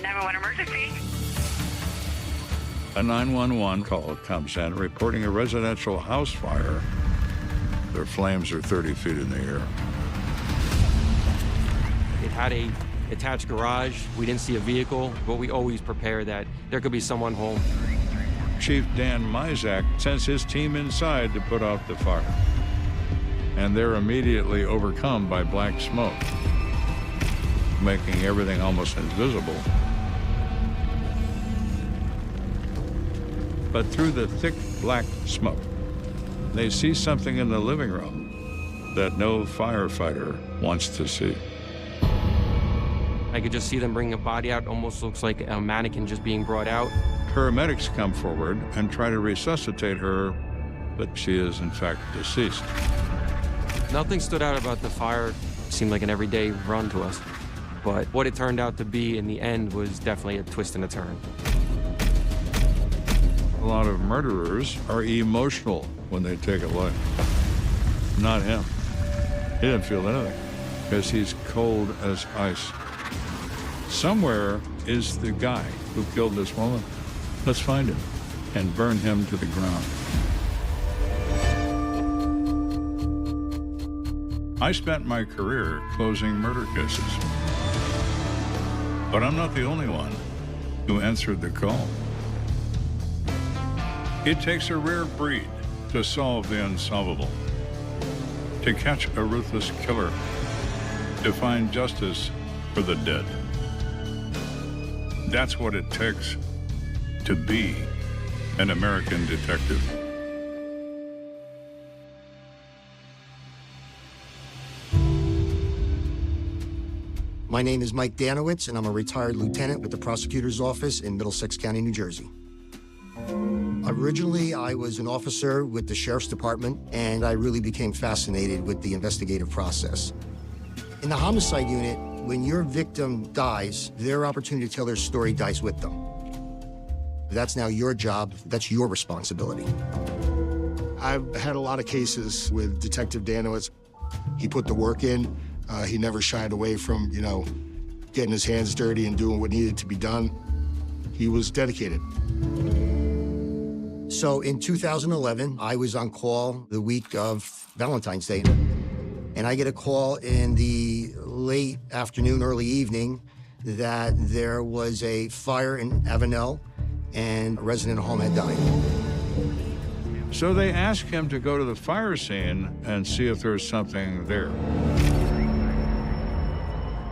911 emergency. A 911 call comes in reporting a residential house fire. Their flames are 30 feet in the air. It had a attached garage. We didn't see a vehicle, but we always prepare that there could be someone home. Chief Dan Mizak sends his team inside to put out the fire. And they're immediately overcome by black smoke, making everything almost invisible. But through the thick black smoke, they see something in the living room that no firefighter wants to see. I could just see them bring a body out. Almost looks like a mannequin just being brought out. Paramedics come forward and try to resuscitate her, but she is in fact deceased. Nothing stood out about the fire. It seemed like an everyday run to us. But what it turned out to be in the end was definitely a twist and a turn. A lot of murderers are emotional when they take a life. Not him. He didn't feel anything because he's cold as ice. Somewhere is the guy who killed this woman. Let's find him and burn him to the ground. I spent my career closing murder cases. But I'm not the only one who answered the call. It takes a rare breed to solve the unsolvable, to catch a ruthless killer, to find justice for the dead. That's what it takes to be an American detective. My name is Mike Danowitz, and I'm a retired lieutenant with the prosecutor's office in Middlesex County, New Jersey. Originally, I was an officer with the Sheriff's Department, and I really became fascinated with the investigative process. In the homicide unit, when your victim dies, their opportunity to tell their story dies with them. That's now your job. That's your responsibility. I've had a lot of cases with Detective Danowitz. He put the work in. He never shied away from, getting his hands dirty and doing what needed to be done. He was dedicated. So in 2011, I was on call the week of Valentine's Day, and I get a call in the late afternoon, early evening that there was a fire in Avenel and a resident home had died. So they ask him to go to the fire scene and see if there's something there.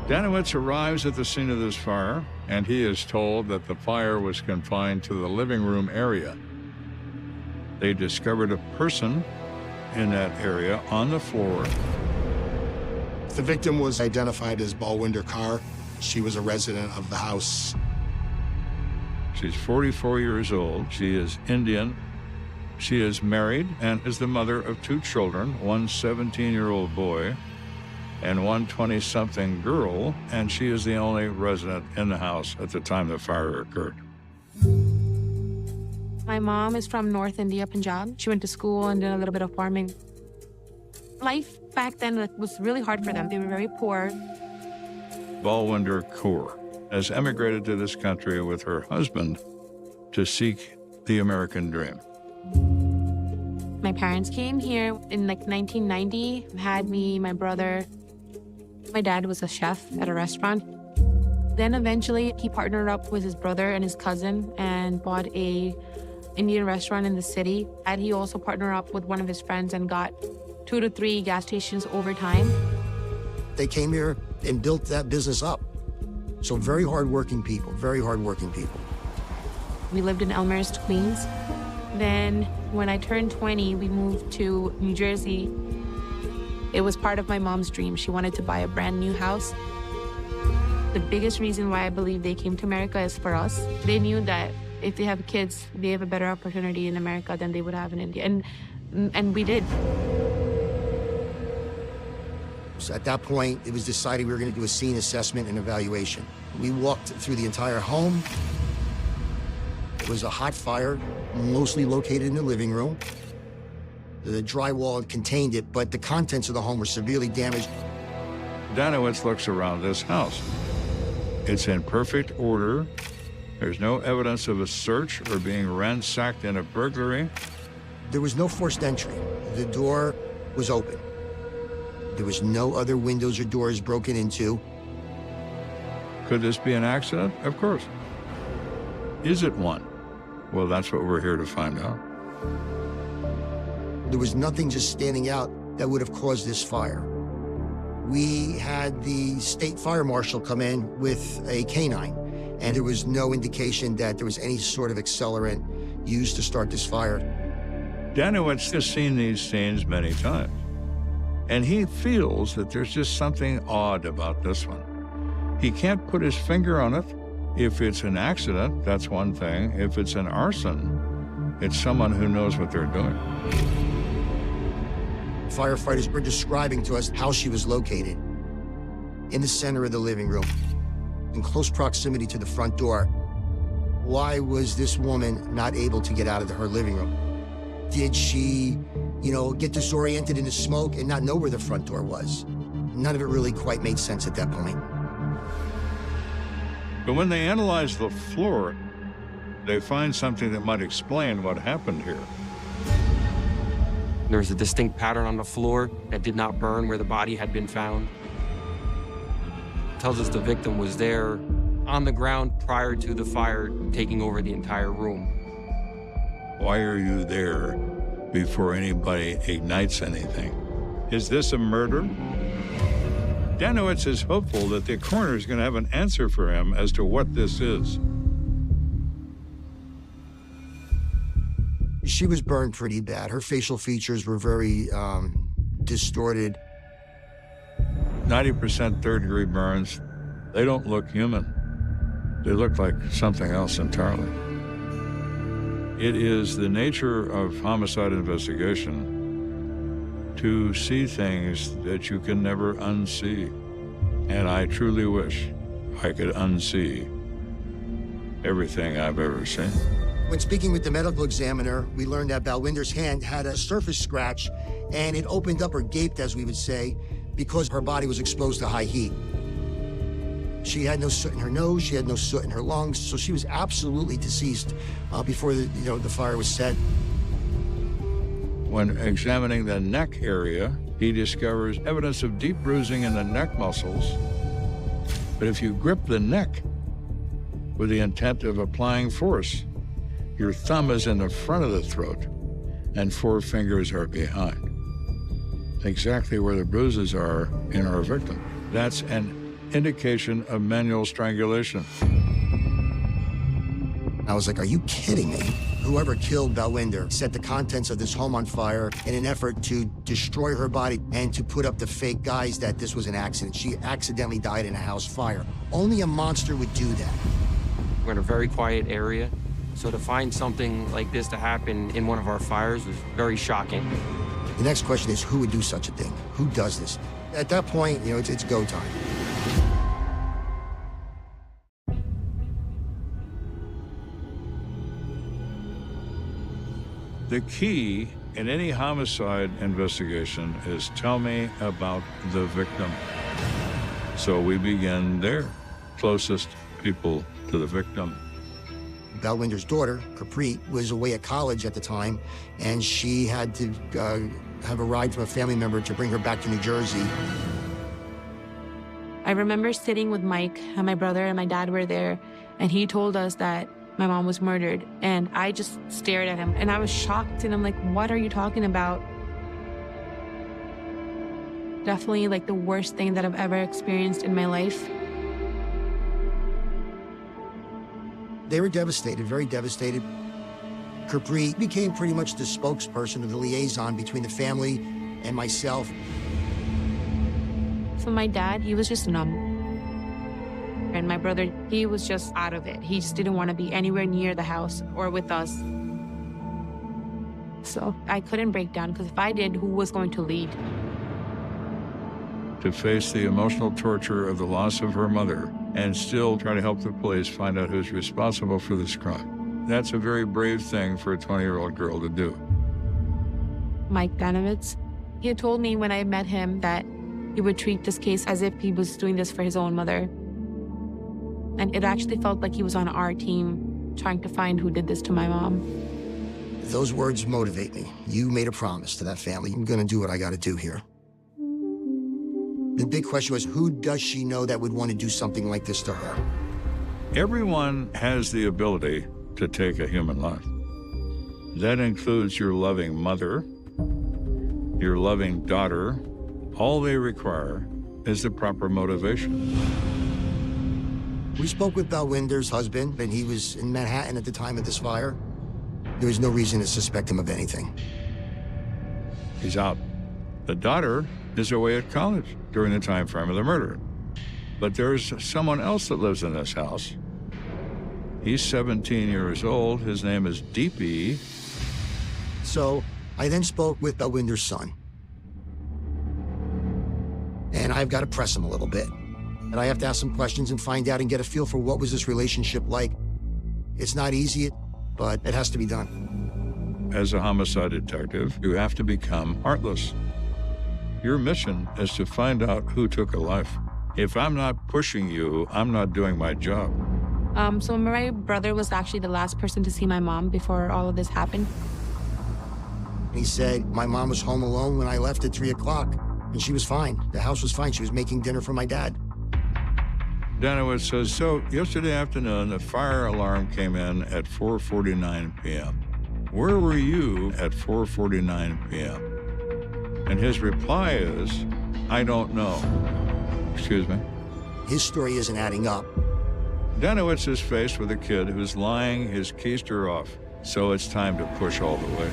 Danowitz arrives at the scene of this fire, and he is told that the fire was confined to the living room area. They discovered a person in that area on the floor. The victim was identified as Balwinder Carr. She was a resident of the house. She's 44 years old. She is Indian. She is married and is the mother of 2 children, one 17-year-old boy and one 20-something girl, and she is the only resident in the house at the time the fire occurred. My mom is from North India, Punjab. She went to school and did a little bit of farming. Life back then was really hard for them. They were very poor. Balwinder Kaur has emigrated to this country with her husband to seek the American dream. My parents came here in 1990, had me, my brother. My dad was a chef at a restaurant. Then eventually he partnered up with his brother and his cousin and bought a Indian restaurant in the city. And he also partnered up with one of his friends and got 2 to 3 gas stations over time. They came here and built that business up. So very hardworking people, very hardworking people. We lived in Elmhurst, Queens. Then when I turned 20, we moved to New Jersey. It was part of my mom's dream. She wanted to buy a brand new house. The biggest reason why I believe they came to America is for us. They knew that if they have kids, they have a better opportunity in America than they would have in India. And we did. So at that point, it was decided we were going to do a scene assessment and evaluation. We walked through the entire home. It was a hot fire, mostly located in the living room. The drywall contained it, but the contents of the home were severely damaged. Danowitz looks around this house, It's in perfect order. There's no evidence of a search or being ransacked in a burglary. There was no forced entry. The door was open. There was no other windows or doors broken into. Could this be an accident? Of course. Is it one? Well, that's what we're here to find out. There was nothing just standing out that would have caused this fire. We had the state fire marshal come in with a canine, and there was no indication that there was any sort of accelerant used to start this fire. Danowitz has seen these scenes many times, and he feels that there's just something odd about this one. He can't put his finger on it. If it's an accident, that's one thing. If it's an arson, it's someone who knows what they're doing. Firefighters were describing to us how she was located. In the center of the living room, in close proximity to the front door. Why was this woman not able to get out of her living room? Did she, get disoriented in the smoke and not know where the front door was? None of it really quite made sense at that point. But when they analyze the floor, they find something that might explain what happened here. There was a distinct pattern on the floor that did not burn where the body had been found. It tells us the victim was there on the ground prior to the fire taking over the entire room. Why are you there before anybody ignites anything? Is this a murder? Danowitz is hopeful that the coroner is going to have an answer for him as to what this is. She was burned pretty bad. Her facial features were very distorted. 90% third-degree burns. They don't look human. They look like something else entirely. It is the nature of homicide investigation to see things that you can never unsee. And I truly wish I could unsee everything I've ever seen. When speaking with the medical examiner, we learned that Balwinder's hand had a surface scratch, and it opened up or gaped, as we would say, because her body was exposed to high heat. She had no soot in her nose, she had no soot in her lungs, so she was absolutely deceased before the fire was set. When examining the neck area, he discovers evidence of deep bruising in the neck muscles. But if you grip the neck with the intent of applying force, your thumb is in the front of the throat and 4 fingers are behind. Exactly where the bruises are in our victim. That's an indication of manual strangulation. I was like, are you kidding me? Whoever killed Balwinder set the contents of this home on fire in an effort to destroy her body and to put up the fake guise that this was an accident. She accidentally died in a house fire. Only a monster would do that. We're in a very quiet area, so to find something like this to happen in one of our fires was very shocking. The next question is, who would do such a thing? Who does this? At that point, it's go time. The key in any homicide investigation is tell me about the victim. So we begin there, closest people to the victim. Balwinder's daughter, Capri, was away at college at the time, and she had to have a ride from a family member to bring her back to New Jersey. I remember sitting with Mike, and my brother and my dad were there, and he told us that my mom was murdered, and I just stared at him, and I was shocked, and I'm like, what are you talking about? Definitely like the worst thing that I've ever experienced in my life. They were devastated, very devastated. Capri became pretty much the spokesperson or the liaison between the family and myself. For my dad, he was just numb. And my brother, he was just out of it. He just didn't want to be anywhere near the house or with us. So I couldn't break down, because if I did, who was going to lead? To face the emotional torture of the loss of her mother and still try to help the police find out who's responsible for this crime. That's a very brave thing for a 20-year-old girl to do. Mike Danowitz, he had told me when I met him that he would treat this case as if he was doing this for his own mother. And it actually felt like he was on our team trying to find who did this to my mom. Those words motivate me. You made a promise to that family. I'm gonna do what I gotta do here. The big question was, who does she know that would want to do something like this to her? Everyone has the ability to take a human life. That includes your loving mother, your loving daughter. All they require is the proper motivation. We spoke with Balwinder's husband, and he was in Manhattan at the time of this fire. There was no reason to suspect him of anything. He's out. The daughter is away at college during the time frame of the murder. But there's someone else that lives in this house. He's 17 years old. His name is DP. So I then spoke with Balwinder's son. And I've got to press him a little bit. And I have to ask some questions and find out and get a feel for what was this relationship like. It's not easy, but it has to be done. As a homicide detective, you have to become heartless. Your mission is to find out who took a life. If I'm not pushing you, I'm not doing my job. So my brother was actually the last person to see my mom before all of this happened. He said, my mom was home alone when I left at 3 o'clock, and she was fine. The house was fine. She was making dinner for my dad. Danowitz says, so yesterday afternoon, the fire alarm came in at 4:49 p.m. Where were you at 4:49 p.m.? And his reply is, I don't know. Excuse me? His story isn't adding up. Danowitz is faced with a kid who's lying his keister off, so it's time to push all the way.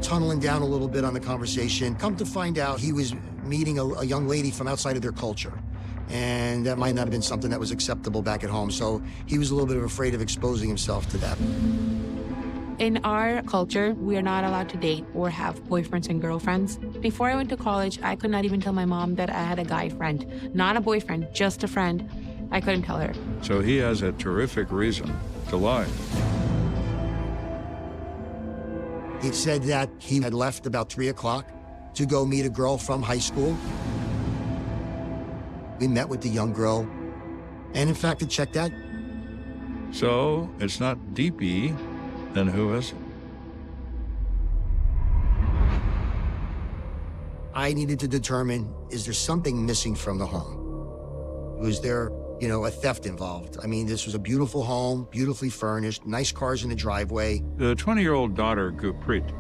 Tunneling down a little bit on the conversation, come to find out he was meeting a young lady from outside of their culture. And that might not have been something that was acceptable back at home, so he was a little bit afraid of exposing himself to that. In our culture, we are not allowed to date or have boyfriends and girlfriends. Before I went to college, I could not even tell my mom that I had a guy friend. Not a boyfriend, just a friend. I couldn't tell her. So he has a terrific reason to lie. He said that he had left about 3 o'clock to go meet a girl from high school. We met with the young girl, and in fact, it checked out. So it's not DP, then who is it? I needed to determine, is there something missing from the home? Was there, a theft involved? I mean, this was a beautiful home, beautifully furnished, nice cars in the driveway. The 20-year-old daughter, Gurpreet,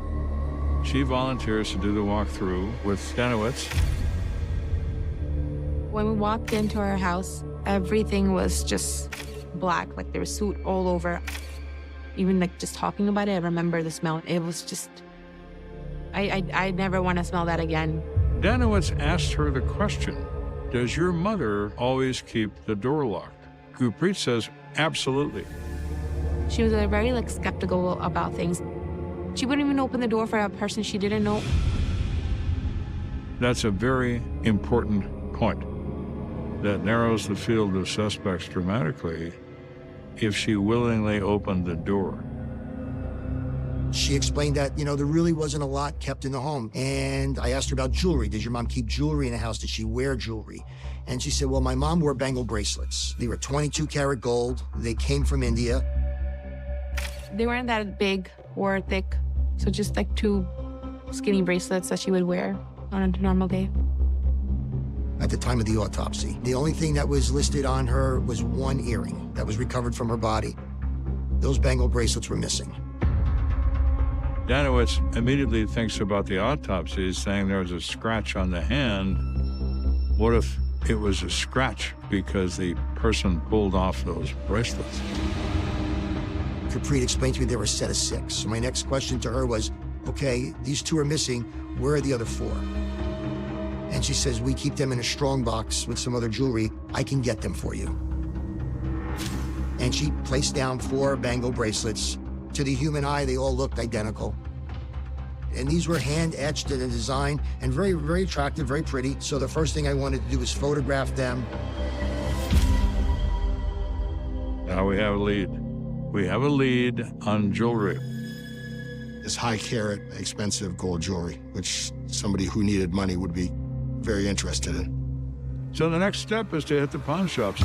she volunteers to do the walkthrough with Danowitz. When we walked into our house, everything was just black, like there was soot all over. Even just talking about it, I remember the smell. It was just, I never want to smell that again. Danowitz asked her the question, does your mother always keep the door locked? Gurpreet says, absolutely. She was very skeptical about things. She wouldn't even open the door for a person she didn't know. That's a very important point that narrows the field of suspects dramatically if she willingly opened the door. She explained that, there really wasn't a lot kept in the home. And I asked her about jewelry. Did your mom keep jewelry in the house? Did she wear jewelry? And she said, well, my mom wore bangle bracelets. They were 22 karat gold. They came from India. They weren't that big or thick, so just like 2 skinny bracelets that she would wear on a normal day. At the time of the autopsy, the only thing that was listed on her was 1 earring that was recovered from her body. Those bangle bracelets were missing. Danowitz immediately thinks about the autopsy, saying there was a scratch on the hand. What if it was a scratch because the person pulled off those bracelets? Gurpreet explained to me there were a set of 6. So my next question to her was, okay, these 2 are missing. Where are the other 4? And she says, we keep them in a strong box with some other jewelry. I can get them for you. And she placed down 4 bangle bracelets. To the human eye, they all looked identical. And these were hand-etched in a design and very, very attractive, very pretty. So the first thing I wanted to do was photograph them. Now we have a lead. We have a lead on jewelry. This high-carat, expensive gold jewelry, which somebody who needed money would be very interested in. So the next step is to hit the pawn shops.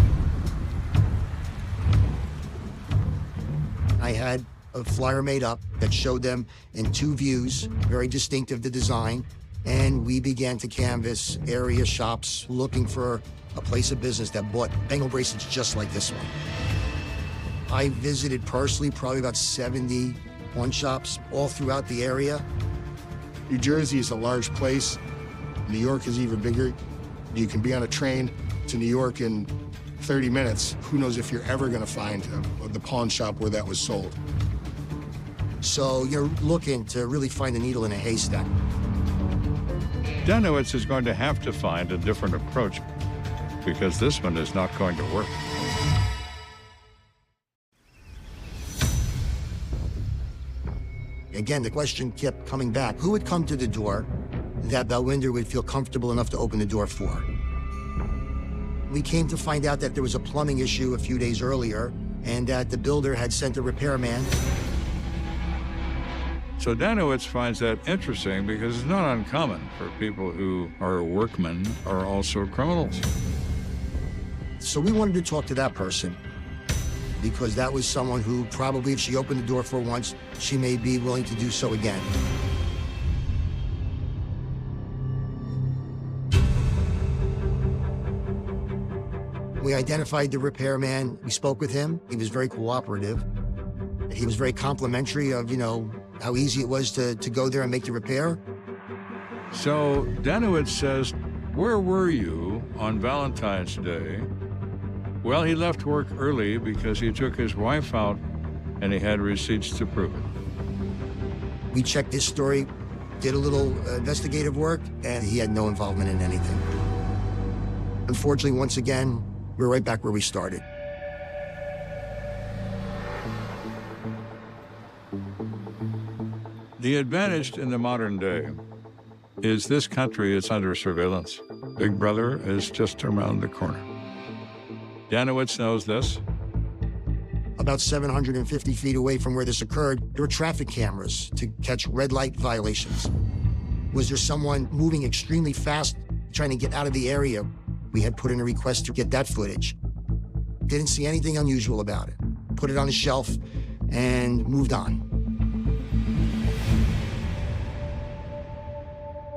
I had a flyer made up that showed them in 2 views, very distinctive, the design. And we began to canvass area shops looking for a place of business that bought Bengal bracelets just like this one. I visited personally probably about 70 pawn shops all throughout the area. New Jersey is a large place. New York is even bigger. You can be on a train to New York in 30 minutes. Who knows if you're ever gonna find the pawn shop where that was sold. So you're looking to really find a needle in a haystack. Danowitz is going to have to find a different approach because this one is not going to work. Again, the question kept coming back. Who would come to the door that Balwinder would feel comfortable enough to open the door for? We came to find out that there was a plumbing issue a few days earlier and that the builder had sent a repairman. So Danowitz finds that interesting because it's not uncommon for people who are workmen are also criminals. So we wanted to talk to that person because that was someone who probably, if she opened the door for once, she may be willing to do so again. We identified the repairman. We spoke with him. He was very cooperative. He was very complimentary of, how easy it was to go there and make the repair. So Danowitz says, where were you on Valentine's Day? Well, he left work early because he took his wife out and he had receipts to prove it. We checked his story, did a little investigative work, and he had no involvement in anything. Unfortunately, once again, we're right back where we started. The advantage in the modern day is this country is under surveillance. Big Brother is just around the corner. Danowitz knows this. About 750 feet away from where this occurred, there were traffic cameras to catch red light violations. Was there someone moving extremely fast, trying to get out of the area? We had put in a request to get that footage. Didn't see anything unusual about it. Put it on the shelf and moved on.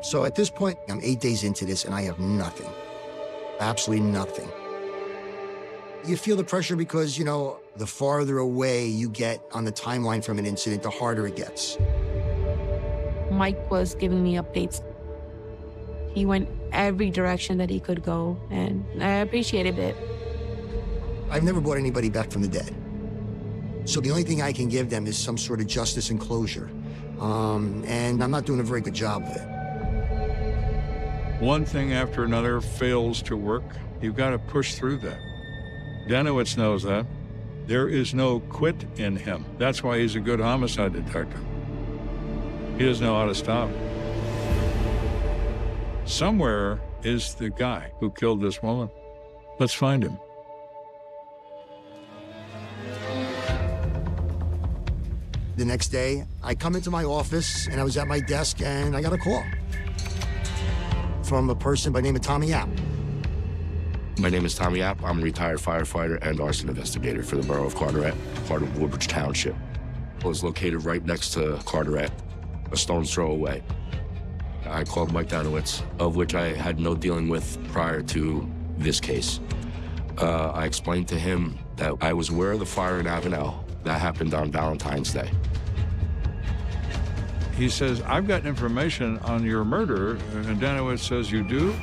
So at this point, I'm 8 days into this and I have nothing. Absolutely nothing. You feel the pressure because, the farther away you get on the timeline from an incident, the harder it gets. Mike was giving me updates. He went every direction that he could go, and I appreciated it. I've never brought anybody back from the dead. So the only thing I can give them is some sort of justice and closure. And I'm not doing a very good job of it. One thing after another fails to work. You've got to push through that. Danowitz knows that. There is no quit in him. That's why he's a good homicide detective. He doesn't know how to stop. Somewhere is the guy who killed this woman. Let's find him. The next day, I come into my office and I was at my desk and I got a call from a person by the name of Tommy Yap. My name is Tommy Yap. I'm a retired firefighter and arson investigator for the borough of Carteret, part of Woodbridge Township. I was located right next to Carteret, a stone's throw away. I called Mike Danowitz, of which I had no dealing with prior to this case. I explained to him that I was aware of the fire in Avenel that happened on Valentine's Day. He says, I've got information on your murder, and Danowitz says, you do?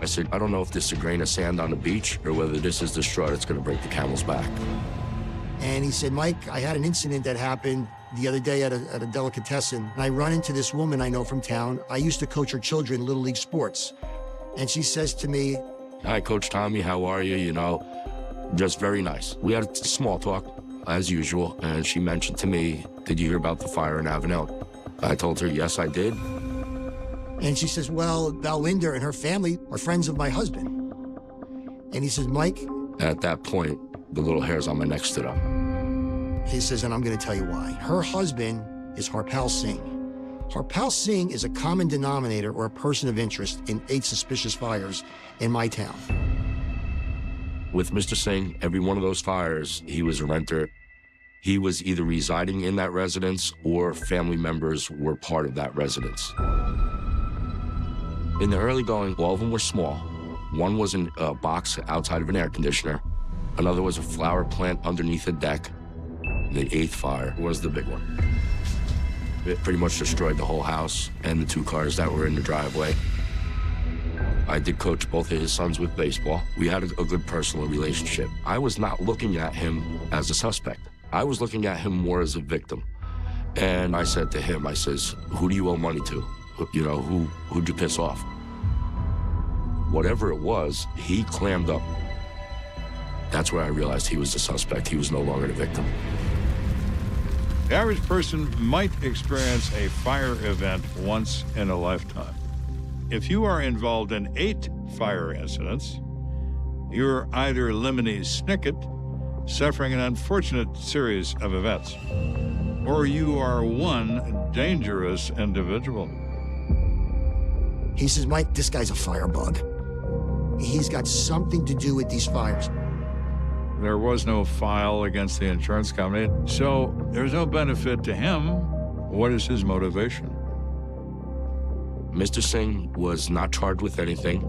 I said, I don't know if this is a grain of sand on the beach or whether this is the straw that's going to break the camel's back. And he said, Mike, I had an incident that happened the other day at a delicatessen. And I run into this woman I know from town. I used to coach her children in Little League sports. And she says to me, Hi, Coach Tommy, how are you? Just very nice. We had small talk, as usual, and she mentioned to me, did you hear about the fire in Avenel? I told her, yes, I did. And she says, well, Balwinder and her family are friends of my husband. And he says, Mike. At that point, the little hairs on my neck stood up. He says, and I'm going to tell you why. Her husband is Harpal Singh. Harpal Singh is a common denominator or a person of interest in 8 suspicious fires in my town. With Mr. Singh, every one of those fires, he was a renter. He was either residing in that residence or family members were part of that residence. In the early going, all of them were small. One was in a box outside of an air conditioner. Another was a flower plant underneath a deck. The 8th fire was the big one. It pretty much destroyed the whole house and the 2 cars that were in the driveway. I did coach both of his sons with baseball. We had a good personal relationship. I was not looking at him as a suspect. I was looking at him more as a victim. And I said to him, I says, who do you owe money to? You know, who'd you piss off? Whatever it was, he clammed up. That's where I realized he was the suspect. He was no longer the victim. The average person might experience a fire event once in a lifetime. If you are involved in 8 fire incidents, you're either lemony snicket, suffering an unfortunate series of events, or you are one dangerous individual. He says, Mike, this guy's a firebug. He's got something to do with these fires. There was no file against the insurance company, so there's no benefit to him. What is his motivation? Mr. Singh was not charged with anything.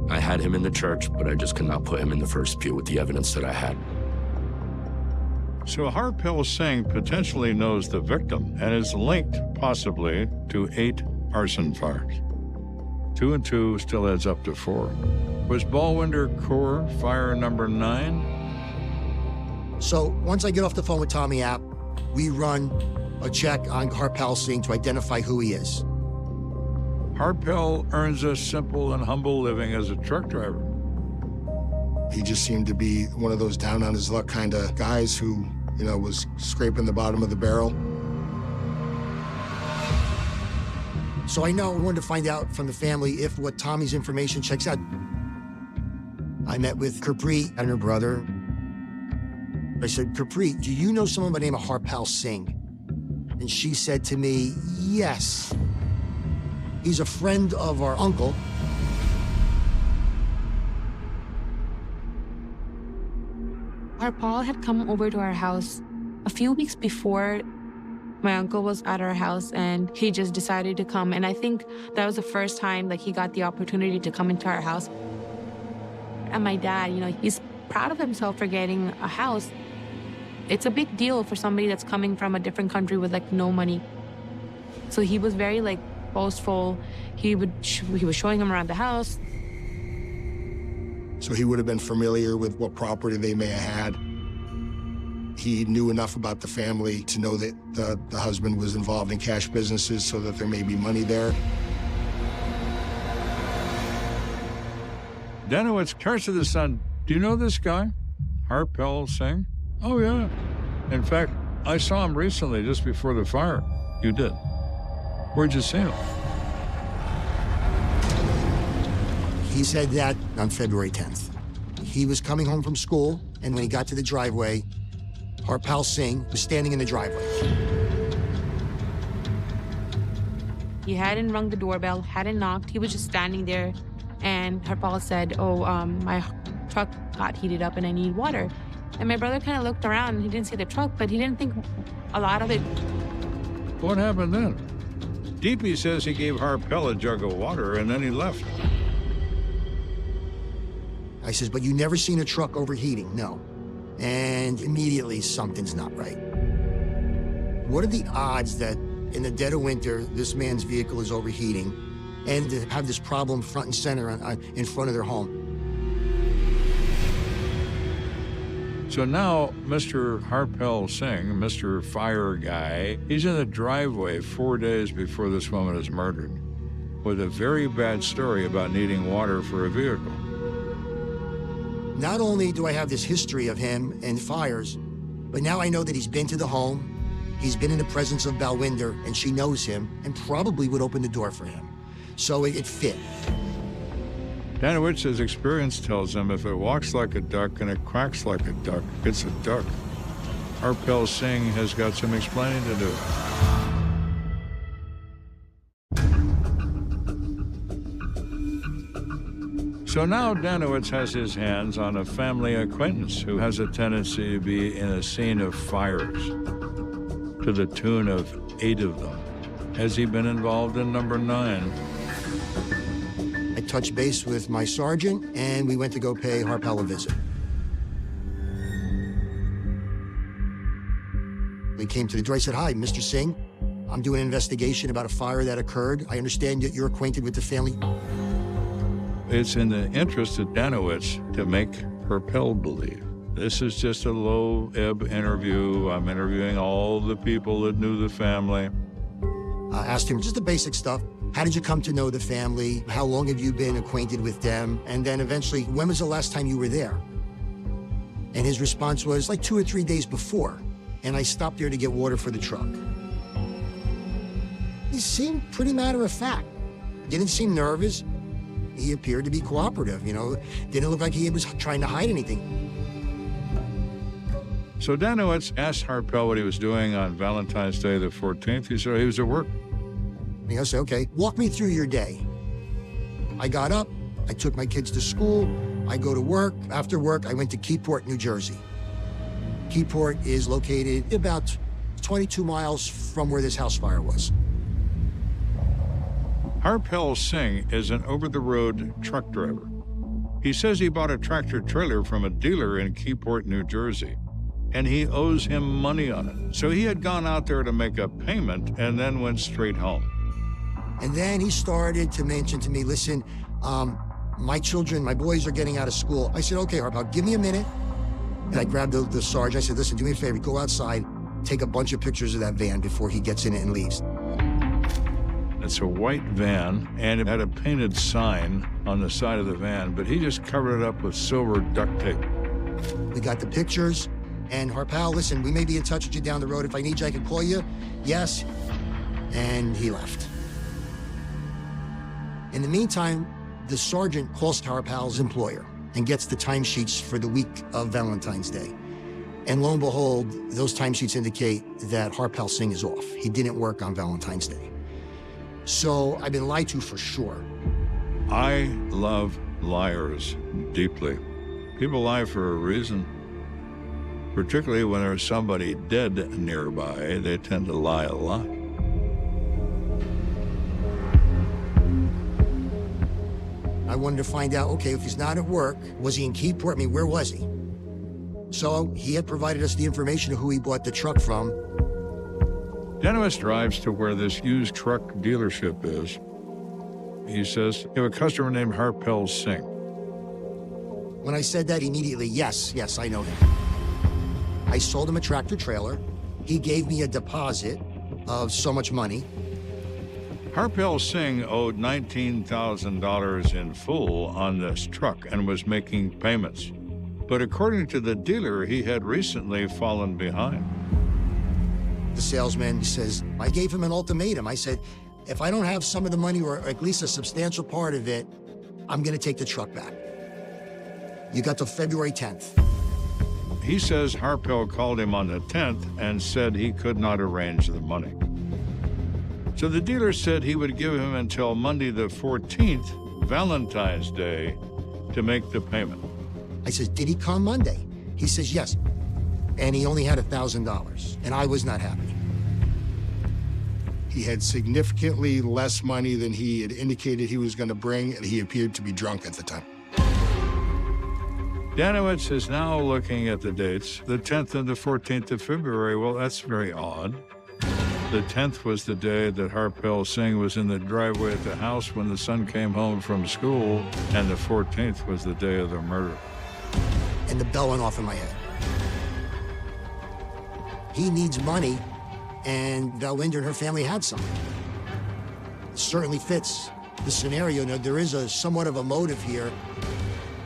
I had him in the church, but I just could not put him in the first pew with the evidence that I had. So Harpal Singh potentially knows the victim and is linked possibly to 8 arson fires. 2 and 2 still adds up to 4. Was Balwinder Core fire number 9? So once I get off the phone with Tommy App, we run a check on Harpal Singh to identify who he is. Harpal earns a simple and humble living as a truck driver. He just seemed to be one of those down on his luck kind of guys who, you know, was scraping the bottom of the barrel. So I wanted to find out from the family if what Tommy's information checks out. I met with Capri and her brother. I said, Capri, do you know someone by the name of Harpal Singh? And she said to me, yes. He's a friend of our uncle. Harpal had come over to our house a few weeks before. My uncle was at our house and he just decided to come. And I think that was the first time he got the opportunity to come into our house. And my dad, he's proud of himself for getting a house. It's a big deal for somebody that's coming from a different country with no money. So he was very boastful. He was showing him around the house. So he would have been familiar with what property they may have had. He knew enough about the family to know that the husband was involved in cash businesses so that there may be money there. Danowitz turns to the son. Do you know this guy, Harpal Singh? Oh, yeah. In fact, I saw him recently just before the fire. You did. Where'd you see him? He said that on February 10th. He was coming home from school, and when he got to the driveway, Harpal Singh was standing in the driveway. He hadn't rung the doorbell, hadn't knocked. He was just standing there. And Harpal said, my truck got heated up and I need water. And my brother kind of looked around. He didn't see the truck, but he didn't think a lot of it. What happened then? DP says he gave Harpal a jug of water and then he left. I says, but you never seen a truck overheating? No. And immediately something's not right. What are the odds that in the dead of winter, this man's vehicle is overheating and to have this problem front and center in front of their home? So now, Mr. Harpal Singh, Mr. Fire Guy, he's in the driveway 4 days before this woman is murdered with a very bad story about needing water for a vehicle. Not only do I have this history of him and fires, but now I know that he's been to the home, he's been in the presence of Balwinder, and she knows him and probably would open the door for him. So it fit. Danowitz's experience tells him if it walks like a duck and it quacks like a duck, it's a duck. Harpal Singh has got some explaining to do. So now Danowitz has his hands on a family acquaintance who has a tendency to be in a scene of fires, to the tune of 8 of them. Has he been involved in number 9? I touched base with my sergeant, and we went to go pay Harpel a visit. We came to the door. I said, "Hi, Mr. Singh. I'm doing an investigation about a fire that occurred. I understand that you're acquainted with the family." It's in the interest of Danowitz to make Harpel believe. This is just a low-ebb interview. I'm interviewing all the people that knew the family. I asked him just the basic stuff. How did you come to know the family? How long have you been acquainted with them? And then eventually, when was the last time you were there? And his response was like 2 or 3 days before. And I stopped there to get water for the truck. He seemed pretty matter of fact. Didn't seem nervous. He appeared to be cooperative, you know. Didn't look like he was trying to hide anything. So Danowitz asked Harpel what he was doing on Valentine's Day the 14th. He said he was at work. And I said, "Okay, walk me through your day." I got up, I took my kids to school, I go to work. After work, I went to Keyport, New Jersey. Keyport is located about 22 miles from where this house fire was. Harpel Singh is an over-the-road truck driver. He says he bought a tractor-trailer from a dealer in Keyport, New Jersey, and he owes him money on it. So he had gone out there to make a payment and then went straight home. And then he started to mention to me, "Listen, my children, my boys are getting out of school." I said, "Okay, Harpel, give me a minute." And I grabbed the sergeant. I said, "Listen, do me a favor, go outside, take a bunch of pictures of that van before he gets in it and leaves." It's a white van, and it had a painted sign on the side of the van, but he just covered it up with silver duct tape. We got the pictures, and Harpel, "Listen, we may be in touch with you down the road. If I need you, I can call you." "Yes." And he left. In the meantime, the sergeant calls Harpel's employer and gets the timesheets for the week of Valentine's Day. And lo and behold, those timesheets indicate that Harpel Singh is off. He didn't work on Valentine's Day. So I've been lied to for sure. I love liars deeply. People lie for a reason. Particularly when there's somebody dead nearby, they tend to lie a lot. I wanted to find out, okay, if he's not at work, was he in Keyport? I mean, where was he? So he had provided us the information of who he bought the truck from. Danowitz drives to where this used truck dealership is. He says, "You have a customer named Harpel Singh." When I said that, immediately, yes, I know him. I sold him a tractor trailer. He gave me a deposit of so much money. Harpel Singh owed $19,000 in full on this truck and was making payments. But according to the dealer, he had recently fallen behind. The salesman says, I gave him an ultimatum. I said, if I don't have some of the money or at least a substantial part of it, I'm going to take the truck back. You got till February 10th. He says Harpel called him on the 10th and said he could not arrange the money. So the dealer said he would give him until Monday the 14th, Valentine's Day, to make the payment. I said, did he come Monday? He says, yes. And he only had $1,000, and I was not happy. He had significantly less money than he had indicated he was going to bring, and he appeared to be drunk at the time. Danowitz is now looking at the dates, the 10th and the 14th of February. Well, that's very odd. The 10th was the day that Harpel Singh was in the driveway at the house when the son came home from school, and the 14th was the day of the murder. And the bell went off in my head. He needs money, and Valwinder and her family had some. It certainly fits the scenario. Now, there is somewhat of a motive here.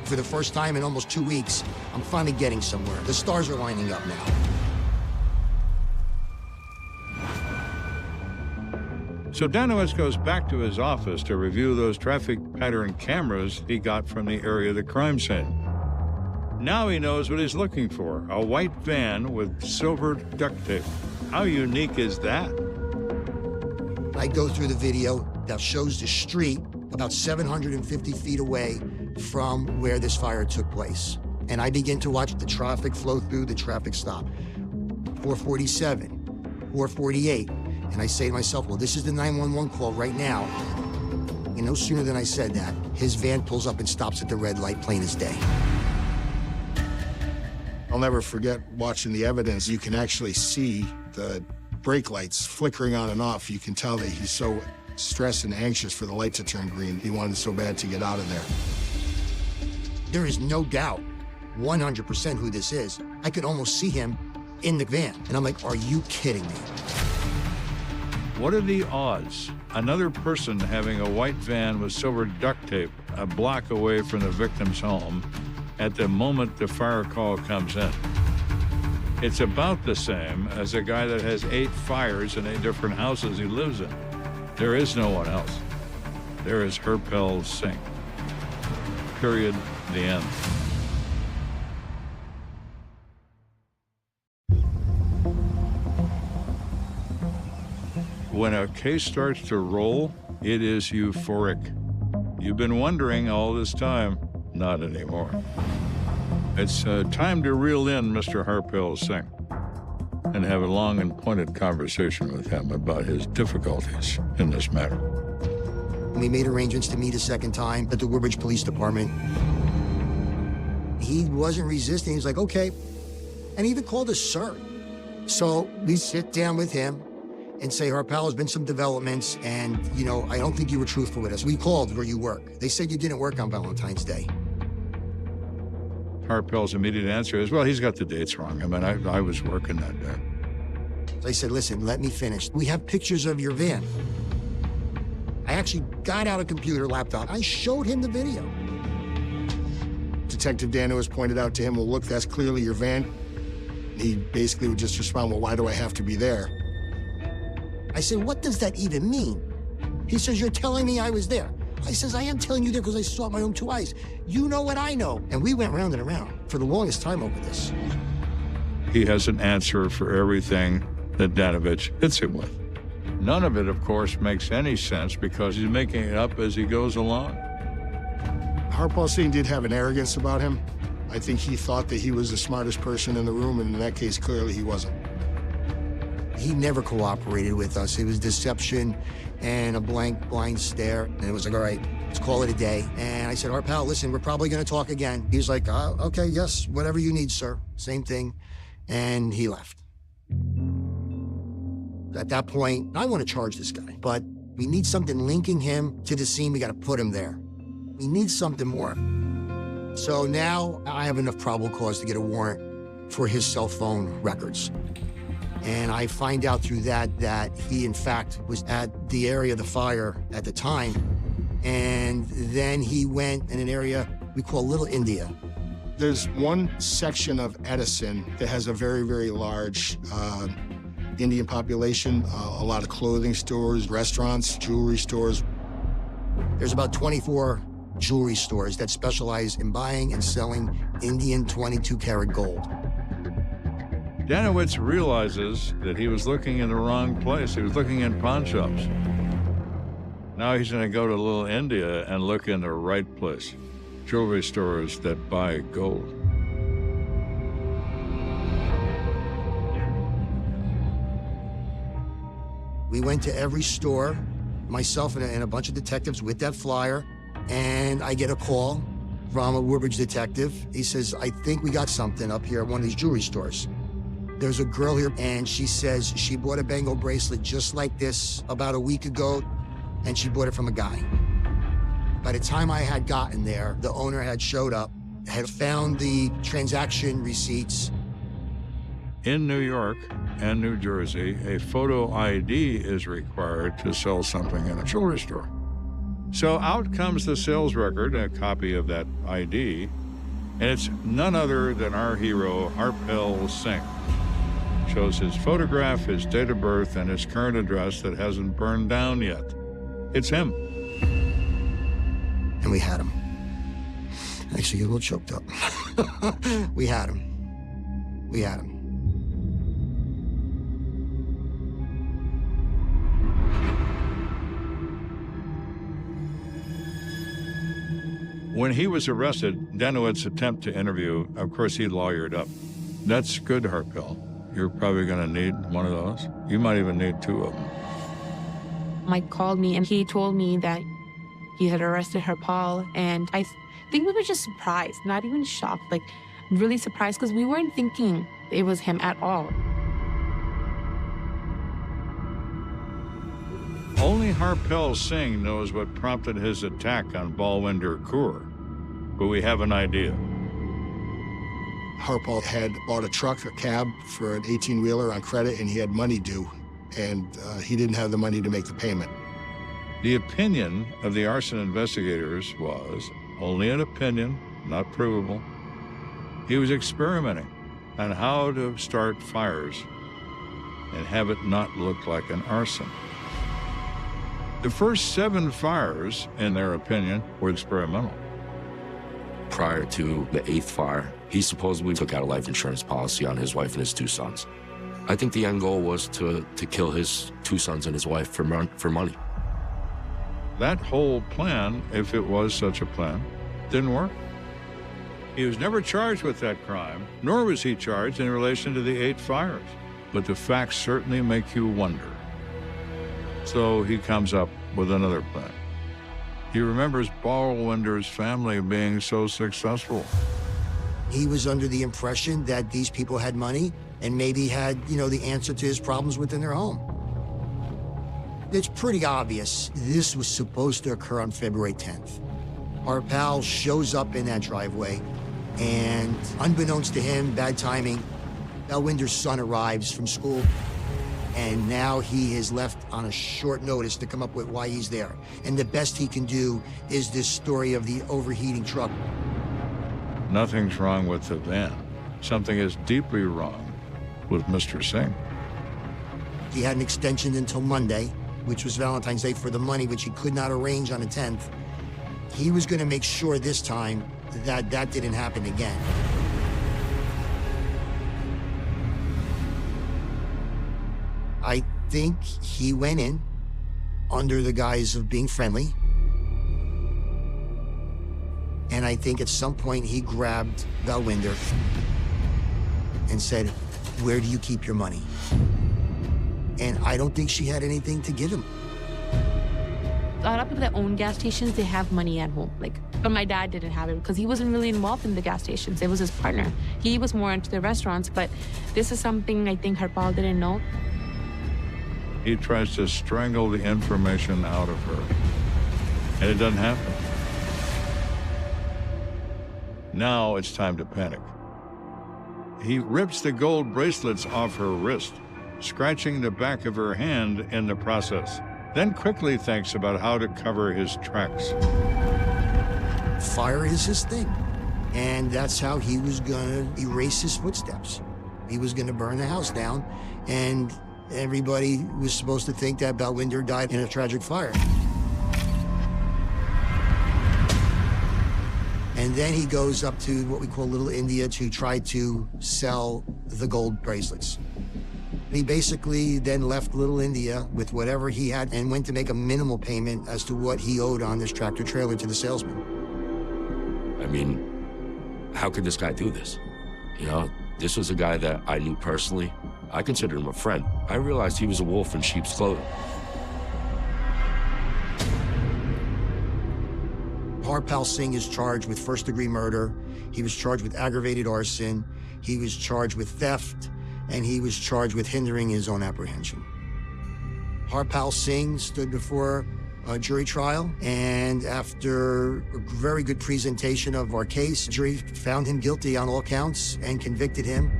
For the first time in almost 2 weeks, I'm finally getting somewhere. The stars are lining up now. So Danowitz goes back to his office to review those traffic pattern cameras he got from the area of the crime scene. Now he knows what he's looking for, a white van with silver duct tape. How unique is that? I go through the video that shows the street about 750 feet away from where this fire took place. And I begin to watch the traffic flow through, the traffic stop. 447, 448. And I say to myself, well, this is the 911 call right now. And no sooner than I said that, his van pulls up and stops at the red light, plain as day. I'll never forget watching the evidence. You can actually see the brake lights flickering on and off. You can tell that he's so stressed and anxious for the light to turn green. He wanted so bad to get out of there. There is no doubt 100% who this is. I could almost see him in the van. And I'm like, are you kidding me? What are the odds? Another person having a white van with silver duct tape a block away from the victim's home at the moment the fire call comes in. It's about the same as a guy that has 8 fires in 8 different houses he lives in. There is no one else. There is Harpel Singh. Period. The end. When a case starts to roll, it is euphoric. You've been wondering all this time, not anymore. It's time to reel in Mr. Harpel Singh and have a long and pointed conversation with him about his difficulties in this matter. We made arrangements to meet a second time at the Woodbridge Police Department. He wasn't resisting. He was like, okay. And he even called us sir. So we sit down with him and say, Harpel, there's been some developments, and, you know, I don't think you were truthful with us. We called where you work. They said you didn't work on Valentine's Day. Harpel's immediate answer is, well, he's got the dates wrong. I mean, I was working that day. So I said, listen, let me finish. We have pictures of your van. I actually got out a computer, laptop. I showed him the video. Detective Dano has pointed out to him, well, look, that's clearly your van. He basically would just respond, well, why do I have to be there? I said, what does that even mean? He says, you're telling me I was there. I says, I am telling you there because I saw it with my own 2 eyes. You know what I know. And we went round and around for the longest time over this. He has an answer for everything that Danovich hits him with. None of it, of course, makes any sense because he's making it up as he goes along. Harpel Singh did have an arrogance about him. I think he thought that he was the smartest person in the room, and in that case, clearly he wasn't. He never cooperated with us. It was deception and a blank, blind stare. And it was like, all right, let's call it a day. And I said, Harpel, listen, we're probably going to talk again. He was like, okay, yes, whatever you need, sir. Same thing. And he left. At that point, I want to charge this guy, but we need something linking him to the scene. We got to put him there. We need something more. So now I have enough probable cause to get a warrant for his cell phone records. And I find out through that he, in fact, was at the area of the fire at the time. And then he went in an area we call Little India. There's one section of Edison that has a very, very large Indian population, a lot of clothing stores, restaurants, jewelry stores. There's about 24 jewelry stores that specialize in buying and selling Indian 22-karat gold. Danowitz realizes that he was looking in the wrong place. He was looking in pawn shops. Now he's going to go to Little India and look in the right place. Jewelry stores that buy gold. We went to every store, myself and a bunch of detectives with that flyer, and I get a call from a Woodbridge detective. He says, I think we got something up here at one of these jewelry stores. There's a girl here, and she says she bought a bangle bracelet just like this about a week ago, and she bought it from a guy. By the time I had gotten there, the owner had showed up, had found the transaction receipts. In New York and New Jersey, a photo ID is required to sell something in a jewelry store. So out comes the sales record, a copy of that ID, and it's none other than our hero, Harpel Singh. Shows his photograph, his date of birth, and his current address that hasn't burned down yet. It's him. And we had him. Actually, get a little choked up. We had him. We had him. When he was arrested, Danowitz's attempt to interview, of course, he lawyered up. That's good, Harpel. You're probably going to need one of those. You might even need two of them. Mike called me and he told me that he had arrested Harpel, and I think we were just surprised, not even shocked, like really surprised, because we weren't thinking it was him at all. Only Harpel Singh knows what prompted his attack on Balwinder Kaur, but we have an idea. Harpel had bought a truck, a cab, for an 18-wheeler on credit, and he had money due, and he didn't have the money to make the payment. The opinion of the arson investigators was only an opinion, not provable. He was experimenting on how to start fires and have it not look like an arson. The first 7 fires, in their opinion, were experimental. Prior to the 8th fire, he supposedly took out a life insurance policy on his wife and his 2 sons. I think the end goal was to kill his 2 sons and his wife for money. That whole plan, if it was such a plan, didn't work. He was never charged with that crime, nor was he charged in relation to the 8 fires. But the facts certainly make you wonder. So he comes up with another plan. He remembers Balwinder's family being so successful. He was under the impression that these people had money and maybe had, the answer to his problems within their home. It's pretty obvious this was supposed to occur on February 10th. Our pal shows up in that driveway, and unbeknownst to him, bad timing, Balwinder's son arrives from school, and now he is left on a short notice to come up with why he's there. And the best he can do is this story of the overheating truck. Nothing's wrong with the van. Something is deeply wrong with Mr. Singh. He had an extension until Monday, which was Valentine's Day, for the money, which he could not arrange on the 10th. He was going to make sure this time that that didn't happen again. I think he went in under the guise of being friendly. And I think at some point he grabbed Balwinder and said, "Where do you keep your money?" And I don't think she had anything to give him. A lot of people that own gas stations, they have money at home. But my dad didn't have it because he wasn't really involved in the gas stations. It was his partner. He was more into the restaurants, but this is something I think Harpel didn't know. He tries to strangle the information out of her, and it doesn't happen. Now it's time to panic. He rips the gold bracelets off her wrist, scratching the back of her hand in the process, then quickly thinks about how to cover his tracks. Fire is his thing, and that's how he was gonna erase his footsteps. He was gonna burn the house down, and everybody was supposed to think that Balwinder died in a tragic fire. And then he goes up to what we call Little India to try to sell the gold bracelets. He basically then left Little India with whatever he had and went to make a minimal payment as to what he owed on this tractor trailer to the salesman. I mean, how could this guy do this? This was a guy that I knew personally. I considered him a friend. I realized he was a wolf in sheep's clothing. Harpel Singh is charged with first-degree murder. He was charged with aggravated arson. He was charged with theft, and he was charged with hindering his own apprehension. Harpel Singh stood before a jury trial, and after a very good presentation of our case, the jury found him guilty on all counts and convicted him.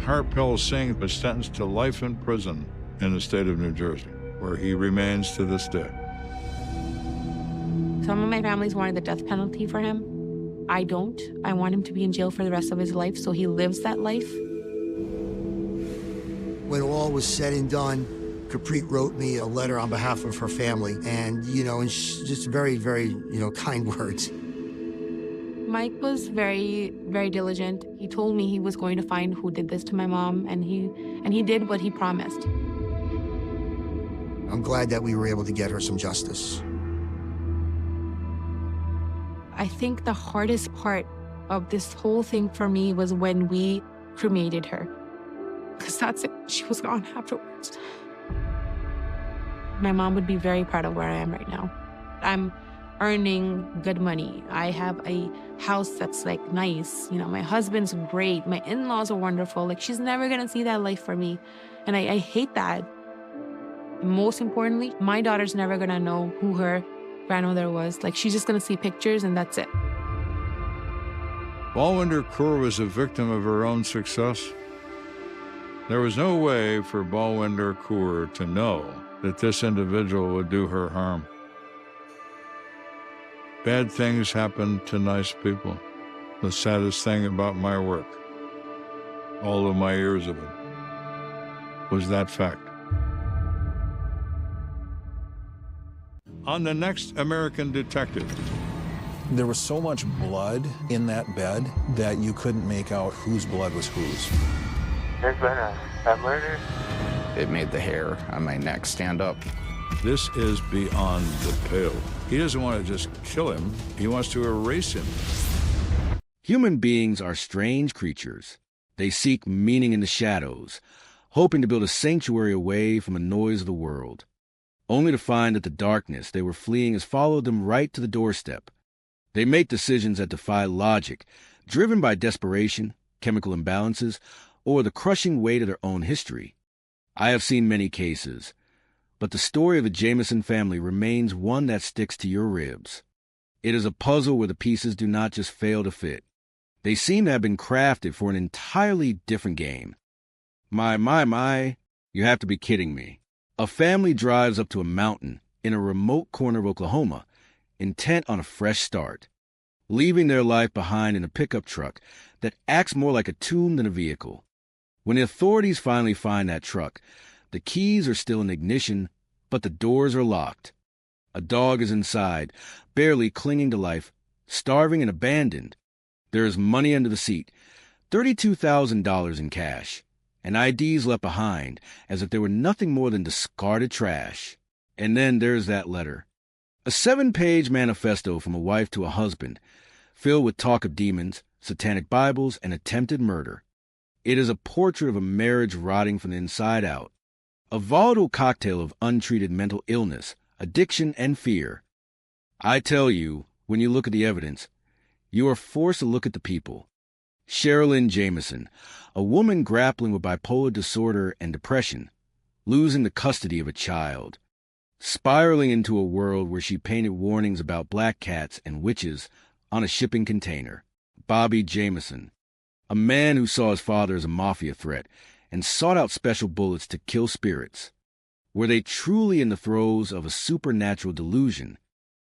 Harpel Singh was sentenced to life in prison in the state of New Jersey, where he remains to this day. Some of my families wanted the death penalty for him. I don't. I want him to be in jail for the rest of his life, so he lives that life. When all was said and done, Capri wrote me a letter on behalf of her family, and just very, very, kind words. Mike was very, very diligent. He told me he was going to find who did this to my mom, and he did what he promised. I'm glad that we were able to get her some justice. I think the hardest part of this whole thing for me was when we cremated her. Because that's it. She was gone afterwards. My mom would be very proud of where I am right now. I'm earning good money. I have a house that's like nice. You know, my husband's great. My in-laws are wonderful. Like, she's never gonna see that life for me. And I hate that. Most importantly, my daughter's never gonna know who her grandmother was. Like, she's just gonna see pictures and that's it. Balwinder Kaur was a victim of her own success. There was no way for Balwinder Kaur to know that this individual would do her harm. Bad things happen to nice people. The saddest thing about my work, all of my years of it, was that fact. On the next American Detective. There was so much blood in that bed that you couldn't make out whose blood was whose. There's been a murder. It made the hair on my neck stand up. This is beyond the pale. He doesn't want to just kill him. He wants to erase him. Human beings are strange creatures. They seek meaning in the shadows, hoping to build a sanctuary away from the noise of the world, only to find that the darkness they were fleeing has followed them right to the doorstep. They make decisions that defy logic, driven by desperation, chemical imbalances, or the crushing weight of their own history. I have seen many cases, but the story of the Jameson family remains one that sticks to your ribs. It is a puzzle where the pieces do not just fail to fit. They seem to have been crafted for an entirely different game. My, you have to be kidding me. A family drives up to a mountain in a remote corner of Oklahoma, intent on a fresh start, leaving their life behind in a pickup truck that acts more like a tomb than a vehicle. When the authorities finally find that truck, the keys are still in ignition, but the doors are locked. A dog is inside, barely clinging to life, starving and abandoned. There is money under the seat, $32,000 in cash, and IDs left behind as if they were nothing more than discarded trash. And then there's that letter. A 7-page manifesto from a wife to a husband, filled with talk of demons, satanic Bibles, and attempted murder. It is a portrait of a marriage rotting from the inside out, a volatile cocktail of untreated mental illness, addiction, and fear. I tell you, when you look at the evidence, you are forced to look at the people. Sherilyn Jameson, a woman grappling with bipolar disorder and depression, losing the custody of a child, spiraling into a world where she painted warnings about black cats and witches on a shipping container. Bobby Jameson, a man who saw his father as a mafia threat and sought out special bullets to kill spirits. Were they truly in the throes of a supernatural delusion,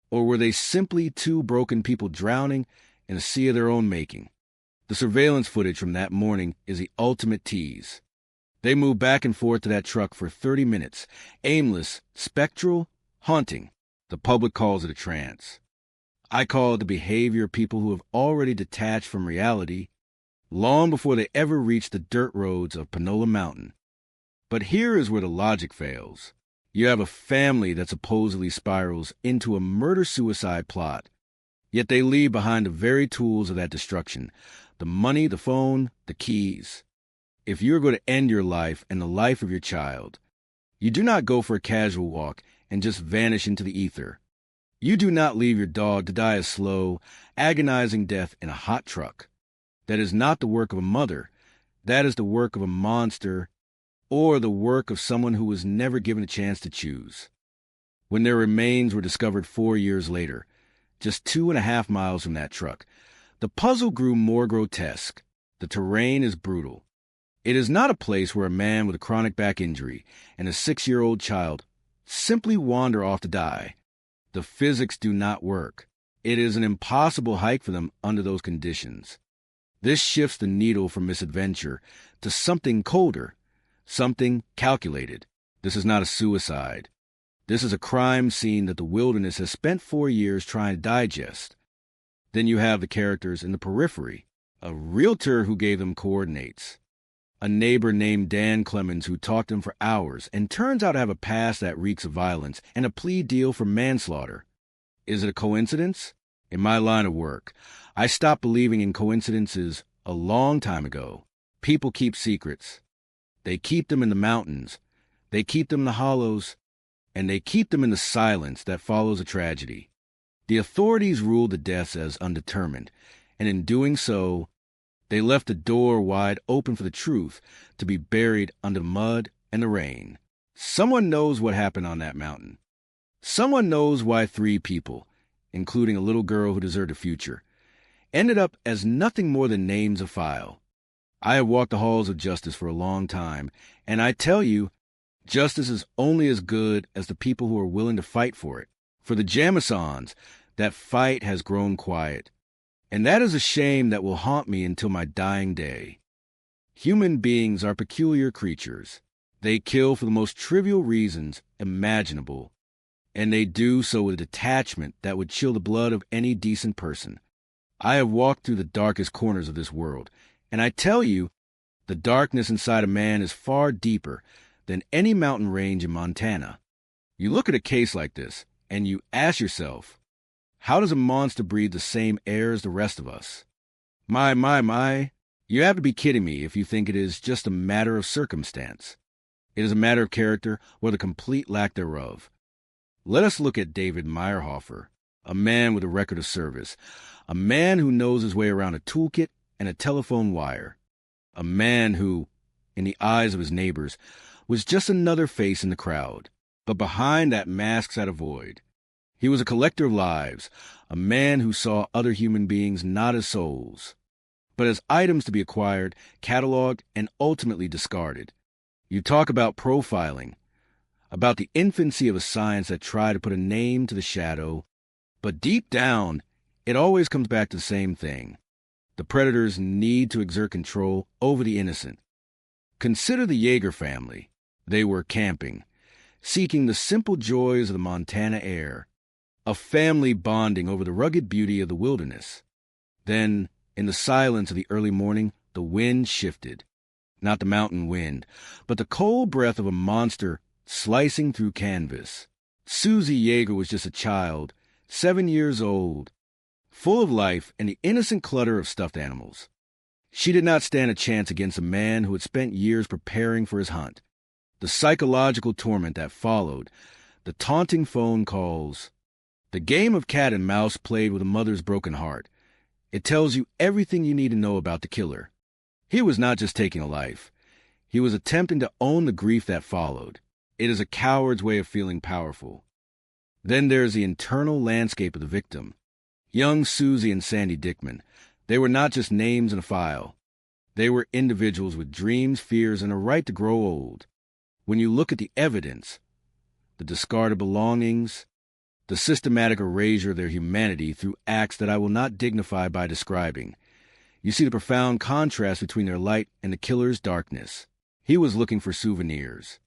or were they simply two broken people drowning in a sea of their own making? The surveillance footage from that morning is the ultimate tease. They move back and forth to that truck for 30 minutes, aimless, spectral, haunting. The public calls it a trance. I call it the behavior of people who have already detached from reality long before they ever reach the dirt roads of Panola Mountain. But here is where the logic fails. You have a family that supposedly spirals into a murder-suicide plot, yet they leave behind the very tools of that destruction: the money, the phone, the keys. If you're going to end your life and the life of your child, you do not go for a casual walk and just vanish into the ether. You do not leave your dog to die a slow, agonizing death in a hot truck. That is not the work of a mother. That is the work of a monster, or the work of someone who was never given a chance to choose. When their remains were discovered 4 years later, just 2.5 miles from that truck, the puzzle grew more grotesque. The terrain is brutal. It is not a place where a man with a chronic back injury and a 6-year-old child simply wander off to die. The physics do not work. It is an impossible hike for them under those conditions. This shifts the needle from misadventure to something colder, something calculated. This is not a suicide. This is a crime scene that the wilderness has spent 4 years trying to digest. Then you have the characters in the periphery, a realtor who gave them coordinates, a neighbor named Dan Clemens who talked to him for hours and turns out to have a past that reeks of violence and a plea deal for manslaughter. Is it a coincidence? In my line of work, I stopped believing in coincidences a long time ago. People keep secrets. They keep them in the mountains. They keep them in the hollows. And they keep them in the silence that follows a tragedy. The authorities ruled the deaths as undetermined, and in doing so, they left the door wide open for the truth to be buried under the mud and the rain. Someone knows what happened on that mountain. Someone knows why 3 people, including a little girl who deserved a future, ended up as nothing more than names of file. I have walked the halls of justice for a long time, and I tell you, justice is only as good as the people who are willing to fight for it. For the Jamisons, that fight has grown quiet. And that is a shame that will haunt me until my dying day. Human beings are peculiar creatures. They kill for the most trivial reasons imaginable, and they do so with a detachment that would chill the blood of any decent person. I have walked through the darkest corners of this world, and I tell you, the darkness inside a man is far deeper than any mountain range in Montana. You look at a case like this, and you ask yourself, how does a monster breathe the same air as the rest of us? My, you have to be kidding me if you think it is just a matter of circumstance. It is a matter of character or the complete lack thereof. Let us look at David Meyerhofer, a man with a record of service, a man who knows his way around a toolkit and a telephone wire, a man who, in the eyes of his neighbors, was just another face in the crowd, but behind that mask sat a void. He was a collector of lives, a man who saw other human beings not as souls, but as items to be acquired, cataloged, and ultimately discarded. You talk about profiling, about the infancy of a science that tried to put a name to the shadow, but deep down, it always comes back to the same thing. The predators need to exert control over the innocent. Consider the Yeager family. They were camping, seeking the simple joys of the Montana air, a family bonding over the rugged beauty of the wilderness. Then, in the silence of the early morning, the wind shifted. Not the mountain wind, but the cold breath of a monster slicing through canvas. Susie Yeager was just a child, 7 years old, full of life and the innocent clutter of stuffed animals. She did not stand a chance against a man who had spent years preparing for his hunt. The psychological torment that followed, the taunting phone calls, the game of cat and mouse played with a mother's broken heart. It tells you everything you need to know about the killer. He was not just taking a life. He was attempting to own the grief that followed. It is a coward's way of feeling powerful. Then there's the internal landscape of the victim. Young Susie and Sandy Dickman. They were not just names in a file. They were individuals with dreams, fears, and a right to grow old. When you look at the evidence, the discarded belongings, the systematic erasure of their humanity through acts that I will not dignify by describing, you see the profound contrast between their light and the killer's darkness. He was looking for souvenirs,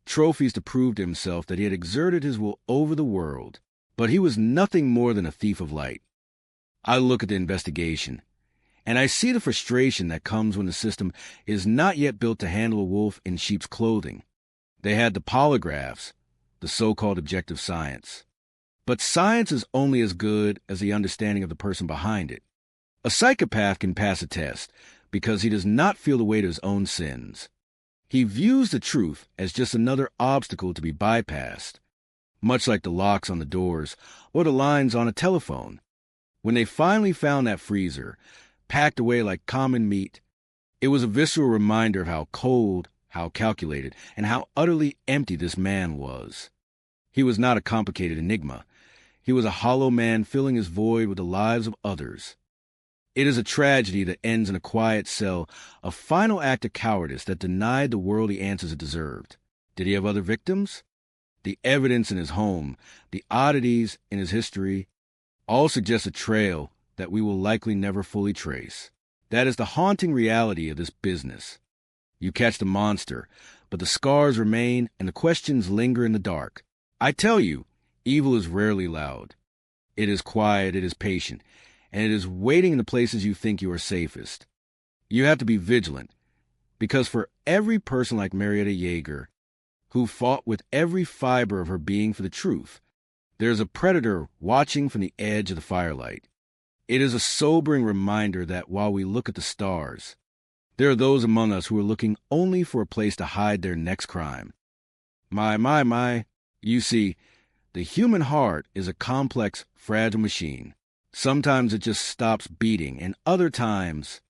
trophies to prove to himself that he had exerted his will over the world, but he was nothing more than a thief of light. I look at the investigation, and I see the frustration that comes when the system is not yet built to handle a wolf in sheep's clothing. They had the polygraphs, the so-called objective science. But science is only as good as the understanding of the person behind it. A psychopath can pass a test because he does not feel the weight of his own sins. He views the truth as just another obstacle to be bypassed, much like the locks on the doors or the lines on a telephone. When they finally found that freezer, packed away like common meat, it was a visceral reminder of how cold, how calculated, and how utterly empty this man was. He was not a complicated enigma. He was a hollow man filling his void with the lives of others. It is a tragedy that ends in a quiet cell, a final act of cowardice that denied the world the answers it deserved. Did he have other victims? The evidence in his home, the oddities in his history, all suggest a trail that we will likely never fully trace. That is the haunting reality of this business. You catch the monster, but the scars remain and the questions linger in the dark. I tell you, evil is rarely loud. It is quiet, it is patient, and it is waiting in the places you think you are safest. You have to be vigilant, because for every person like Marietta Yeager, who fought with every fiber of her being for the truth, There's a predator watching from the edge of the firelight. It is a sobering reminder that while we look at the stars, there are those among us who are looking only for a place to hide their next crime. My. You see, the human heart is a complex, fragile machine. Sometimes it just stops beating, and other times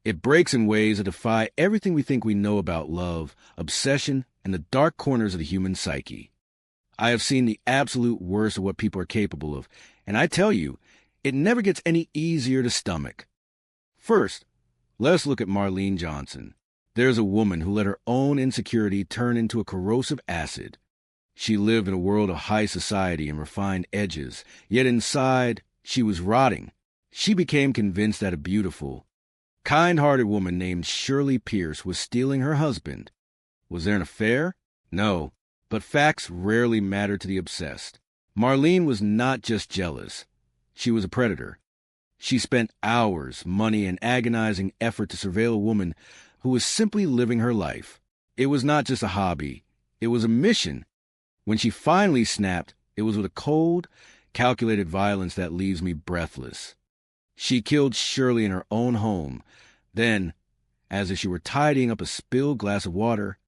it breaks in ways that defy everything we think we know about love, obsession, and the dark corners of the human psyche. I have seen the absolute worst of what people are capable of, and I tell you, it never gets any easier to stomach. First, let's look at Marlene Johnson. There's a woman who let her own insecurity turn into a corrosive acid. She lived in a world of high society and refined edges, yet inside, she was rotting. She became convinced that a beautiful, kind-hearted woman named Shirley Pierce was stealing her husband. Was there an affair? No, but facts rarely matter to the obsessed. Marlene was not just jealous. She was a predator. She spent hours, money, and agonizing effort to surveil a woman who was simply living her life. It was not just a hobby. It was a mission. When she finally snapped, it was with a cold, calculated violence that leaves me breathless. She killed Shirley in her own home. Then, as if she were tidying up a spilled glass of water,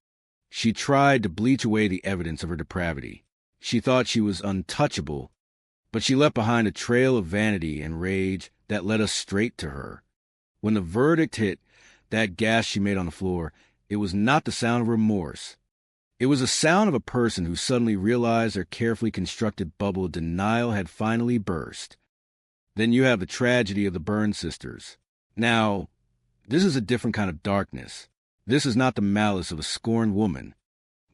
she tried to bleach away the evidence of her depravity. She thought she was untouchable, but she left behind a trail of vanity and rage that led us straight to her. When the verdict hit, that gasp she made on the floor, it was not the sound of remorse. It was the sound of a person who suddenly realized their carefully constructed bubble of denial had finally burst. Then you have the tragedy of the Byrne sisters. Now, this is a different kind of darkness. This is not the malice of a scorned woman.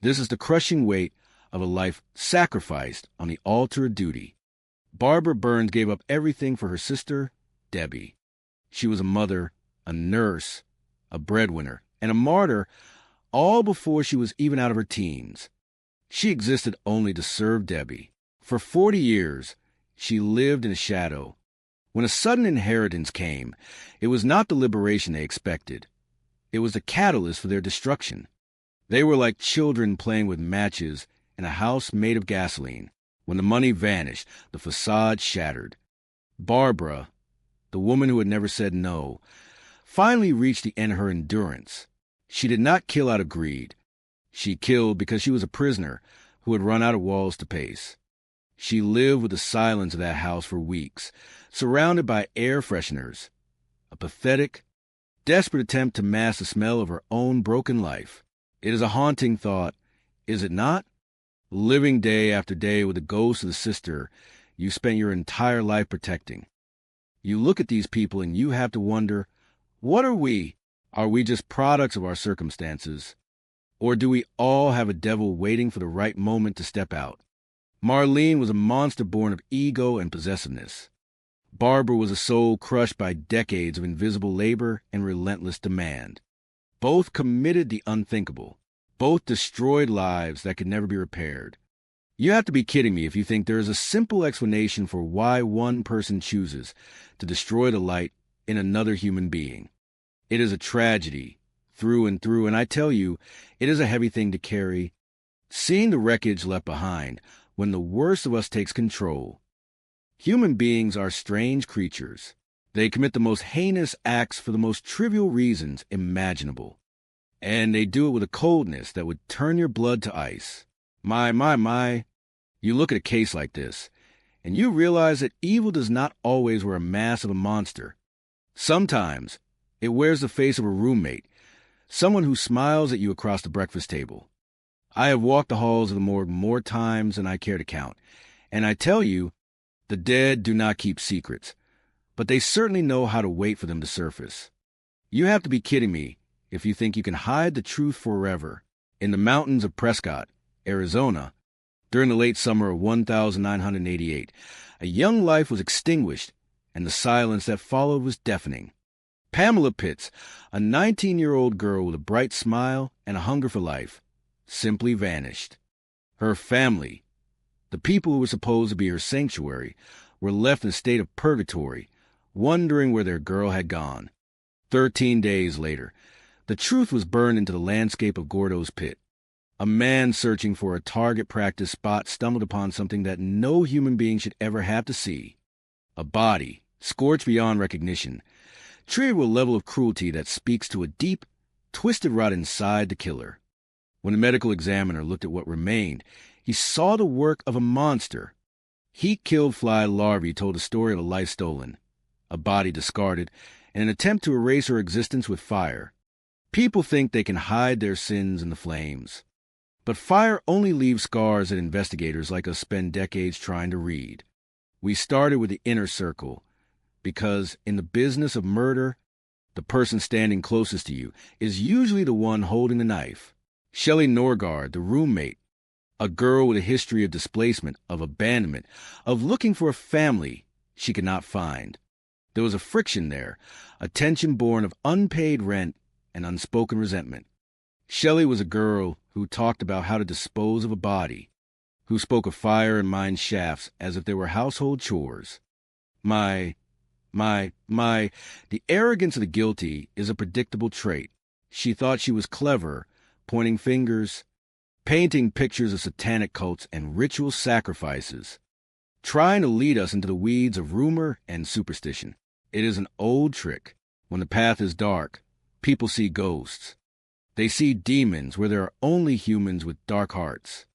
This is the crushing weight of a life sacrificed on the altar of duty. Barbara Burns gave up everything for her sister, Debbie. She was a mother, a nurse, a breadwinner, and a martyr, all before she was even out of her teens. She existed only to serve Debbie. For 40 years, she lived in the shadow. When a sudden inheritance came, it was not the liberation they expected. It was the catalyst for their destruction. They were like children playing with matches in a house made of gasoline. When the money vanished, the facade shattered. Barbara, the woman who had never said no, finally reached the end of her endurance. She did not kill out of greed. She killed because she was a prisoner who had run out of walls to pace. She lived with the silence of that house for weeks, surrounded by air fresheners, a pathetic, desperate attempt to mask the smell of her own broken life. It is a haunting thought, is it not? Living day after day with the ghost of the sister you spent your entire life protecting. You look at these people and you have to wonder, what are we? Are we just products of our circumstances? Or do we all have a devil waiting for the right moment to step out? Marlene was a monster born of ego and possessiveness. Barbara was a soul crushed by decades of invisible labor and relentless demand. Both committed the unthinkable. Both destroyed lives that could never be repaired. You have to be kidding me if you think there is a simple explanation for why one person chooses to destroy the light in another human being. It is a tragedy, through and through, and I tell you, it is a heavy thing to carry. Seeing the wreckage left behind when the worst of us takes control. Human beings are strange creatures. They commit the most heinous acts for the most trivial reasons imaginable. And they do it with a coldness that would turn your blood to ice. My. You look at a case like this, and you realize that evil does not always wear a mask of a monster. Sometimes, it wears the face of a roommate, someone who smiles at you across the breakfast table. I have walked the halls of the morgue more times than I care to count, and I tell you, the dead do not keep secrets, but they certainly know how to wait for them to surface. You have to be kidding me if you think you can hide the truth forever. In the mountains of Prescott, Arizona, during the late summer of 1988, a young life was extinguished, and the silence that followed was deafening. Pamela Pitts, a 19-year-old girl with a bright smile and a hunger for life, simply vanished. Her family, the people who were supposed to be her sanctuary, were left in a state of purgatory, wondering where their girl had gone. 13 days later, the truth was burned into the landscape of Gordo's Pit. A man searching for a target practice spot stumbled upon something that no human being should ever have to see. A body, scorched beyond recognition, treated with a level of cruelty that speaks to a deep, twisted rot inside the killer. When the medical examiner looked at what remained, he saw the work of a monster. Heat-killed fly larvae told the story of a life stolen, a body discarded, and an attempt to erase her existence with fire. People think they can hide their sins in the flames. But fire only leaves scars that investigators like us spend decades trying to read. We started with the inner circle, because in the business of murder, the person standing closest to you is usually the one holding the knife. Shelley Norgard, the roommate, a girl with a history of displacement, of abandonment, of looking for a family she could not find. There was a friction there, a tension born of unpaid rent and unspoken resentment. Shelley was a girl who talked about how to dispose of a body, who spoke of fire and mine shafts as if they were household chores. The arrogance of the guilty is a predictable trait. She thought she was clever, pointing fingers, painting pictures of satanic cults and ritual sacrifices, trying to lead us into the weeds of rumor and superstition. It is an old trick. When the path is dark, people see ghosts. They see demons where there are only humans with dark hearts.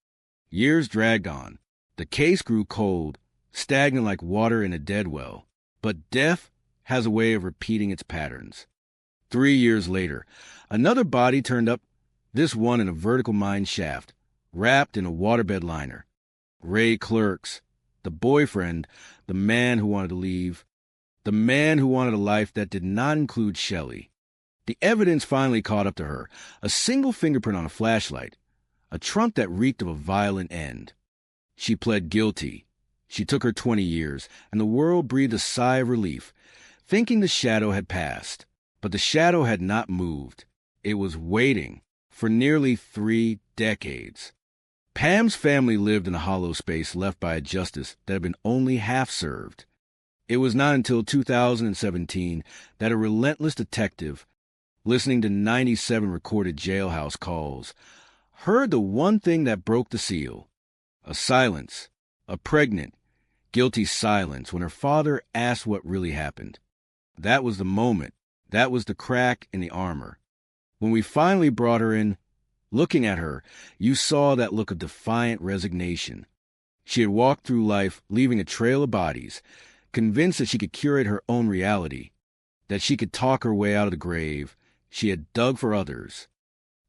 Years dragged on. The case grew cold, stagnant like water in a dead well. But death has a way of repeating its patterns. 3 years later, another body turned up, this one in a vertical mine shaft, wrapped in a waterbed liner. Ray Clerks, the boyfriend, the man who wanted to leave, the man who wanted a life that did not include Shelley. The evidence finally caught up to her, a single fingerprint on a flashlight, a trunk that reeked of a violent end. She pled guilty. She took her 20 years, and the world breathed a sigh of relief, thinking the shadow had passed. But the shadow had not moved. It was waiting for nearly 3 decades. Pam's family lived in a hollow space left by a justice that had been only half served. It was not until 2017 that a relentless detective, listening to 97 recorded jailhouse calls, heard the one thing that broke the seal. A silence, a pregnant, guilty silence when her father asked what really happened. That was the moment. That was the crack in the armor. When we finally brought her in, looking at her, you saw that look of defiant resignation. She had walked through life leaving a trail of bodies, convinced that she could curate her own reality, that she could talk her way out of the grave she had dug for others.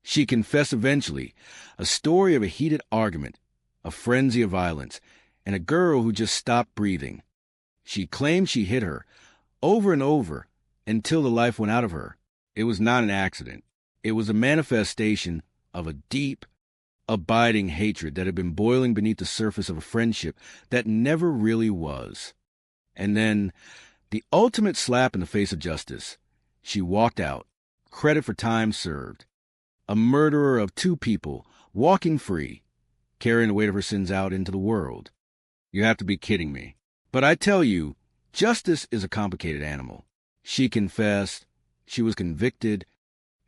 She confessed eventually, a story of a heated argument, a frenzy of violence, and a girl who just stopped breathing. She claimed she hit her, over and over, until the life went out of her. It was not an accident. It was a manifestation of a deep, abiding hatred that had been boiling beneath the surface of a friendship that never really was. And then, the ultimate slap in the face of justice. She walked out, credit for time served. A murderer of 2 people, walking free, carrying the weight of her sins out into the world. You have to be kidding me. But I tell you, justice is a complicated animal. She confessed, she was convicted,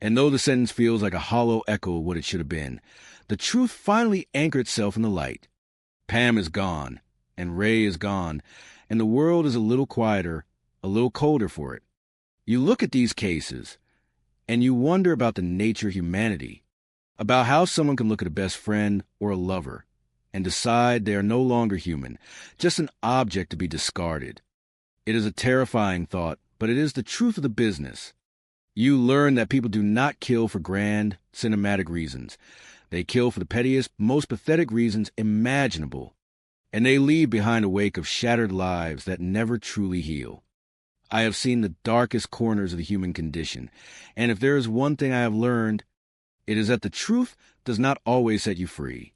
and though the sentence feels like a hollow echo of what it should have been, the truth finally anchored itself in the light. Pam is gone, and Ray is gone, and the world is a little quieter, a little colder for it. You look at these cases, and you wonder about the nature of humanity, about how someone can look at a best friend or a lover and decide they are no longer human, just an object to be discarded. It is a terrifying thought, but it is the truth of the business. You learn that people do not kill for grand, cinematic reasons. They kill for the pettiest, most pathetic reasons imaginable, and they leave behind a wake of shattered lives that never truly heal. I have seen the darkest corners of the human condition, and if there is one thing I have learned, it is that the truth does not always set you free,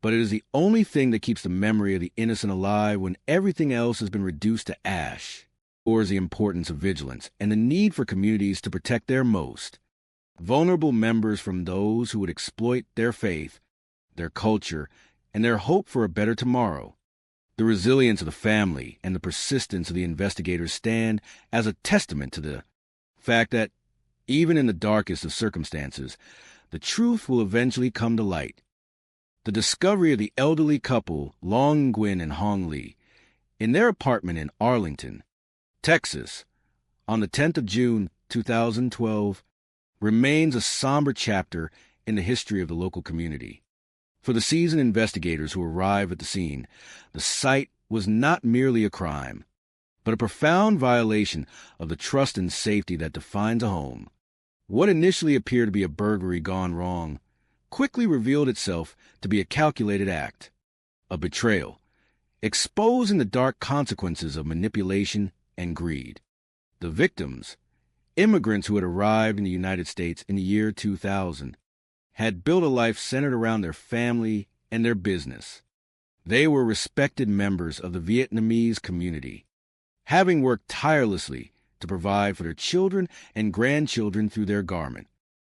but it is the only thing that keeps the memory of the innocent alive when everything else has been reduced to ash. Or is the importance of vigilance and the need for communities to protect their most vulnerable members from those who would exploit their faith, their culture, and their hope for a better tomorrow. The resilience of the family and the persistence of the investigators stand as a testament to the fact that, even in the darkest of circumstances, the truth will eventually come to light. the discovery of the elderly couple Long Nguyen and Hong Lee in their apartment in Arlington, Texas, on the 10th of June 2012, remains a somber chapter in the history of the local community. For the seasoned investigators who arrived at the scene, the site was not merely a crime, but a profound violation of the trust and safety that defines a home. What initially appeared to be a burglary gone wrong quickly revealed itself to be a calculated act, a betrayal, exposing the dark consequences of manipulation and greed. The victims, immigrants who had arrived in the United States in the year 2000, had built a life centered around their family and their business. They were respected members of the Vietnamese community, having worked tirelessly to provide for their children and grandchildren through their garment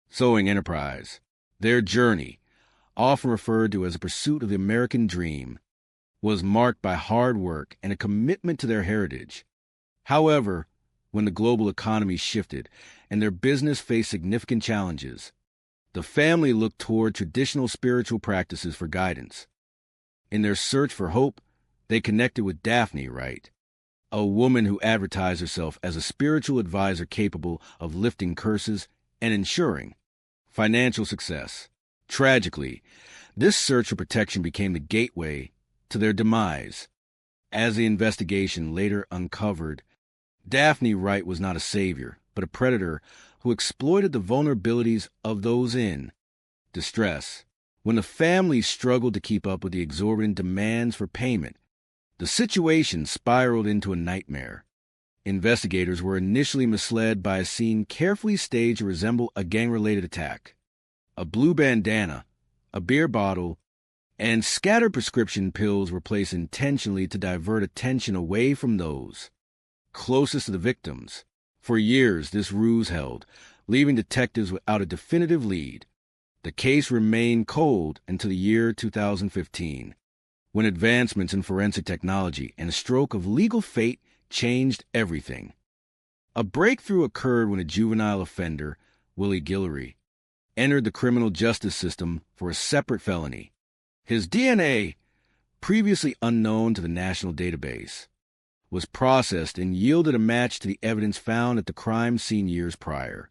sewing enterprise. Their journey, often referred to as a pursuit of the American dream, was marked by hard work and a commitment to their heritage. However, when the global economy shifted and their business faced significant challenges, the family looked toward traditional spiritual practices for guidance. In their search for hope, they connected with Daphne Wright, a woman who advertised herself as a spiritual advisor capable of lifting curses and ensuring financial success. Tragically, this search for protection became the gateway to their demise. As the investigation later uncovered, Daphne Wright was not a savior, but a predator who exploited the vulnerabilities of those in distress. When the family struggled to keep up with the exorbitant demands for payment, the situation spiraled into a nightmare. Investigators were initially misled by a scene carefully staged to resemble a gang-related attack. A blue bandana, a beer bottle, and scattered prescription pills were placed intentionally to divert attention away from those closest to the victims. For years, this ruse held, leaving detectives without a definitive lead. The case remained cold until the year 2015, when advancements in forensic technology and a stroke of legal fate changed everything. A breakthrough occurred when a juvenile offender, Willie Guillory, entered the criminal justice system for a separate felony. His DNA, previously unknown to the national database, was processed and yielded a match to the evidence found at the crime scene years prior.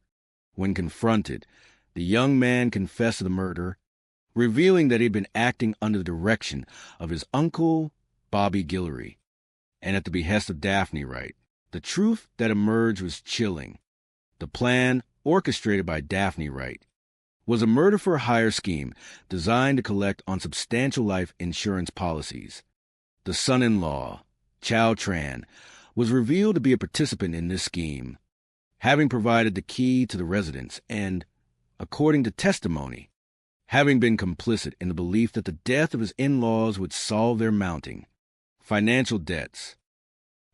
When confronted, the young man confessed to the murder, revealing that he had been acting under the direction of his uncle, Bobby Guillory, and at the behest of Daphne Wright. The truth that emerged was chilling. The plan, orchestrated by Daphne Wright, was a murder-for-hire scheme designed to collect on substantial life insurance policies. The son-in-law, Chow Tran, was revealed to be a participant in this scheme, having provided the key to the residence and, according to testimony, having been complicit in the belief that the death of his in-laws would solve their mounting financial debts.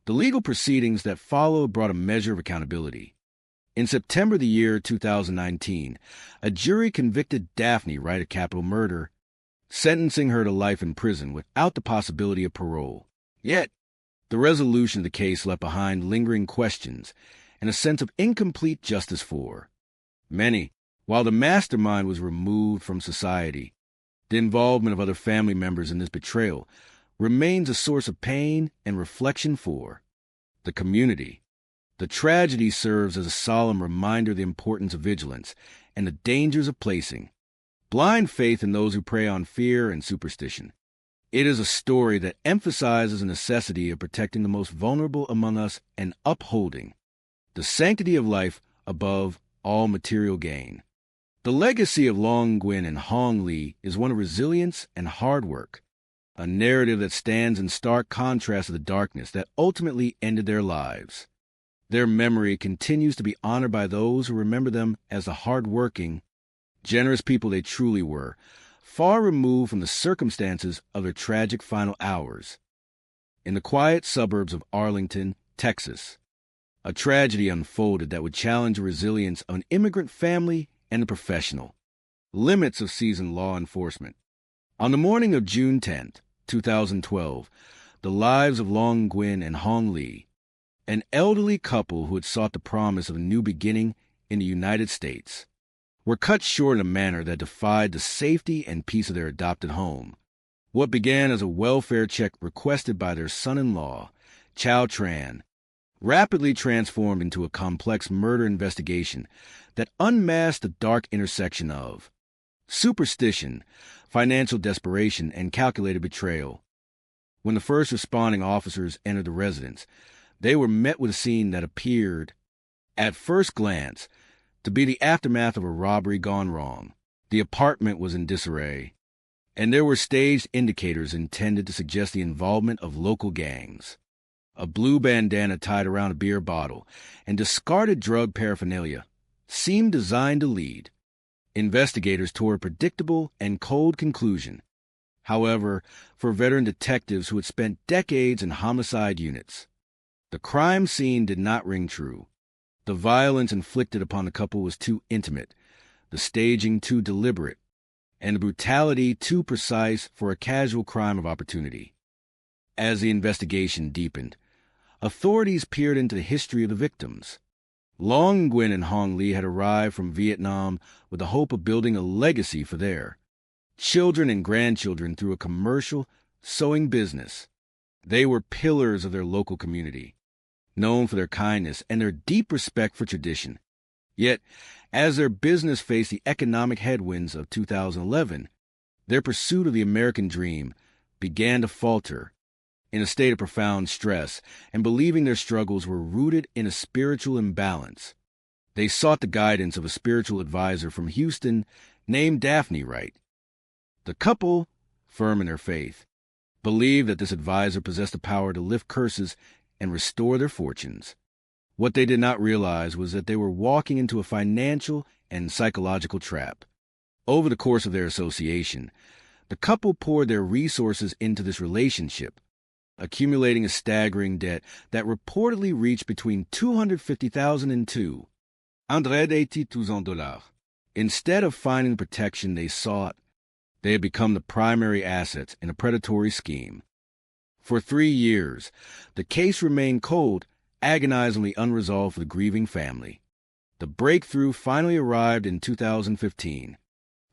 The legal proceedings that followed brought a measure of accountability. In September of the year 2019, a jury convicted Daphne Wright of capital murder, sentencing her to life in prison without the possibility of parole. Yet, the resolution of the case left behind lingering questions and a sense of incomplete justice for many. While the mastermind was removed from society, the involvement of other family members in this betrayal remains a source of pain and reflection for the community. The tragedy serves as a solemn reminder of the importance of vigilance and the dangers of placing blind faith in those who prey on fear and superstition. It is a story that emphasizes the necessity of protecting the most vulnerable among us and upholding the sanctity of life above all material gain. The legacy of Long Nguyen and Hong Lee is one of resilience and hard work, a narrative that stands in stark contrast to the darkness that ultimately ended their lives. Their memory continues to be honored by those who remember them as the hard-working, generous people they truly were, far removed from the circumstances of their tragic final hours. In the quiet suburbs of Arlington, Texas, a tragedy unfolded that would challenge the resilience of an immigrant family and the professional limits of seasoned law enforcement. On the morning of June 10, 2012, the lives of Long Nguyen and Hong Lee, an elderly couple who had sought the promise of a new beginning in the United States, were cut short in a manner that defied the safety and peace of their adopted home. What began as a welfare check requested by their son-in-law, Chow Tran, rapidly transformed into a complex murder investigation that unmasked the dark intersection of superstition, financial desperation, and calculated betrayal. When the first responding officers entered the residence, they were met with a scene that appeared, at first glance, to be the aftermath of a robbery gone wrong. The apartment was in disarray, and there were staged indicators intended to suggest the involvement of local gangs. A blue bandana tied around a beer bottle and discarded drug paraphernalia seemed designed to lead investigators toward a predictable and cold conclusion. However, for veteran detectives who had spent decades in homicide units, the crime scene did not ring true. The violence inflicted upon the couple was too intimate, the staging too deliberate, and the brutality too precise for a casual crime of opportunity. As the investigation deepened, authorities peered into the history of the victims. Long Nguyen and Hong Lee had arrived from Vietnam with the hope of building a legacy for their children and grandchildren through a commercial sewing business. They were pillars of their local community, known for their kindness and their deep respect for tradition. Yet, as their business faced the economic headwinds of 2011, their pursuit of the American dream began to falter. In a state of profound stress and believing their struggles were rooted in a spiritual imbalance, they sought the guidance of a spiritual advisor from Houston named Daphne Wright. The couple, firm in their faith, believed that this advisor possessed the power to lift curses and restore their fortunes. What they did not realize was that they were walking into a financial and psychological trap. Over the course of their association, the couple poured their resources into this relationship, accumulating a staggering debt that reportedly reached between $250,000 and $280,000. Instead of finding the protection they sought, they had become the primary assets in a predatory scheme. For 3 years, the case remained cold, agonizingly unresolved for the grieving family. The breakthrough finally arrived in 2015,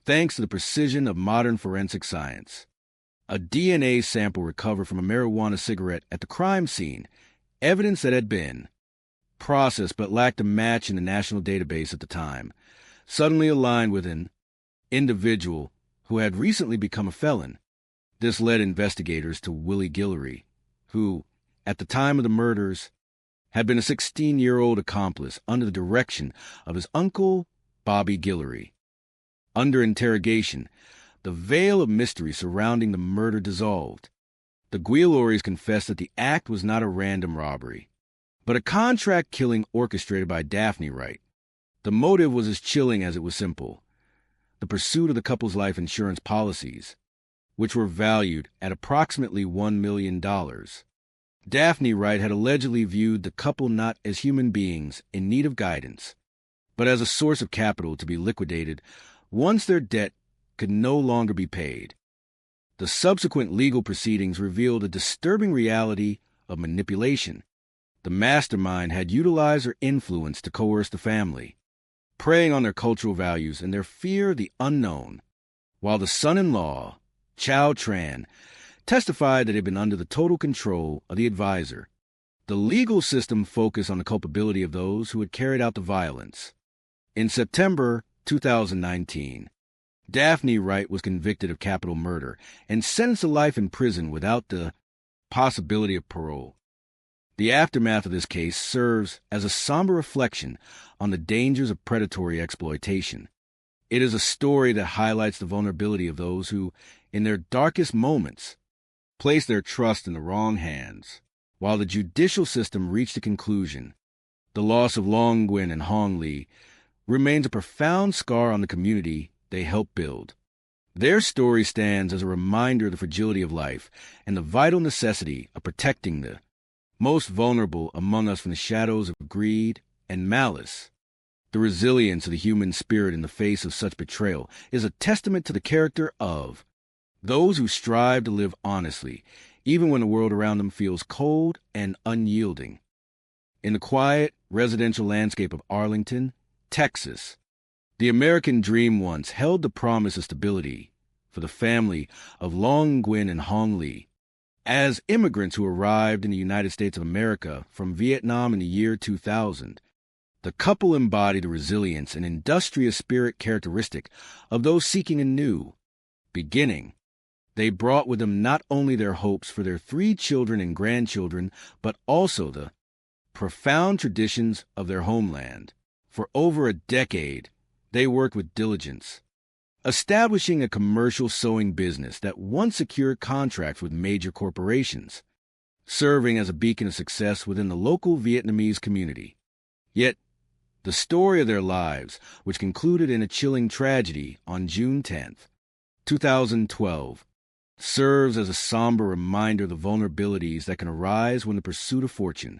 thanks to the precision of modern forensic science. A DNA sample recovered from a marijuana cigarette at the crime scene, evidence that had been processed but lacked a match in the national database at the time, suddenly aligned with an individual who had recently become a felon. This led investigators to Willie Guillory, who, at the time of the murders, had been a 16-year-old accomplice under the direction of his uncle, Bobby Guillory. Under interrogation, the veil of mystery surrounding the murder dissolved. The Guillorys confessed that the act was not a random robbery, but a contract killing orchestrated by Daphne Wright. The motive was as chilling as it was simple: the pursuit of the couple's life insurance policies, which were valued at approximately $1 million. Daphne Wright had allegedly viewed the couple not as human beings in need of guidance, but as a source of capital to be liquidated once their debt could no longer be paid. The subsequent legal proceedings revealed a disturbing reality of manipulation. The mastermind had utilized her influence to coerce the family, preying on their cultural values and their fear of the unknown, while the son-in-law, Chow Tran, testified that he had been under the total control of the advisor. The legal system focused on the culpability of those who had carried out the violence. In September 2019, Daphne Wright was convicted of capital murder and sentenced to life in prison without the possibility of parole. The aftermath of this case serves as a somber reflection on the dangers of predatory exploitation. It is a story that highlights the vulnerability of those who, in their darkest moments, place their trust in the wrong hands. While the judicial system reached a conclusion, the loss of Long Nguyen and Hong Lee remains a profound scar on the community they helped build. Their story stands as a reminder of the fragility of life and the vital necessity of protecting the most vulnerable among us from the shadows of greed and malice. The resilience of the human spirit in the face of such betrayal is a testament to the character of those who strive to live honestly, even when the world around them feels cold and unyielding. In the quiet, residential landscape of Arlington, Texas, The American dream once held the promise of stability for the family of Long Nguyen and Hong Lee. As immigrants who arrived in the United States of America from Vietnam in the year 2000, the couple embodied the resilience and industrious spirit characteristic of those seeking a new beginning. They brought with them not only their hopes for their 3 children and grandchildren, but also the profound traditions of their homeland. For over a decade, they worked with diligence, establishing a commercial sewing business that once secured contracts with major corporations, serving as a beacon of success within the local Vietnamese community. Yet, the story of their lives, which concluded in a chilling tragedy on June 10th, 2012, serves as a somber reminder of the vulnerabilities that can arise when the pursuit of fortune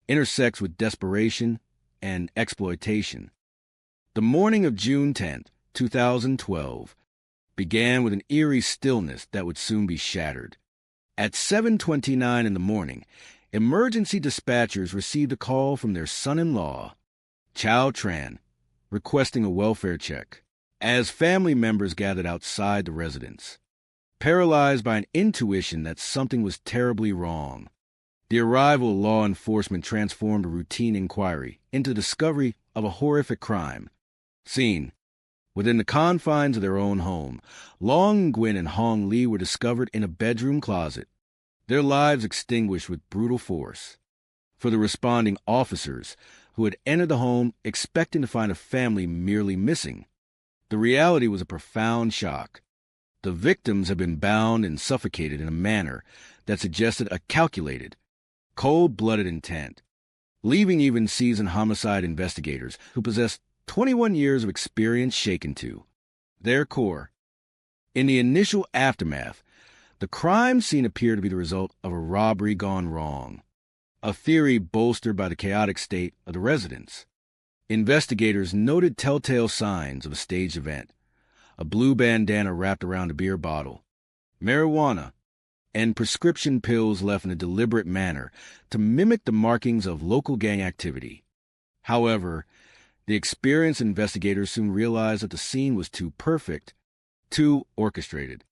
intersects with desperation and exploitation. The morning of June 10th, 2012, began with an eerie stillness that would soon be shattered. At 7:29 in the morning, emergency dispatchers received a call from their son-in-law, Chow Tran, requesting a welfare check, as family members gathered outside the residence. Paralyzed by an intuition that something was terribly wrong, the arrival of law enforcement transformed a routine inquiry into the discovery of a horrific crime. Seen within the confines of their own home, Long Nguyen and Hong Lee were discovered in a bedroom closet, their lives extinguished with brutal force. For the responding officers who had entered the home expecting to find a family merely missing, the reality was a profound shock. The victims had been bound and suffocated in a manner that suggested a calculated, cold-blooded intent, leaving even seasoned homicide investigators who possessed 21 years of experience shaken to their core. In the initial aftermath, the crime scene appeared to be the result of a robbery gone wrong, a theory bolstered by the chaotic state of the residence. Investigators noted telltale signs of a staged event: a blue bandana wrapped around a beer bottle, marijuana, and prescription pills left in a deliberate manner to mimic the markings of local gang activity. However, the experienced investigators soon realized that the scene was too perfect, too orchestrated.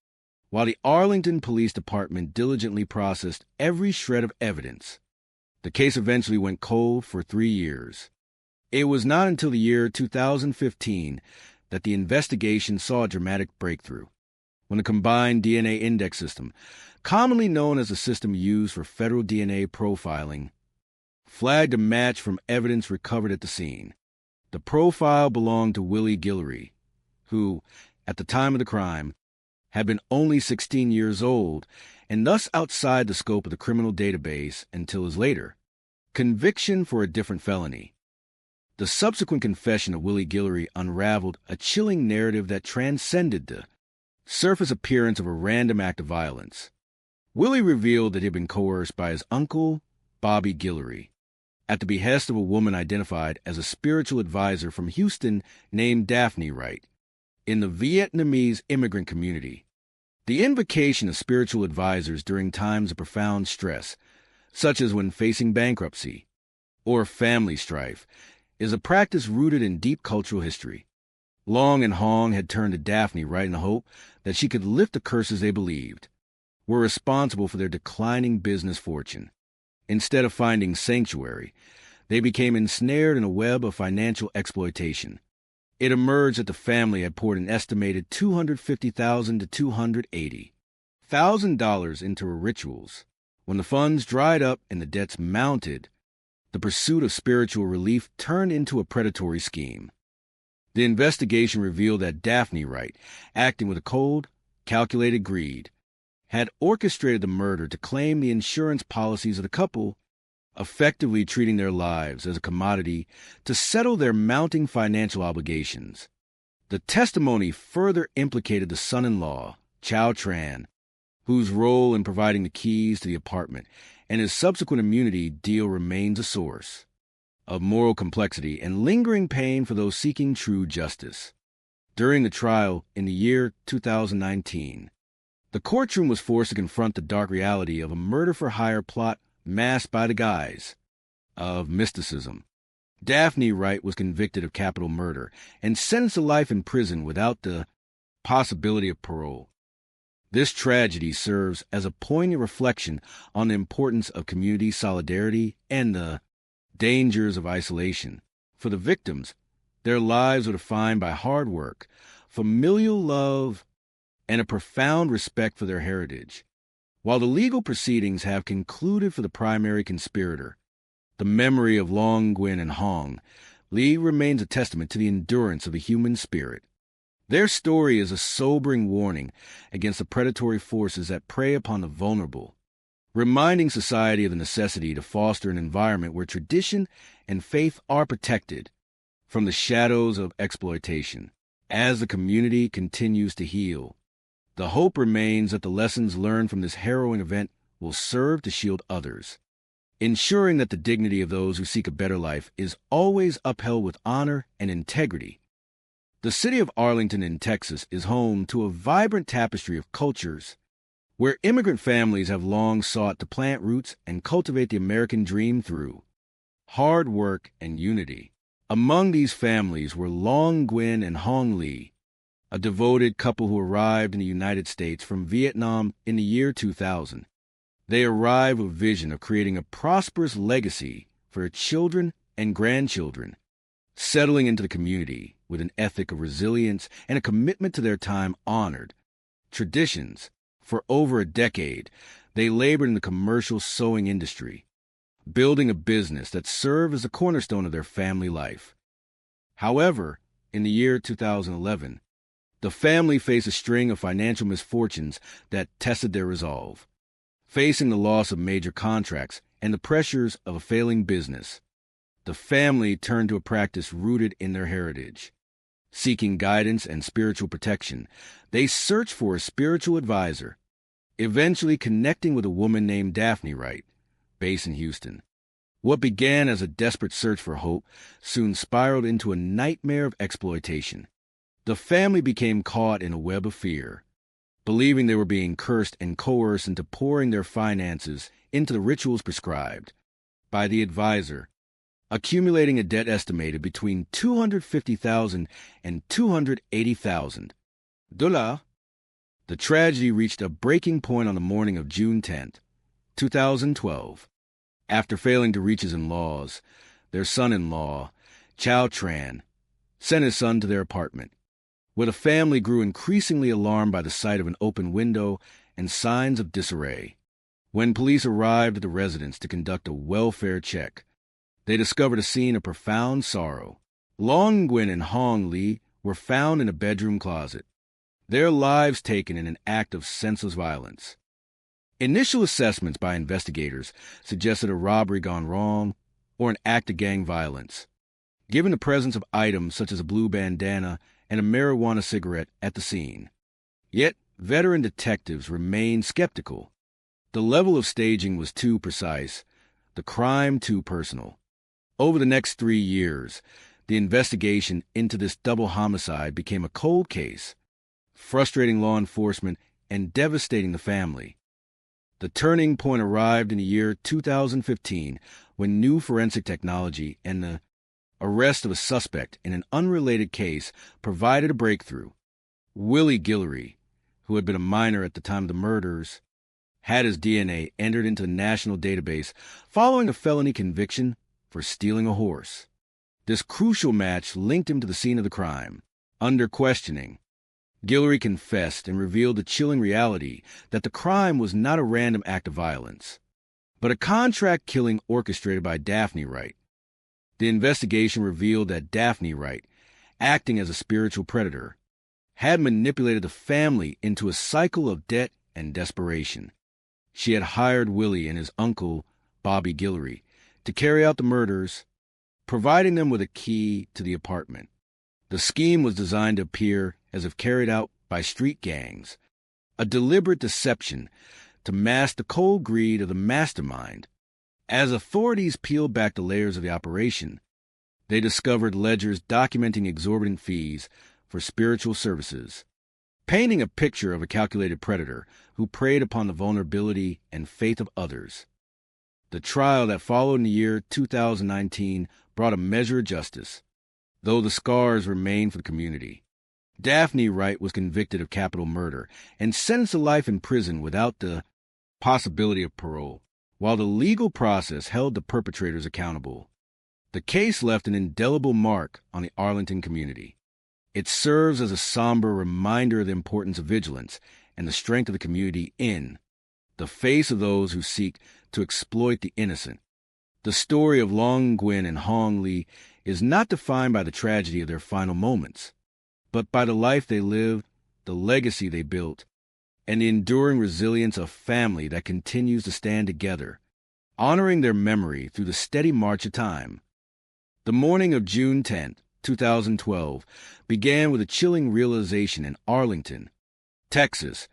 While the Arlington Police Department diligently processed every shred of evidence, the case eventually went cold for 3 years. It was not until the year 2015 that the investigation saw a dramatic breakthrough, when the combined DNA index system, commonly known as the system used for federal DNA profiling, flagged a match from evidence recovered at the scene. The profile belonged to Willie Guillory, who, at the time of the crime, had been only 16 years old and thus outside the scope of the criminal database until his later conviction for a different felony. The subsequent confession of Willie Guillory unraveled a chilling narrative that transcended the surface appearance of a random act of violence. Willie revealed that he had been coerced by his uncle, Bobby Guillory, at the behest of a woman identified as a spiritual advisor from Houston named Daphne Wright. In the Vietnamese immigrant community, the invocation of spiritual advisors during times of profound stress, such as when facing bankruptcy or family strife, is a practice rooted in deep cultural history. Long and Hong had turned to Daphne Wright in the hope that she could lift the curses they believed were responsible for their declining business fortune. Instead of finding sanctuary, they became ensnared in a web of financial exploitation. It emerged that the family had poured an estimated $250,000 to $280,000 into rituals. When the funds dried up and the debts mounted, the pursuit of spiritual relief turned into a predatory scheme. The investigation revealed that Daphne Wright, acting with a cold, calculated greed, had orchestrated the murder to claim the insurance policies of the couple, effectively treating their lives as a commodity to settle their mounting financial obligations. The testimony further implicated the son-in-law, Chow Tran, whose role in providing the keys to the apartment and his subsequent immunity deal remains a source of moral complexity and lingering pain for those seeking true justice. During the trial in the year 2019, the courtroom was forced to confront the dark reality of a murder-for-hire plot masked by the guise of mysticism. Daphne Wright was convicted of capital murder and sentenced to life in prison without the possibility of parole. This tragedy serves as a poignant reflection on the importance of community solidarity and the dangers of isolation. For the victims, their lives were defined by hard work, familial love, and a profound respect for their heritage. While the legal proceedings have concluded for the primary conspirator, the memory of Long, Nguyen, and Hong Lee remains a testament to the endurance of the human spirit. Their story is a sobering warning against the predatory forces that prey upon the vulnerable, reminding society of the necessity to foster an environment where tradition and faith are protected from the shadows of exploitation. As the community continues to heal, the hope remains that the lessons learned from this harrowing event will serve to shield others, ensuring that the dignity of those who seek a better life is always upheld with honor and integrity. The city of Arlington in Texas is home to a vibrant tapestry of cultures where immigrant families have long sought to plant roots and cultivate the American dream through hard work and unity. Among these families were Long Nguyen and Hong Lee, a devoted couple who arrived in the United States from Vietnam in the year 2000. They arrived with a vision of creating a prosperous legacy for their children and grandchildren, settling into the community with an ethic of resilience and a commitment to their time-honored traditions. For over a decade, they labored in the commercial sewing industry, building a business that served as the cornerstone of their family life. However, in the year 2011, the family faced a string of financial misfortunes that tested their resolve. Facing the loss of major contracts and the pressures of a failing business, the family turned to a practice rooted in their heritage. Seeking guidance and spiritual protection, they searched for a spiritual advisor, eventually connecting with a woman named Daphne Wright, based in Houston. What began as a desperate search for hope soon spiraled into a nightmare of exploitation. The family became caught in a web of fear, believing they were being cursed and coerced into pouring their finances into the rituals prescribed by the advisor, accumulating a debt estimated between $250,000 and $280,000. The tragedy reached a breaking point on the morning of June 10, 2012. After failing to reach his in-laws, their son-in-law, Chow Tran, sent his son to their apartment, where the family grew increasingly alarmed by the sight of an open window and signs of disarray. When police arrived at the residence to conduct a welfare check, they discovered a scene of profound sorrow. Long Nguyen and Hong Lee were found in a bedroom closet, their lives taken in an act of senseless violence. Initial assessments by investigators suggested a robbery gone wrong or an act of gang violence, given the presence of items such as a blue bandana and a marijuana cigarette at the scene. Yet, veteran detectives remained skeptical. The level of staging was too precise, the crime too personal. Over the next 3 years, the investigation into this double homicide became a cold case, frustrating law enforcement and devastating the family. The turning point arrived in the year 2015 when new forensic technology and the arrest of a suspect in an unrelated case provided a breakthrough. Willie Guillory, who had been a minor at the time of the murders, had his DNA entered into the national database following a felony conviction for stealing a horse. This crucial match linked him to the scene of the crime. Under questioning, Guillory confessed and revealed the chilling reality that the crime was not a random act of violence, but a contract killing orchestrated by Daphne Wright. The investigation revealed that Daphne Wright, acting as a spiritual predator, had manipulated the family into a cycle of debt and desperation. She had hired Willie and his uncle, Bobby Guillory, to carry out the murders, providing them with a key to the apartment. The scheme was designed to appear as if carried out by street gangs, a deliberate deception to mask the cold greed of the mastermind. As authorities peeled back the layers of the operation, they discovered ledgers documenting exorbitant fees for spiritual services, painting a picture of a calculated predator who preyed upon the vulnerability and faith of others. The trial that followed in the year 2019 brought a measure of justice, though the scars remain for the community. Daphne Wright was convicted of capital murder and sentenced to life in prison without the possibility of parole, while the legal process held the perpetrators accountable. The case left an indelible mark on the Arlington community. It serves as a somber reminder of the importance of vigilance and the strength of the community in the face of those who seek to exploit the innocent. The story of Long Nguyen and Hong Lee is not defined by the tragedy of their final moments, but by the life they lived, the legacy they built, and the enduring resilience of family that continues to stand together, honoring their memory through the steady march of time. The morning of June 10, 2012, began with a chilling realization in Arlington, Texas,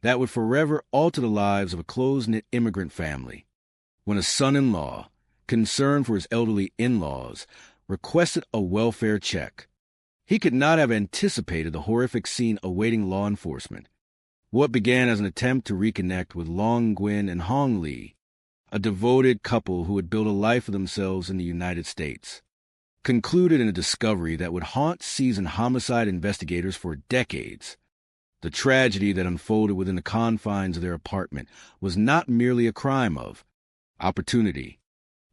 that would forever alter the lives of a close-knit immigrant family, when a son-in-law, concerned for his elderly in-laws, requested a welfare check. He could not have anticipated the horrific scene awaiting law enforcement. What began as an attempt to reconnect with Long Nguyen and Hong Lee, a devoted couple who had built a life for themselves in the United States, concluded in a discovery that would haunt seasoned homicide investigators for decades. The tragedy that unfolded within the confines of their apartment was not merely a crime of opportunity.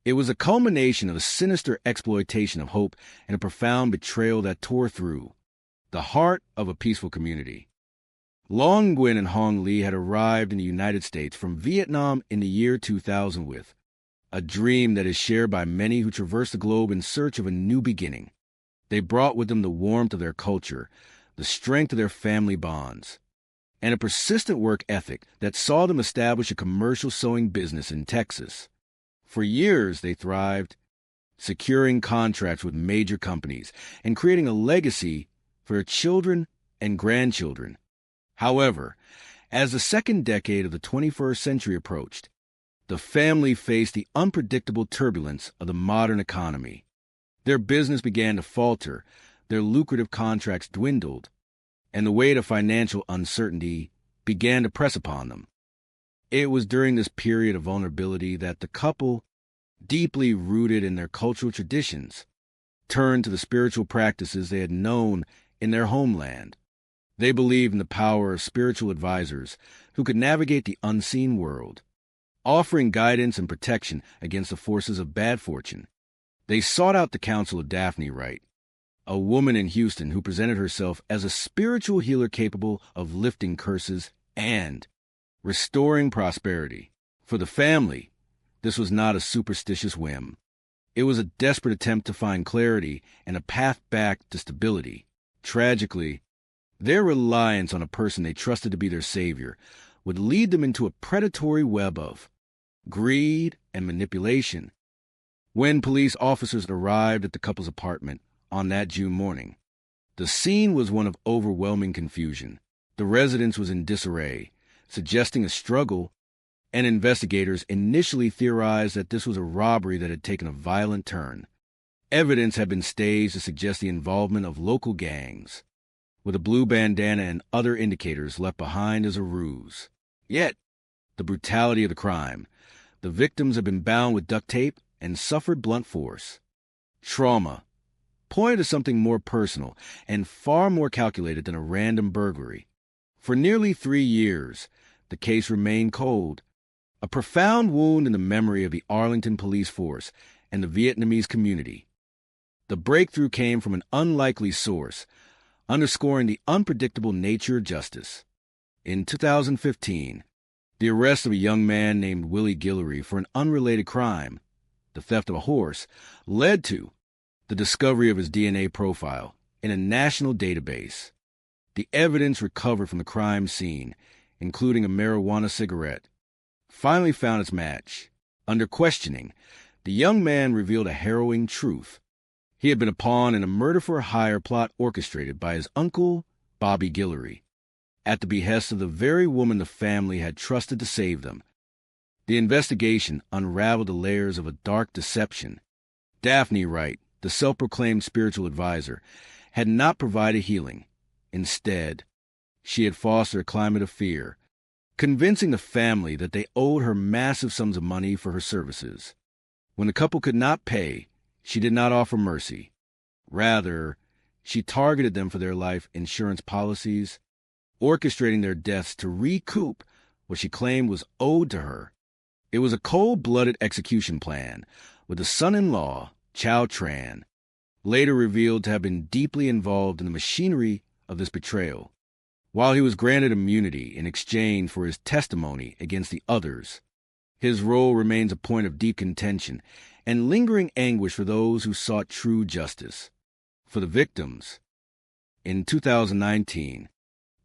It was a culmination of a sinister exploitation of hope and a profound betrayal that tore through the heart of a peaceful community. Long Nguyen and Hong Lee had arrived in the United States from Vietnam in the year 2000 with a dream that is shared by many who traverse the globe in search of a new beginning. They brought with them the warmth of their culture, the strength of their family bonds, and a persistent work ethic that saw them establish a commercial sewing business in Texas. For years, they thrived, securing contracts with major companies and creating a legacy for their children and grandchildren. However, as the second decade of the 21st century approached, the family faced the unpredictable turbulence of the modern economy. Their business began to falter, their lucrative contracts dwindled, and the weight of financial uncertainty began to press upon them. It was during this period of vulnerability that the couple, deeply rooted in their cultural traditions, turned to the spiritual practices they had known in their homeland. They believed in the power of spiritual advisors who could navigate the unseen world, offering guidance and protection against the forces of bad fortune. They sought out the counsel of Daphne Wright, a woman in Houston who presented herself as a spiritual healer capable of lifting curses and restoring prosperity. For the family, this was not a superstitious whim. It was a desperate attempt to find clarity and a path back to stability. Tragically, their reliance on a person they trusted to be their savior would lead them into a predatory web of greed and manipulation. When police officers arrived at the couple's apartment on that June morning, the scene was one of overwhelming confusion. The residence was in disarray, suggesting a struggle, and investigators initially theorized that this was a robbery that had taken a violent turn. Evidence had been staged to suggest the involvement of local gangs, with a blue bandana and other indicators left behind as a ruse. Yet, the brutality of the crime, the victims had been bound with duct tape and suffered blunt force. Trauma pointed to something more personal and far more calculated than a random burglary. For nearly 3 years, the case remained cold, a profound wound in the memory of the Arlington police force and the Vietnamese community. The breakthrough came from an unlikely source, underscoring the unpredictable nature of justice. In 2015, the arrest of a young man named Willie Guillory for an unrelated crime, the theft of a horse, led to the discovery of his DNA profile in a national database. The evidence recovered from the crime scene, including a marijuana cigarette, finally found its match. Under questioning, the young man revealed a harrowing truth. He had been a pawn in a murder-for-hire plot orchestrated by his uncle, Bobby Guillory, at the behest of the very woman the family had trusted to save them. The investigation unraveled the layers of a dark deception. Daphne Wright, the self-proclaimed spiritual advisor, had not provided healing. Instead, she had fostered a climate of fear, convincing the family that they owed her massive sums of money for her services. When the couple could not pay, she did not offer mercy. Rather, she targeted them for their life insurance policies, orchestrating their deaths to recoup what she claimed was owed to her. It was a cold-blooded execution plan, with the son-in-law, Chow Tran, later revealed to have been deeply involved in the machinery of this betrayal. While he was granted immunity in exchange for his testimony against the others, his role remains a point of deep contention and lingering anguish for those who sought true justice. For the victims, in 2019,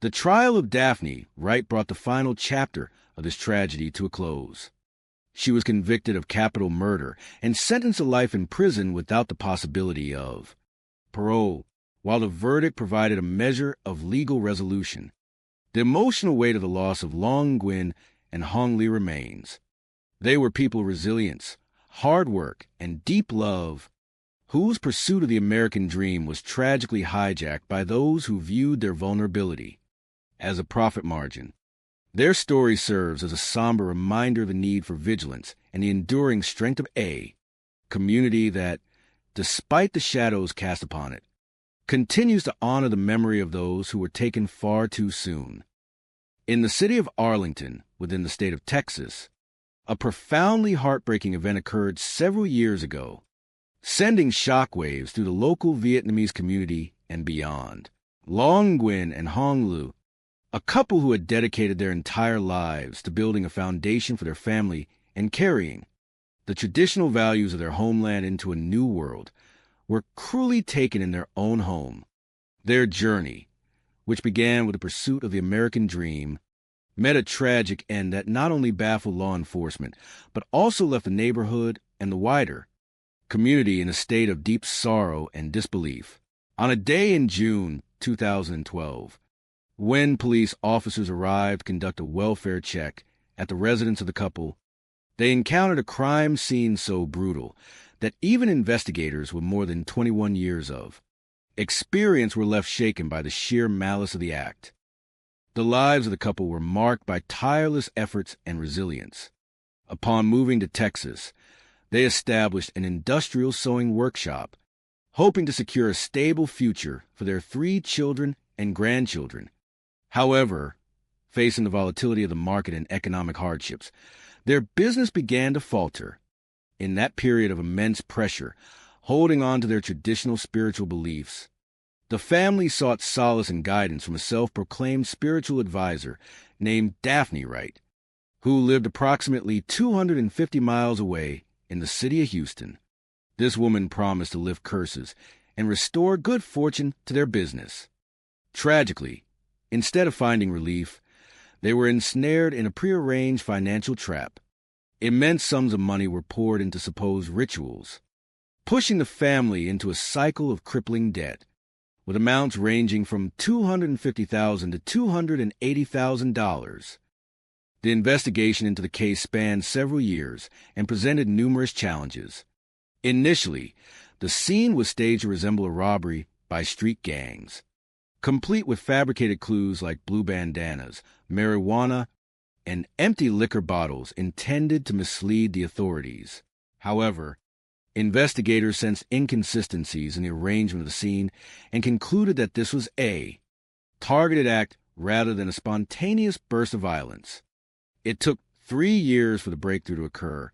the trial of Daphne Wright brought the final chapter of this tragedy to a close. She was convicted of capital murder and sentenced to life in prison without the possibility of parole, while the verdict provided a measure of legal resolution. The emotional weight of the loss of Long Nguyen and Hong Li remains. They were people of resilience, hard work, and deep love, whose pursuit of the American dream was tragically hijacked by those who viewed their vulnerability as a profit margin. Their story serves as a somber reminder of the need for vigilance and the enduring strength of a community that, despite the shadows cast upon it, continues to honor the memory of those who were taken far too soon. In the city of Arlington, within the state of Texas, a profoundly heartbreaking event occurred several years ago, sending shockwaves through the local Vietnamese community and beyond. Long Nguyen and Hong Lu, a couple who had dedicated their entire lives to building a foundation for their family and carrying the traditional values of their homeland into a new world, were cruelly taken in their own home. Their journey, which began with the pursuit of the American dream, met a tragic end that not only baffled law enforcement, but also left the neighborhood and the wider community in a state of deep sorrow and disbelief. On a day in June 2012, when police officers arrived to conduct a welfare check at the residence of the couple, they encountered a crime scene so brutal that even investigators with more than 21 years of experience were left shaken by the sheer malice of the act. The lives of the couple were marked by tireless efforts and resilience. Upon moving to Texas, they established an industrial sewing workshop, hoping to secure a stable future for their 3 children and grandchildren. However, facing the volatility of the market and economic hardships, their business began to falter. In that period of immense pressure, holding on to their traditional spiritual beliefs, the family sought solace and guidance from a self-proclaimed spiritual advisor named Daphne Wright, who lived approximately 250 miles away in the city of Houston. This woman promised to lift curses and restore good fortune to their business. Tragically, instead of finding relief, they were ensnared in a prearranged financial trap. Immense sums of money were poured into supposed rituals, pushing the family into a cycle of crippling debt, with amounts ranging from $250,000 to $280,000. The investigation into the case spanned several years and presented numerous challenges. Initially, the scene was staged to resemble a robbery by street gangs, complete with fabricated clues like blue bandanas, marijuana, and empty liquor bottles intended to mislead the authorities. However, investigators sensed inconsistencies in the arrangement of the scene and concluded that this was a targeted act rather than a spontaneous burst of violence. It took 3 years for the breakthrough to occur,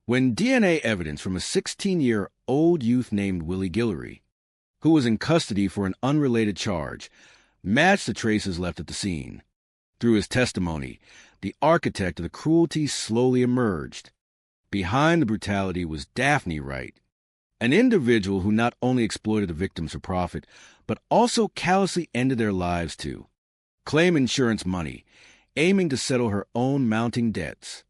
when DNA evidence from a 16-year-old youth named Willie Guillory, who was in custody for an unrelated charge, matched the traces left at the scene. Through his testimony, the architect of the cruelty slowly emerged. Behind the brutality was Daphne Wright, an individual who not only exploited the victims for profit, but also callously ended their lives to claim insurance money, aiming to settle her own mounting debts.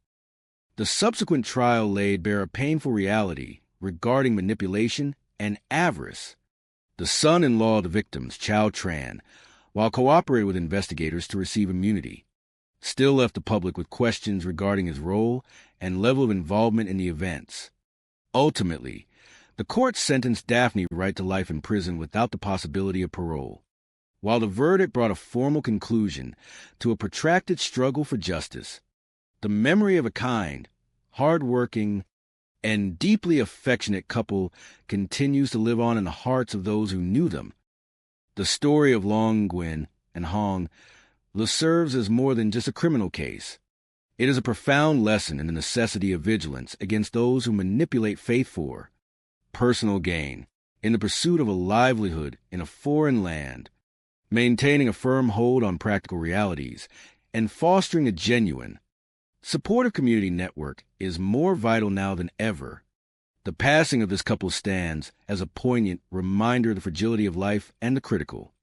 The subsequent trial laid bare a painful reality regarding manipulation and avarice. The son-in-law of the victims, Chow Tran, while cooperating with investigators to receive immunity, still left the public with questions regarding his role and level of involvement in the events. Ultimately, the court sentenced Daphne Wright to life in prison without the possibility of parole. While the verdict brought a formal conclusion to a protracted struggle for justice, the memory of a kind, hard-working, and deeply affectionate couple continues to live on in the hearts of those who knew them. The story of Long Nguyen and Hong serves as more than just a criminal case. It is a profound lesson in the necessity of vigilance against those who manipulate faith for personal gain in the pursuit of a livelihood in a foreign land, maintaining a firm hold on practical realities, and fostering a genuine, supportive community network is more vital now than ever. The passing of this couple stands as a poignant reminder of the fragility of life and the critical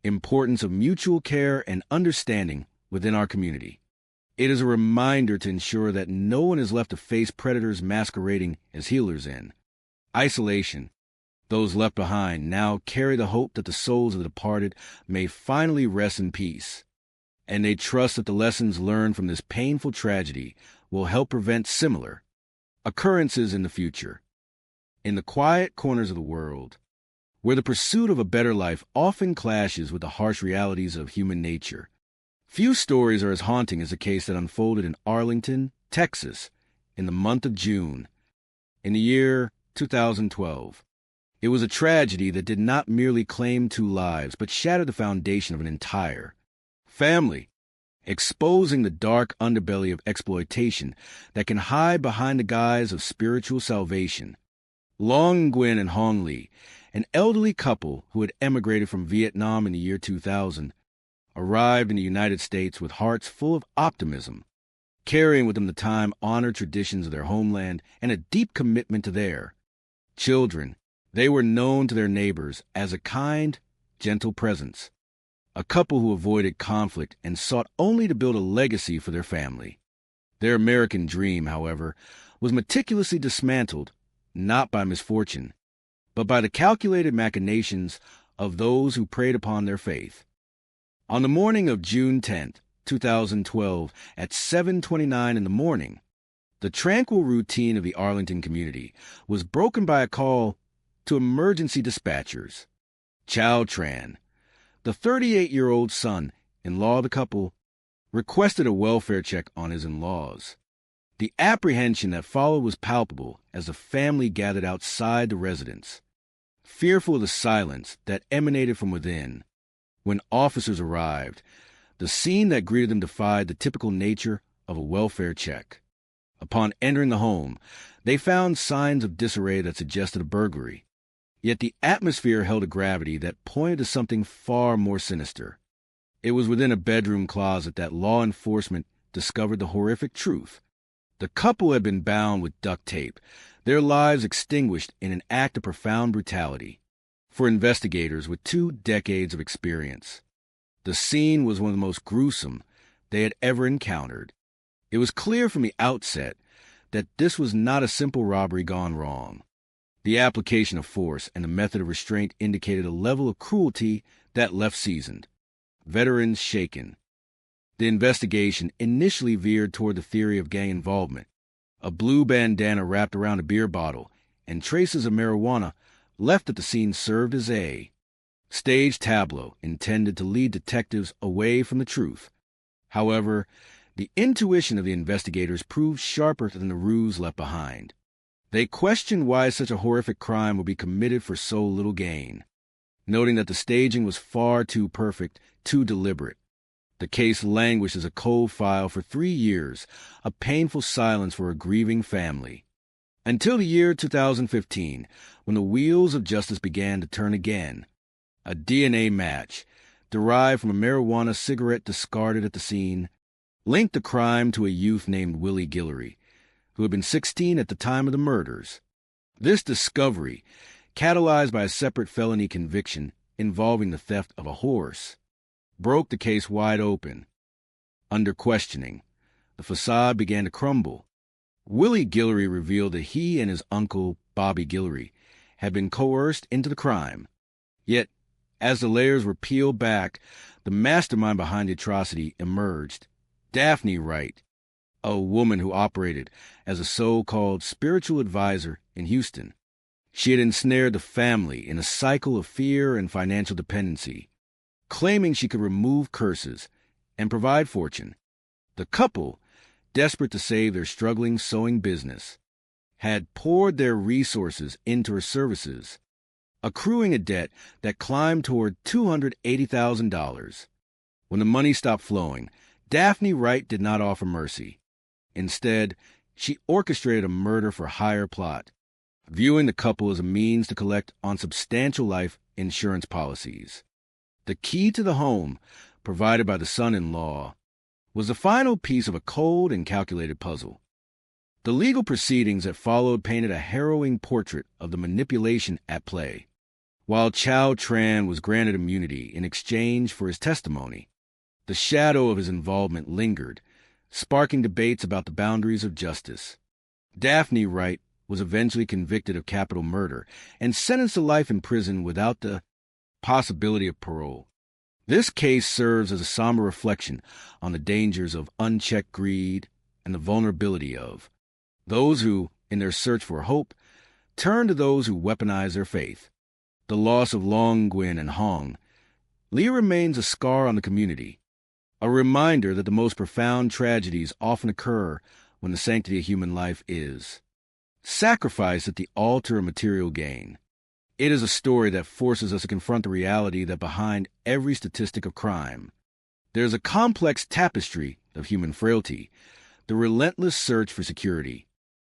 importance of mutual care and understanding within our community. It is a reminder to ensure that no one is left to face predators masquerading as healers in isolation. Those left behind now carry the hope that the souls of the departed may finally rest in peace, and they trust that the lessons learned from this painful tragedy will help prevent similar occurrences in the future. In the quiet corners of the world, where the pursuit of a better life often clashes with the harsh realities of human nature, few stories are as haunting as the case that unfolded in Arlington, Texas, in the month of June, in the year 2012. It was a tragedy that did not merely claim 2 lives, but shattered the foundation of an entire family, exposing the dark underbelly of exploitation that can hide behind the guise of spiritual salvation. Long Nguyen and Hong Lee, an elderly couple who had emigrated from Vietnam in the year 2000, arrived in the United States with hearts full of optimism, carrying with them the time-honored traditions of their homeland and a deep commitment to their children. They were known to their neighbors as a kind, gentle presence, a couple who avoided conflict and sought only to build a legacy for their family. Their American dream, however, was meticulously dismantled, not by misfortune, but by the calculated machinations of those who preyed upon their faith. On the morning of June 10th, 2012, at 7:29 in the morning, the tranquil routine of the Arlington community was broken by a call to emergency dispatchers. Chow Tran, the 38-year-old son-in-law of the couple, requested a welfare check on his in-laws. The apprehension that followed was palpable as the family gathered outside the residence, fearful of the silence that emanated from within. When officers arrived, the scene that greeted them defied the typical nature of a welfare check. Upon entering the home, they found signs of disarray that suggested a burglary. Yet the atmosphere held a gravity that pointed to something far more sinister. It was within a bedroom closet that law enforcement discovered the horrific truth. The couple had been bound with duct tape, their lives extinguished in an act of profound brutality. For investigators with 2 decades of experience, the scene was one of the most gruesome they had ever encountered. It was clear from the outset that this was not a simple robbery gone wrong. The application of force and the method of restraint indicated a level of cruelty that left seasoned veterans shaken. The investigation initially veered toward the theory of gang involvement. A blue bandana wrapped around a beer bottle and traces of marijuana left at the scene served as a staged tableau intended to lead detectives away from the truth. However, the intuition of the investigators proved sharper than the ruse left behind. They questioned why such a horrific crime would be committed for so little gain, noting that the staging was far too perfect, too deliberate. The case languished as a cold file for 3 years, a painful silence for a grieving family. Until the year 2015, when the wheels of justice began to turn again. A DNA match, derived from a marijuana cigarette discarded at the scene, linked the crime to a youth named Willie Guillory, who had been 16 at the time of the murders. This discovery, catalyzed by a separate felony conviction involving the theft of a horse, broke the case wide open. Under questioning, the facade began to crumble. Willie Guillory revealed that he and his uncle, Bobby Guillory, had been coerced into the crime. Yet, as the layers were peeled back, the mastermind behind the atrocity emerged. Daphne Wright, a woman who operated as a so-called spiritual advisor in Houston. She had ensnared the family in a cycle of fear and financial dependency. claiming she could remove curses and provide fortune. The couple, desperate to save their struggling sewing business, had poured their resources into her services, accruing a debt that climbed toward $280,000. When the money stopped flowing, Daphne Wright did not offer mercy. Instead, she orchestrated a murder-for-hire plot, viewing the couple as a means to collect on substantial life insurance policies. The key to the home, provided by the son-in-law, was the final piece of a cold and calculated puzzle. The legal proceedings that followed painted a harrowing portrait of the manipulation at play. While Chow Tran was granted immunity in exchange for his testimony, the shadow of his involvement lingered, sparking debates about the boundaries of justice. Daphne Wright was eventually convicted of capital murder and sentenced to life in prison without the possibility of parole. This case serves as a somber reflection on the dangers of unchecked greed and the vulnerability of those who, in their search for hope, turn to those who weaponize their faith. The loss of Long Nguyen and Hong Lia remains a scar on the community, a reminder that the most profound tragedies often occur when the sanctity of human life is sacrificed at the altar of material gain. It is a story that forces us to confront the reality that behind every statistic of crime, there is a complex tapestry of human frailty, the relentless search for security,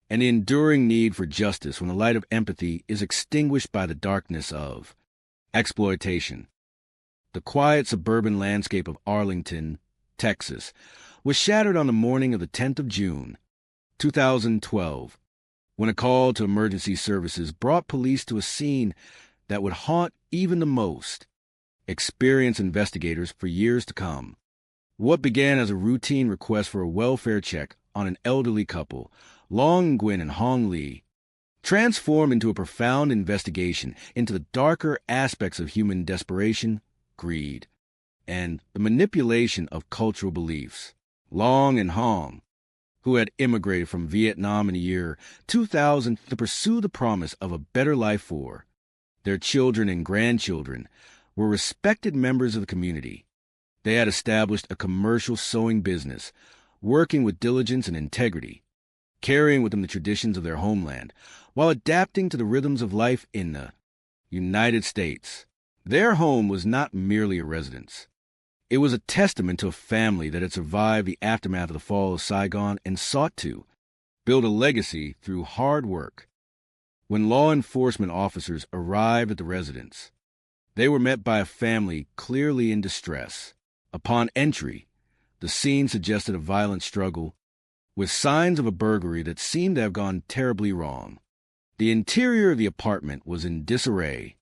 and the enduring need for justice when the light of empathy is extinguished by the darkness of exploitation. The quiet suburban landscape of Arlington, Texas, was shattered on the morning of the 10th of June, 2012, when a call to emergency services brought police to a scene that would haunt even the most experienced investigators for years to come. What began as a routine request for a welfare check on an elderly couple, Long Nguyen and Hong Lee, transformed into a profound investigation into the darker aspects of human desperation, greed, and the manipulation of cultural beliefs. Long and Hong, who had immigrated from Vietnam in the year 2000 to pursue the promise of a better life for their children and grandchildren, were respected members of the community. They had established a commercial sewing business, working with diligence and integrity, carrying with them the traditions of their homeland, while adapting to the rhythms of life in the United States. Their home was not merely a residence. It was a testament to a family that had survived the aftermath of the fall of Saigon and sought to build a legacy through hard work. When law enforcement officers arrived at the residence, they were met by a family clearly in distress. Upon entry, the scene suggested a violent struggle, with signs of a burglary that seemed to have gone terribly wrong. The interior of the apartment was in disarray,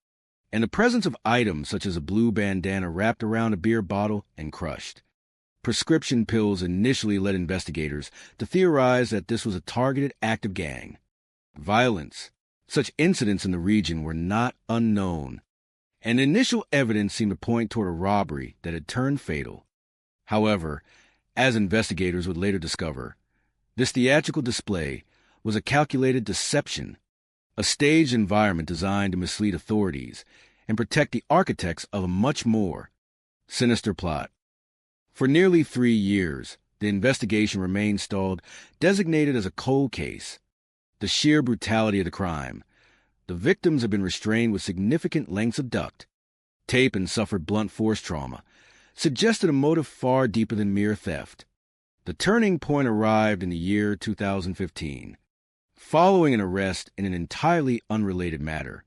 and the presence of items such as a blue bandana wrapped around a beer bottle and crushed. Prescription pills initially led investigators to theorize that this was a targeted active gang. Violence. Such incidents in the region were not unknown, and initial evidence seemed to point toward a robbery that had turned fatal. However, as investigators would later discover, this theatrical display was a calculated deception, a staged environment designed to mislead authorities and protect the architects of a much more sinister plot. For nearly 3 years, the investigation remained stalled, designated as a cold case. The sheer brutality of the crime. The victims had been restrained with significant lengths of duct, tape, and suffered blunt force trauma, suggested a motive far deeper than mere theft. The turning point arrived in the year 2015. Following an arrest in an entirely unrelated matter,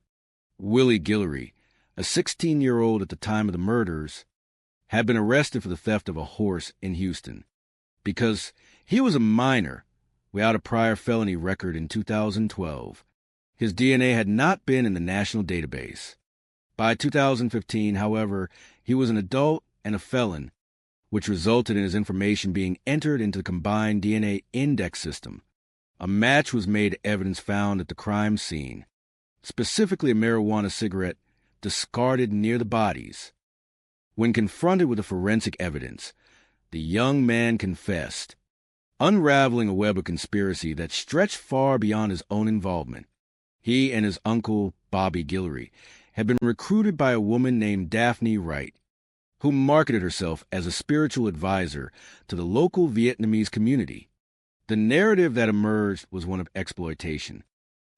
Willie Guillory, a 16-year-old at the time of the murders, had been arrested for the theft of a horse in Houston. Because he was a minor without a prior felony record in 2012, his DNA had not been in the national database. By 2015, however, he was an adult and a felon, which resulted in his information being entered into the combined DNA index system. A match was made to evidence found at the crime scene, specifically a marijuana cigarette discarded near the bodies. When confronted with the forensic evidence, the young man confessed, unraveling a web of conspiracy that stretched far beyond his own involvement. He and his uncle, Bobby Guillory, had been recruited by a woman named Daphne Wright, who marketed herself as a spiritual advisor to the local Vietnamese community. The narrative that emerged was one of exploitation.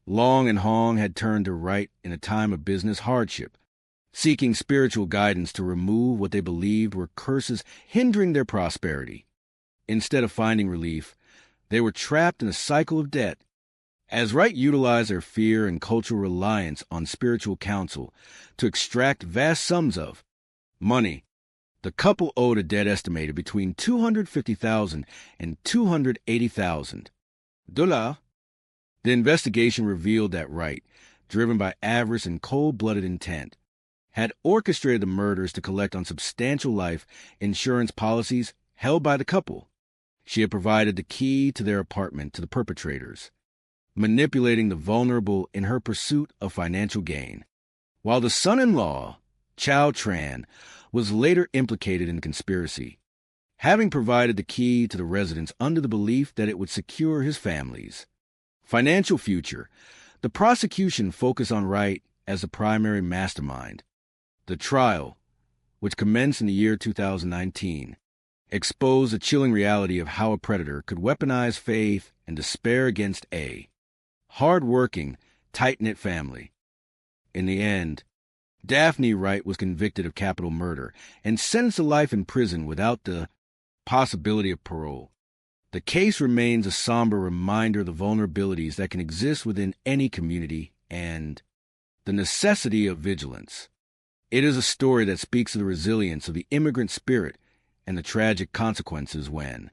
Long and Hong had turned to Wright in a time of business hardship, seeking spiritual guidance to remove what they believed were curses hindering their prosperity. Instead of finding relief, they were trapped in a cycle of debt. As Wright utilized their fear and cultural reliance on spiritual counsel to extract vast sums of money, the couple owed a debt estimated between $250,000 and $280,000. The investigation revealed that Wright, driven by avarice and cold-blooded intent, had orchestrated the murders to collect on substantial life insurance policies held by the couple. She had provided the key to their apartment to the perpetrators, manipulating the vulnerable in her pursuit of financial gain, while the son-in-law, Chow Tran, was later implicated in the conspiracy, having provided the key to the residence under the belief that it would secure his family's financial future. The prosecution focused on Wright as the primary mastermind. The trial, which commenced in the year 2019, exposed the chilling reality of how a predator could weaponize faith and despair against a hard-working, tight-knit family. In the end, Daphne Wright was convicted of capital murder and sentenced to life in prison without the possibility of parole. The case remains a somber reminder of the vulnerabilities that can exist within any community and the necessity of vigilance. It is a story that speaks of the resilience of the immigrant spirit and the tragic consequences when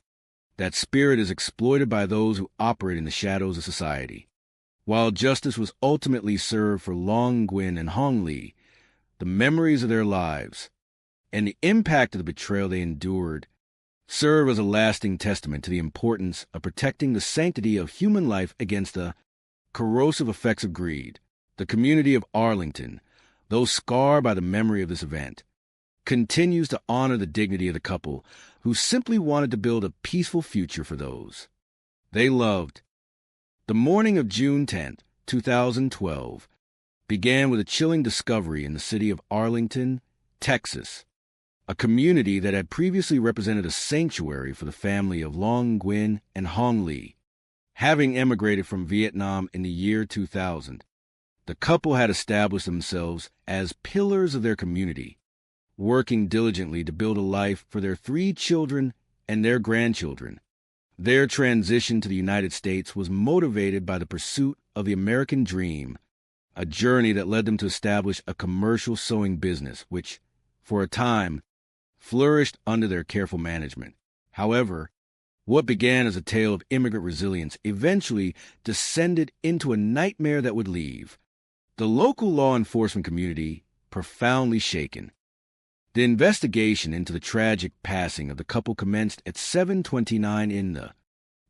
that spirit is exploited by those who operate in the shadows of society. While justice was ultimately served for Long Nguyen and Hong Lee, the memories of their lives and the impact of the betrayal they endured serve as a lasting testament to the importance of protecting the sanctity of human life against the corrosive effects of greed. The community of Arlington, though scarred by the memory of this event, continues to honor the dignity of the couple who simply wanted to build a peaceful future for those they loved. The morning of June 10, 2012, began with a chilling discovery in the city of Arlington, Texas, a community that had previously represented a sanctuary for the family of Long Nguyen and Hong Lee. Having emigrated from Vietnam in the year 2000, the couple had established themselves as pillars of their community, working diligently to build a life for their 3 children and their grandchildren. Their transition to the United States was motivated by the pursuit of the American dream, a journey that led them to establish a commercial sewing business, which, for a time, flourished under their careful management. However, what began as a tale of immigrant resilience eventually descended into a nightmare that would leave the local law enforcement community profoundly shaken. The investigation into the tragic passing of the couple commenced at 7:29 in the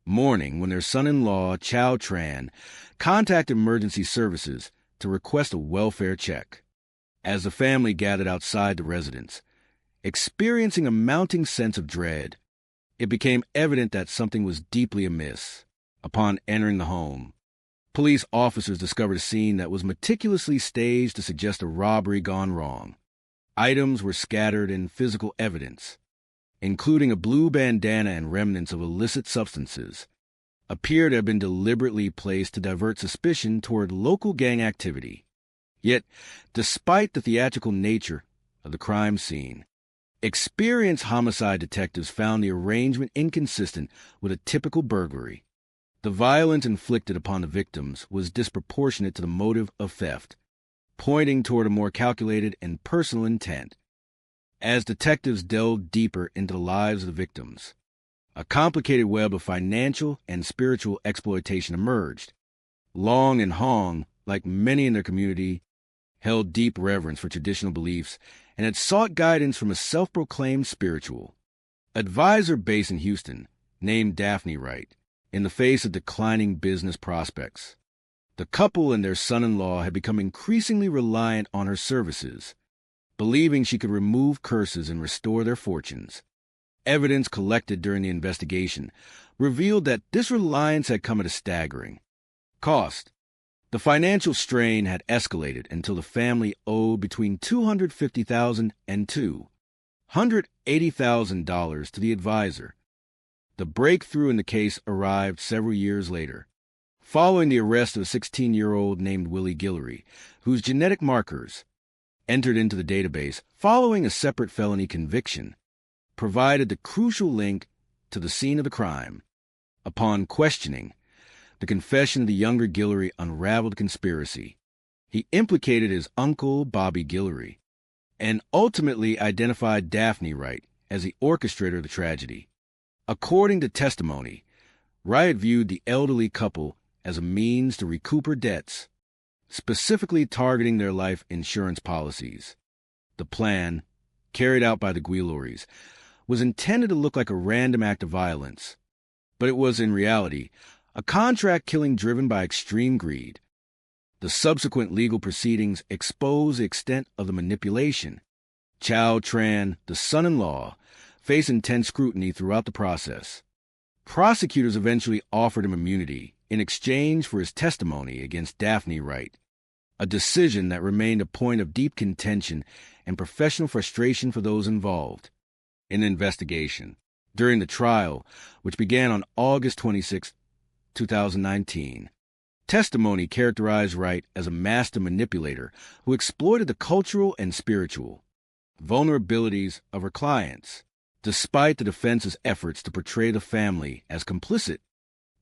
morning when their son-in-law, Chow Tran, contacted emergency services to request a welfare check. As the family gathered outside the residence, experiencing a mounting sense of dread, it became evident that something was deeply amiss. Upon entering the home, police officers discovered a scene that was meticulously staged to suggest a robbery gone wrong. Items were scattered in physical evidence, including a blue bandana and remnants of illicit substances, appear to have been deliberately placed to divert suspicion toward local gang activity. Yet, despite the theatrical nature of the crime scene, experienced homicide detectives found the arrangement inconsistent with a typical burglary. The violence inflicted upon the victims was disproportionate to the motive of theft, pointing toward a more calculated and personal intent. As detectives delved deeper into the lives of the victims, a complicated web of financial and spiritual exploitation emerged. Long and Hong, like many in their community, held deep reverence for traditional beliefs and had sought guidance from a self-proclaimed spiritual advisor based in Houston named Daphne Wright. In the face of declining business prospects, the couple and their son-in-law had become increasingly reliant on her services, believing she could remove curses and restore their fortunes. Evidence collected during the investigation revealed that this reliance had come at a staggering cost. The financial strain had escalated until the family owed between $250,000 and $180,000 to the advisor. The breakthrough in the case arrived several years later, following the arrest of a 16-year-old named Willie Guillory, whose genetic markers, entered into the database following a separate felony conviction, provided the crucial link to the scene of the crime. Upon questioning, the confession of the younger Guillory unraveled the conspiracy. He implicated his uncle, Bobby Guillory, and ultimately identified Daphne Wright as the orchestrator of the tragedy. According to testimony, Wright viewed the elderly couple as a means to recoup her debts, specifically targeting their life insurance policies. The plan, carried out by the Guillorys, was intended to look like a random act of violence, but it was in reality a contract killing driven by extreme greed. The subsequent legal proceedings exposed the extent of the manipulation. Chow Tran, the son-in-law, faced intense scrutiny throughout the process. Prosecutors eventually offered him immunity in exchange for his testimony against Daphne Wright, a decision that remained a point of deep contention and professional frustration for those involved in the investigation. During the trial, which began on August 26, 2019, testimony characterized Wright as a master manipulator who exploited the cultural and spiritual vulnerabilities of her clients. Despite the defense's efforts to portray the family as complicit,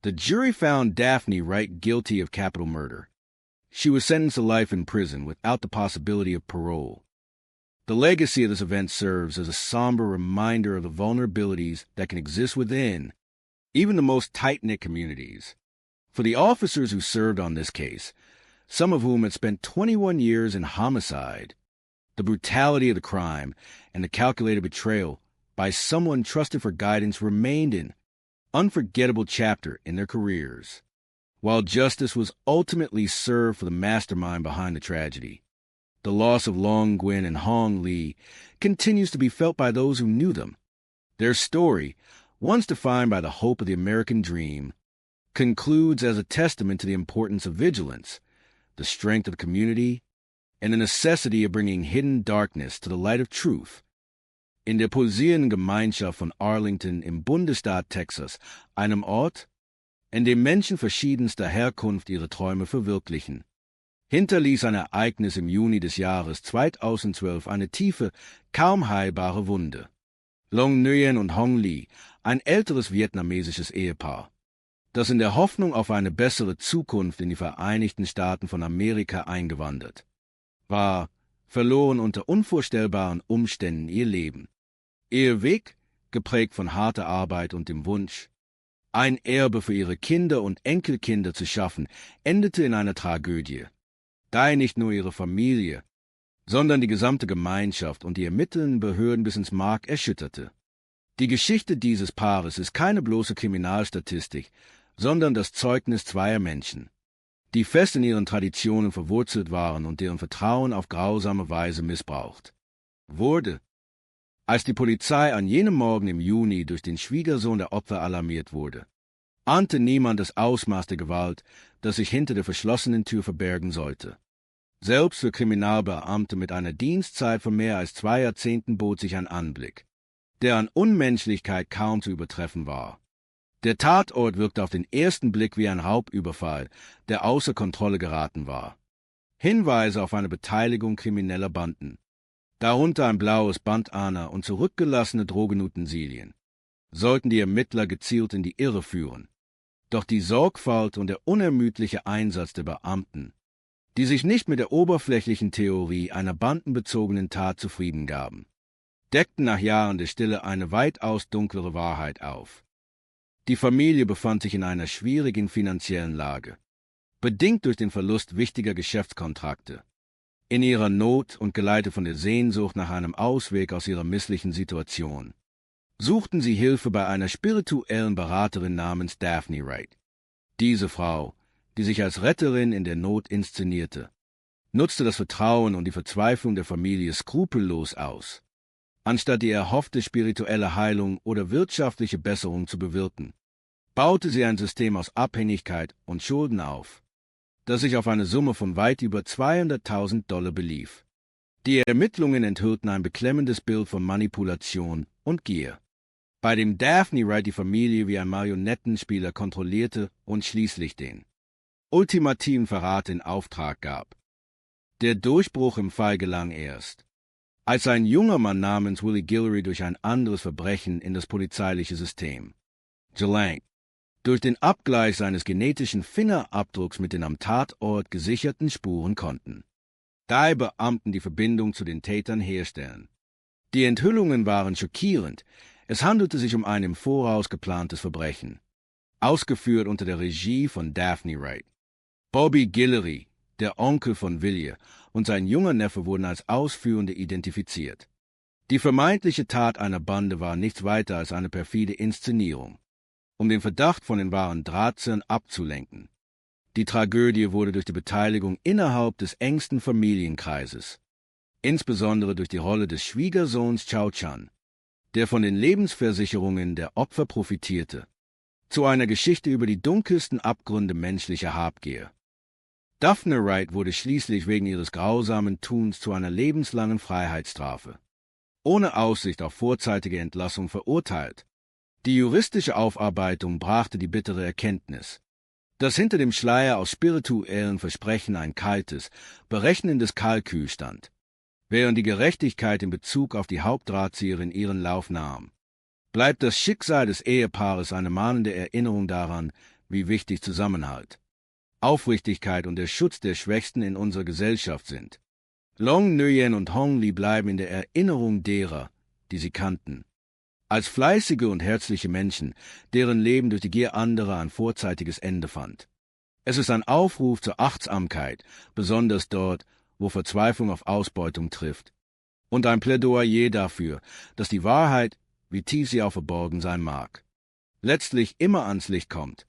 the jury found Daphne Wright guilty of capital murder. She was sentenced to life in prison without the possibility of parole. The legacy of this event serves as a somber reminder of the vulnerabilities that can exist within even the most tight-knit communities. For the officers who served on this case, some of whom had spent 21 years in homicide, the brutality of the crime and the calculated betrayal by someone trusted for guidance remained an unforgettable chapter in their careers. While justice was ultimately served for the mastermind behind the tragedy, the loss of Long Nguyen and Hong Lee continues to be felt by those who knew them. Their story, once defined by the hope of the American dream, concludes as a testament to the importance of vigilance, the strength of the community, and the necessity of bringing hidden darkness to the light of truth. In der pulsierenden Gemeinschaft von Arlington im Bundesstaat Texas, einem Ort, in dem Menschen verschiedenster Herkunft ihre Träume verwirklichen, hinterließ ein Ereignis im Juni des Jahres 2012 eine tiefe, kaum heilbare Wunde. Long Nguyen und Hong Lee, ein älteres vietnamesisches Ehepaar, das in der Hoffnung auf eine bessere Zukunft in die Vereinigten Staaten von Amerika eingewandert war, verloren unter unvorstellbaren Umständen ihr Leben. Ihr Weg, geprägt von harter Arbeit und dem Wunsch, ein Erbe für ihre Kinder und Enkelkinder zu schaffen, endete in einer Tragödie, da nicht nur ihre Familie, sondern die gesamte Gemeinschaft und die ermittelnden Behörden bis ins Mark erschütterte. Die Geschichte dieses Paares ist keine bloße Kriminalstatistik, sondern das Zeugnis zweier Menschen, die fest in ihren Traditionen verwurzelt waren und deren Vertrauen auf grausame Weise missbraucht wurde. Als die Polizei an jenem Morgen im Juni durch den Schwiegersohn der Opfer alarmiert wurde, ahnte niemand das Ausmaß der Gewalt, das sich hinter der verschlossenen Tür verbergen sollte. Selbst für Kriminalbeamte mit einer Dienstzeit von mehr als 2 Jahrzehnten bot sich ein Anblick, der an Unmenschlichkeit kaum zu übertreffen war. Der Tatort wirkte auf den ersten Blick wie ein Raubüberfall, der außer Kontrolle geraten war. Hinweise auf eine Beteiligung krimineller Banden, darunter ein blaues Bandana und zurückgelassene Drogenutensilien, sollten die Ermittler gezielt in die Irre führen. Doch die Sorgfalt und der unermüdliche Einsatz der Beamten, die sich nicht mit der oberflächlichen Theorie einer bandenbezogenen Tat zufrieden gaben, deckten nach Jahren der Stille eine weitaus dunklere Wahrheit auf. Die Familie befand sich in einer schwierigen finanziellen Lage, bedingt durch den Verlust wichtiger Geschäftskontrakte. In ihrer Not und geleitet von der Sehnsucht nach einem Ausweg aus ihrer misslichen Situation, suchten sie Hilfe bei einer spirituellen Beraterin namens Daphne Wright. Diese Frau, die sich als Retterin in der Not inszenierte, nutzte das Vertrauen und die Verzweiflung der Familie skrupellos aus. Anstatt die erhoffte spirituelle Heilung oder wirtschaftliche Besserung zu bewirken, baute sie ein System aus Abhängigkeit und Schulden auf, das sich auf eine Summe von weit über $200.000 belief. Die Ermittlungen enthüllten ein beklemmendes Bild von Manipulation und Gier, bei dem Daphne Wright die Familie wie ein Marionettenspieler kontrollierte und schließlich den ultimativen Verrat in Auftrag gab. Der Durchbruch im Fall gelang erst, als ein junger Mann namens Willie Guillory durch ein anderes Verbrechen in das polizeiliche System gelangt, durch den Abgleich seines genetischen Fingerabdrucks mit den am Tatort gesicherten Spuren konnten die Beamten die Verbindung zu den Tätern herstellen. Die Enthüllungen waren schockierend. Es handelte sich um ein im Voraus geplantes Verbrechen, ausgeführt unter der Regie von Daphne Wright. Bobby Guillory, der Onkel von Willie, und sein junger Neffe wurden als Ausführende identifiziert. Die vermeintliche Tat einer Bande war nichts weiter als eine perfide Inszenierung, um den Verdacht von den wahren Drahtzieher abzulenken. Die Tragödie wurde durch die Beteiligung innerhalb des engsten Familienkreises, insbesondere durch die Rolle des Schwiegersohns Chao Chan, der von den Lebensversicherungen der Opfer profitierte, zu einer Geschichte über die dunkelsten Abgründe menschlicher Habgier. Daphne Wright wurde schließlich wegen ihres grausamen Tuns zu einer lebenslangen Freiheitsstrafe, ohne Aussicht auf vorzeitige Entlassung verurteilt. Die juristische Aufarbeitung brachte die bittere Erkenntnis, dass hinter dem Schleier aus spirituellen Versprechen ein kaltes, berechnendes Kalkül stand, während die Gerechtigkeit in Bezug auf die Hauptdrahtzieherin ihren Lauf nahm. Bleibt das Schicksal des Ehepaares eine mahnende Erinnerung daran, wie wichtig Zusammenhalt, Aufrichtigkeit und der Schutz der Schwächsten in unserer Gesellschaft sind. Long Nguyen und Hong Li bleiben in der Erinnerung derer, die sie kannten, als fleißige und herzliche Menschen, deren Leben durch die Gier anderer ein vorzeitiges Ende fand. Es ist ein Aufruf zur Achtsamkeit, besonders dort, wo Verzweiflung auf Ausbeutung trifft, und ein Plädoyer dafür, dass die Wahrheit, wie tief sie auch verborgen sein mag, letztlich immer ans Licht kommt.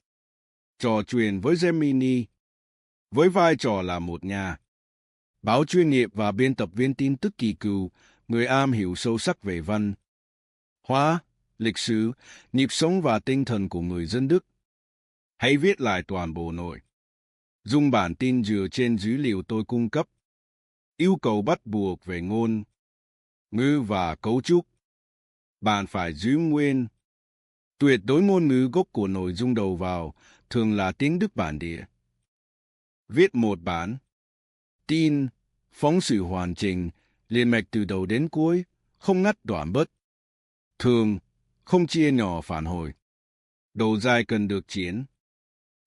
Trò chuyện với Gemini, với vai trò là một nhà báo chuyên nghiệp và biên tập viên tin tức kỳ cựu, người am hiểu sâu sắc về văn hóa, lịch sử, nhịp sống và tinh thần của người dân Đức. Hãy viết lại toàn bộ nội dung bản tin dựa trên dữ liệu tôi cung cấp. Yêu cầu bắt buộc về ngôn ngữ và cấu trúc. Bạn phải giữ nguyên tuyệt đối ngôn ngữ gốc của nội dung đầu vào, thường là tiếng Đức bản địa. Viết một bản tin phóng sự hoàn chỉnh, liền mạch từ đầu đến cuối, không ngắt đoạn bớt. Thường, không chia nhỏ phản hồi. Độ dài cần được triển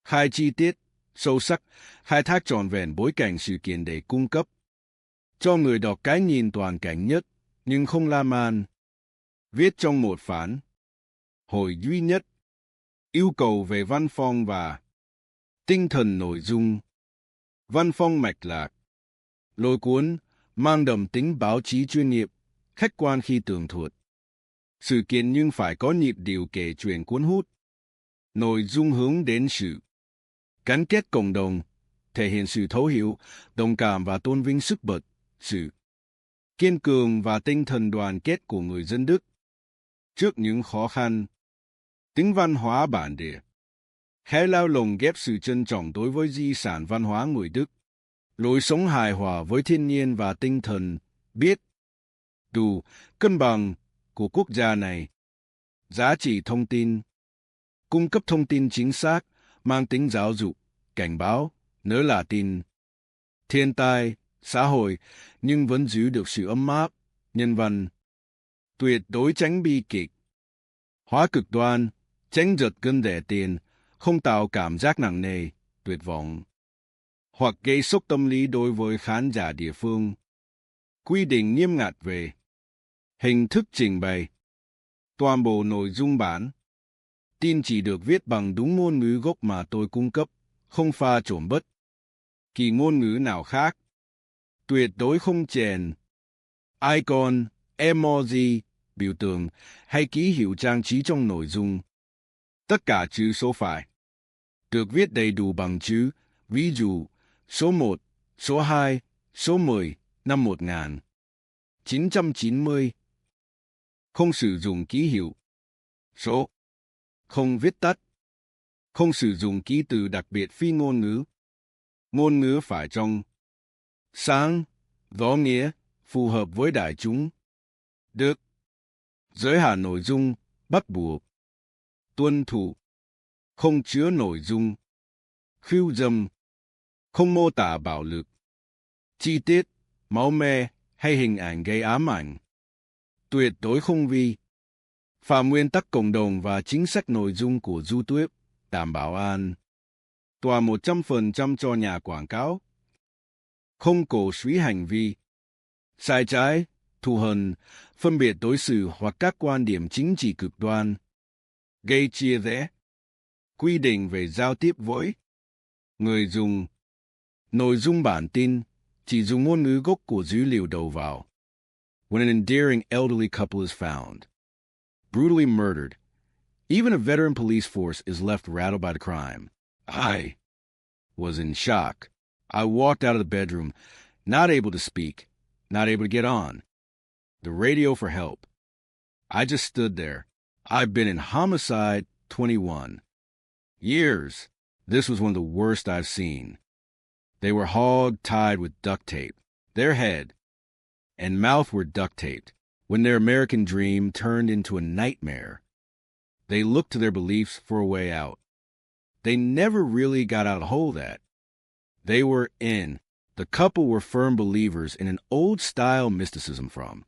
khai chi tiết, sâu sắc, khai thác trọn vẹn bối cảnh sự kiện để cung cấp cho người đọc cái nhìn toàn cảnh nhất, nhưng không lan man. Viết trong một phản hồi duy nhất. Yêu cầu về văn phong và tinh thần nội dung. Văn phong mạch lạc, lôi cuốn, mang đậm tính báo chí chuyên nghiệp, khách quan khi tường thuật sự kiện nhưng phải có nhịp điệu kể chuyện cuốn hút. Nội dung hướng đến sự gắn kết cộng đồng, thể hiện sự thấu hiểu, đồng cảm và tôn vinh sức bật, sự kiên cường và tinh thần đoàn kết của người dân Đức trước những khó khăn. Tính văn hóa bản địa, khéo léo lồng ghép sự trân trọng đối với di sản văn hóa người Đức, lối sống hài hòa với thiên nhiên và tinh thần biết đủ cân bằng của quốc gia này. Giá trị thông tin, cung cấp thông tin chính xác, mang tính giáo dục, cảnh báo, nỡ là tin thiên tai, xã hội, nhưng vẫn giữ được sự ấm áp, nhân văn. Tuyệt đối tránh bi kịch, hóa cực đoan, tránh giật gân rẻ tiền, không tạo cảm giác nặng nề, tuyệt vọng, hoặc gây sốc tâm lý đối với khán giả địa phương. Quy định nghiêm ngặt về hình thức trình bày. Toàn bộ nội dung bản tin chỉ được viết bằng đúng ngôn ngữ gốc mà tôi cung cấp, không pha trộn bất kỳ ngôn ngữ nào khác. Tuyệt đối không chèn icon, emoji, biểu tượng hay ký hiệu trang trí trong nội dung. Tất cả chữ số phải được viết đầy đủ bằng chữ, ví dụ số 1, số 2, số 10 năm 1990. Không sử dụng ký hiệu số, không viết tắt, không sử dụng ký từ đặc biệt phi ngôn ngữ. Ngôn ngữ phải trong sáng, rõ nghĩa, phù hợp với đại chúng. Được. Giới hạn nội dung bắt buộc. Tuân thủ. Không chứa nội dung khiêu dâm, không mô tả bạo lực, chi tiết, máu me hay hình ảnh gây ám ảnh. Tuyệt đối không vi phạm nguyên tắc cộng đồng và chính sách nội dung của YouTube, đảm bảo an toàn 100% cho nhà quảng cáo. Không cổ suý hành vi sai trái, thù hằn, phân biệt đối xử hoặc các quan điểm chính trị cực đoan, gây chia rẽ. Quy định về giao tiếp với người dùng. Nội dung bản tin chỉ dùng ngôn ngữ gốc của dữ liệu đầu vào. When an endearing elderly couple is found, brutally murdered, even a veteran police force is left rattled by the crime. I was in shock. I walked out of the bedroom, not able to speak, not able to get on the radio for help. I just stood there. I've been in homicide 21 years. This was one of the worst I've seen. They were hog-tied with duct tape. Their head and mouth were duct-taped. When their American dream turned into a nightmare, they looked to their beliefs for a way out. They never really got out of the hole that they were in. The couple were firm believers in an old-style mysticism from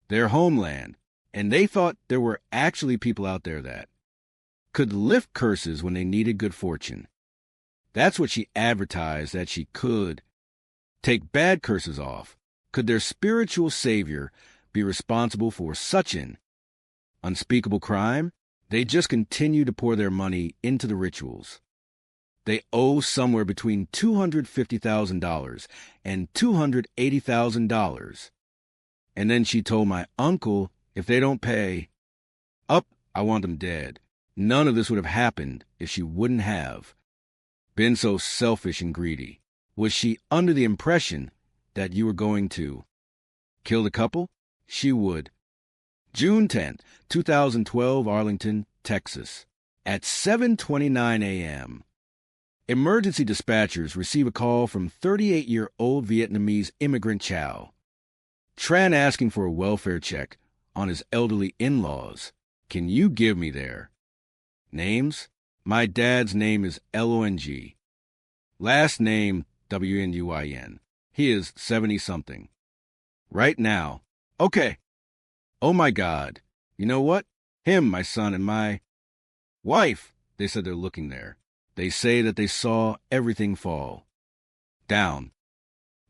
their homeland, and they thought there were actually people out there that could lift curses when they needed good fortune. That's what she advertised that she could. Take bad curses off. Could their spiritual savior be responsible for such an unspeakable crime? They just continue to pour their money into the rituals. They owe somewhere between $250,000 and $280,000. And then she told my uncle if they don't pay up, I want them dead. None of this would have happened if she wouldn't have been so selfish and greedy. Was she under the impression that you were going to kill the couple? She would. June 10th, 2012, Arlington, Texas. At 7:29 a.m., emergency dispatchers receive a call from 38-year-old Vietnamese immigrant Chow. Tran asking for a welfare check on his elderly in-laws. Can you give me their names? My dad's name is Long. Last name Wnuin. He is 70-something. Right now. Okay. Oh my God. You know what? Him, my son, and my wife. They said they're looking there. They say that they saw everything fall down.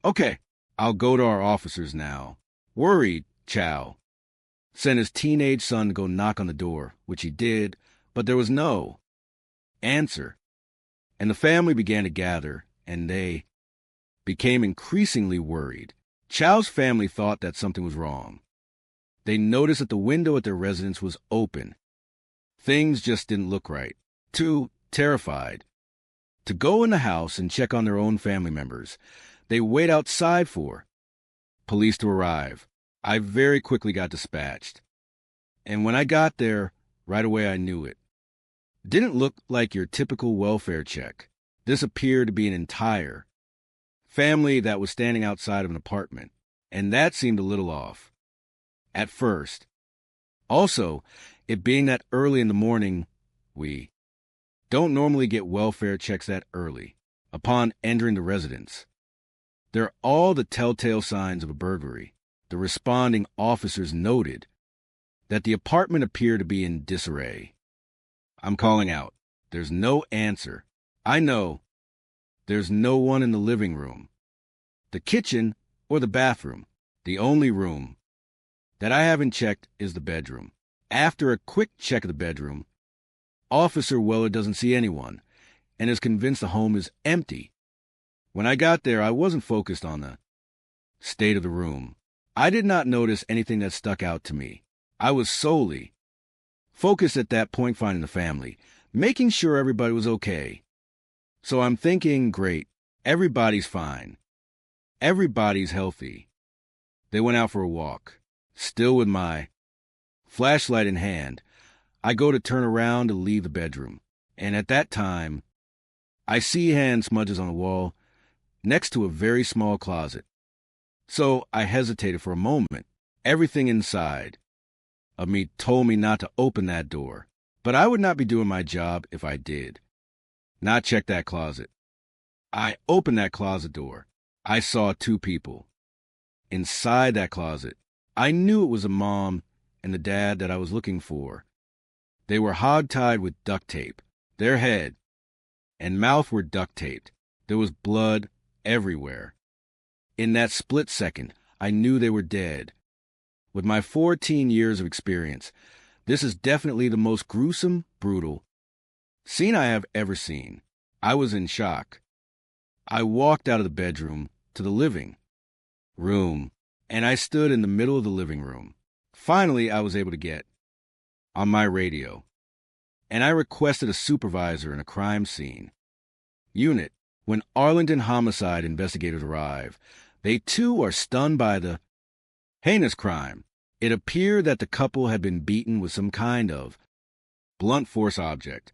Okay. I'll go to our officers now. Worried, Chow sent his teenage son to go knock on the door, which he did, but there was no answer. And the family began to gather, and they became increasingly worried. Chow's family thought that something was wrong. They noticed that the window at their residence was open. Things just didn't look right. Too terrified to go in the house and check on their own family members, they wait outside for police to arrive. I very quickly got dispatched. And when I got there, right away I knew it. Didn't look like your typical welfare check. This appeared to be an entire family that was standing outside of an apartment, and that seemed a little off at first. Also, it being that early in the morning, we don't normally get welfare checks that early upon entering the residence. There are all the telltale signs of a burglary. The responding officers noted that the apartment appeared to be in disarray. I'm calling out. There's no answer. I know. There's no one in the living room, the kitchen, or the bathroom. The only room that I haven't checked is the bedroom. After a quick check of the bedroom, Officer Weller doesn't see anyone and is convinced the home is empty. When I got there, I wasn't focused on the state of the room. I did not notice anything that stuck out to me. I was solely focused at that point finding the family, making sure everybody was okay. So I'm thinking, great, everybody's fine. Everybody's healthy. They went out for a walk. Still with my flashlight in hand, I go to turn around to leave the bedroom. And at that time, I see hand smudges on the wall next to a very small closet. So I hesitated for a moment. Everything inside of me told me not to open that door. But I would not be doing my job if I did. Not check that closet. I opened that closet door. I saw two people. Inside that closet, I knew it was a mom and the dad that I was looking for. They were hogtied with duct tape. Their head and mouth were duct taped. There was blood everywhere. In that split second, I knew they were dead. With my 14 years of experience, this is definitely the most gruesome, brutal scene I have ever seen. I was in shock. I walked out of the bedroom to the living room, and I stood in the middle of the living room. Finally, I was able to get on my radio, and I requested a supervisor in a crime scene unit. When Arlington homicide investigators arrive, they too are stunned by the heinous crime. It appeared that the couple had been beaten with some kind of blunt force object.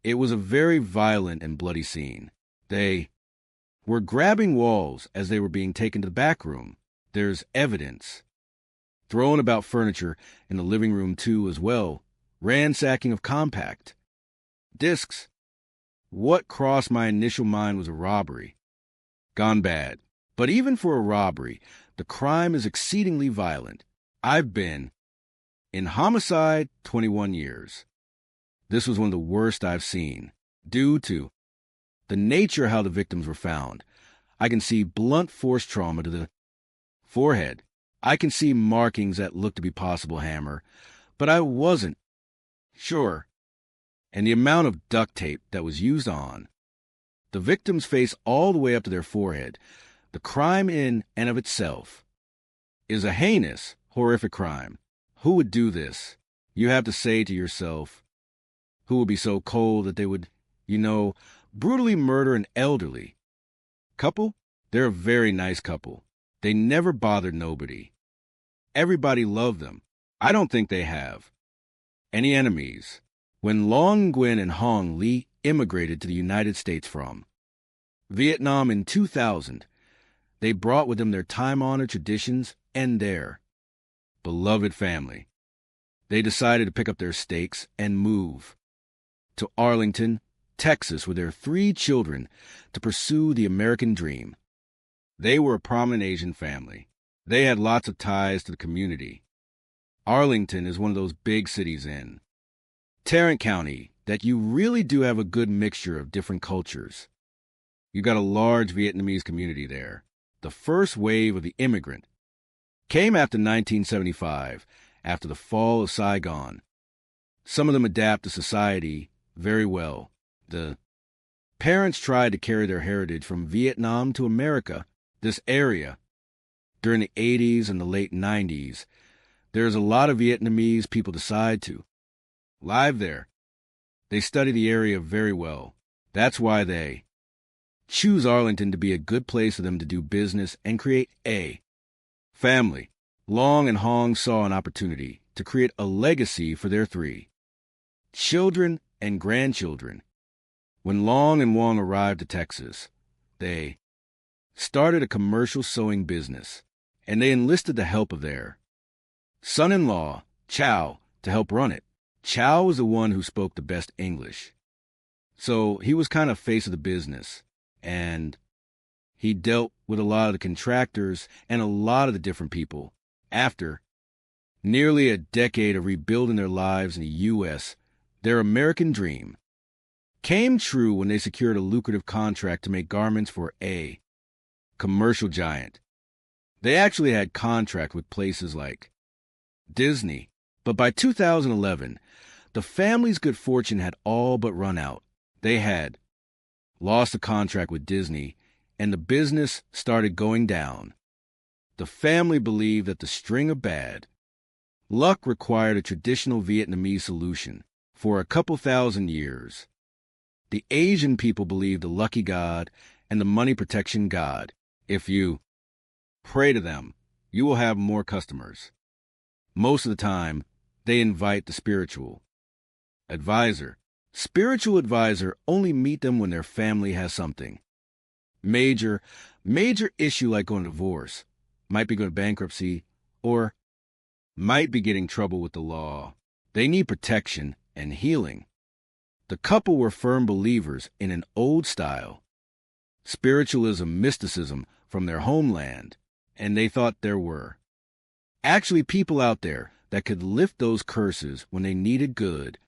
It was a very violent and bloody scene. They were grabbing walls as they were being taken to the back room. There's evidence thrown about furniture in the living room too as well. Ransacking of compact discs. What crossed my initial mind was a robbery gone bad. But even for a robbery, the crime is exceedingly violent. I've been in homicide 21 years. This was one of the worst I've seen. Due to the nature of how the victims were found, I can see blunt force trauma to the forehead. I can see markings that look to be possible hammer, but I wasn't sure. And the amount of duct tape that was used on the victim's face all the way up to their forehead. The crime in and of itself is a heinous, horrific crime. Who would do this? You have to say to yourself, who would be so cold that they would, brutally murder an elderly couple? They're a very nice couple. They never bothered nobody. Everybody loved them. I don't think they have any enemies. When Long Nguyen and Hong Lee immigrated to the United States from Vietnam in 2000, they brought with them their time-honored traditions and their beloved family. They decided to pick up their stakes and move to Arlington, Texas, with their 3 children to pursue the American dream. They were a prominent Asian family. They had lots of ties to the community. Arlington is one of those big cities in Tarrant County that you really do have a good mixture of different cultures. You got a large Vietnamese community there. The first wave of the immigrant came after 1975, after the fall of Saigon. Some of them adapt to society very well. The parents tried to carry their heritage from Vietnam to America, this area. During the 80s and the late 90s, there's a lot of Vietnamese people decide to live there. They study the area very well. That's why they choose Arlington to be a good place for them to do business and create a family. Long and Hong saw an opportunity to create a legacy for their 3 children and grandchildren. When Long and Wong arrived to Texas, they started a commercial sewing business, and they enlisted the help of their son-in-law, Chow, to help run it. Chow was the one who spoke the best English, so he was kind of face of the business, and he dealt with a lot of the contractors and a lot of the different people. After nearly a decade of rebuilding their lives in the U.S., their American dream came true when they secured a lucrative contract to make garments for a commercial giant. They actually had contract with places like Disney, but by 2011, the family's good fortune had all but run out. They had lost the contract with Disney, and the business started going down. The family believed that the string of bad luck required a traditional Vietnamese solution. For a couple thousand years, the Asian people believed the lucky god and the money protection god. If you pray to them, you will have more customers. Most of the time, they invite the spiritual advisor. Spiritual advisor only meet them when their family has something major issue like going to divorce, might be going to bankruptcy, or might be getting trouble with the law. They need protection and healing. The couple were firm believers in an old style, spiritualism, mysticism from their homeland, and they thought there were actually people out there that could lift those curses when they needed good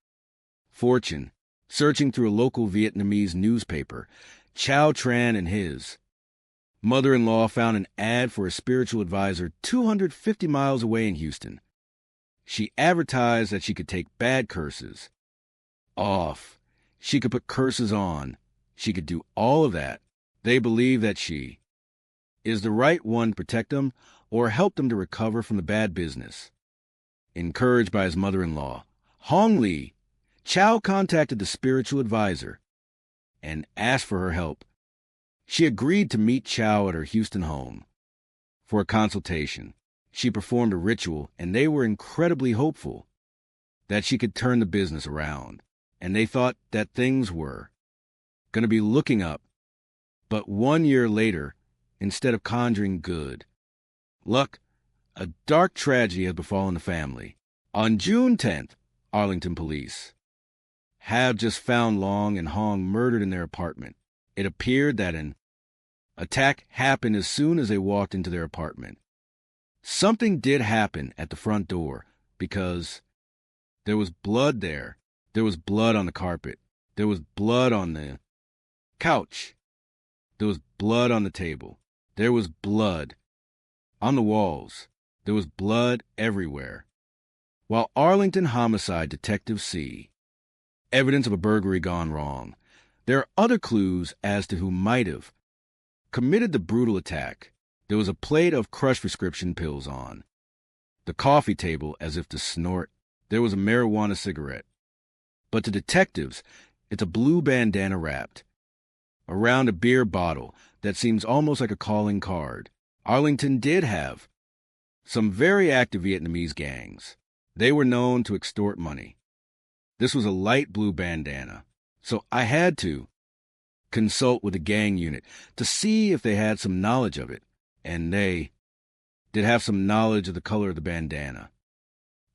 fortune. Searching through a local Vietnamese newspaper, Chow Tran and his mother-in-law found an ad for a spiritual advisor 250 miles away in Houston. She advertised that she could take bad curses off. She could put curses on. She could do all of that. They believe that she is the right one to protect them or help them to recover from the bad business. Encouraged by his mother-in-law, Hong Lee, Chow contacted the spiritual advisor and asked for her help. She agreed to meet Chow at her Houston home for a consultation. She performed a ritual, and they were incredibly hopeful that she could turn the business around, and they thought that things were going to be looking up. But 1 year later, instead of conjuring good luck, a dark tragedy has befallen the family. On June 10th, Arlington police have just found Long and Hong murdered in their apartment. It appeared that an attack happened as soon as they walked into their apartment. Something did happen at the front door because there was blood there. There was blood on the carpet. There was blood on the couch. There was blood on the table. There was blood on the walls. There was blood everywhere. While Arlington homicide detectives see evidence of a burglary gone wrong, there are other clues as to who might have committed the brutal attack. There was a plate of crushed prescription pills on the coffee table as if to snort. There was a marijuana cigarette. But to detectives, it's a blue bandana wrapped around a beer bottle that seems almost like a calling card. Arlington did have some very active Vietnamese gangs. They were known to extort money. This was a light blue bandana, so I had to consult with a gang unit to see if they had some knowledge of it, and they did have some knowledge of the color of the bandana.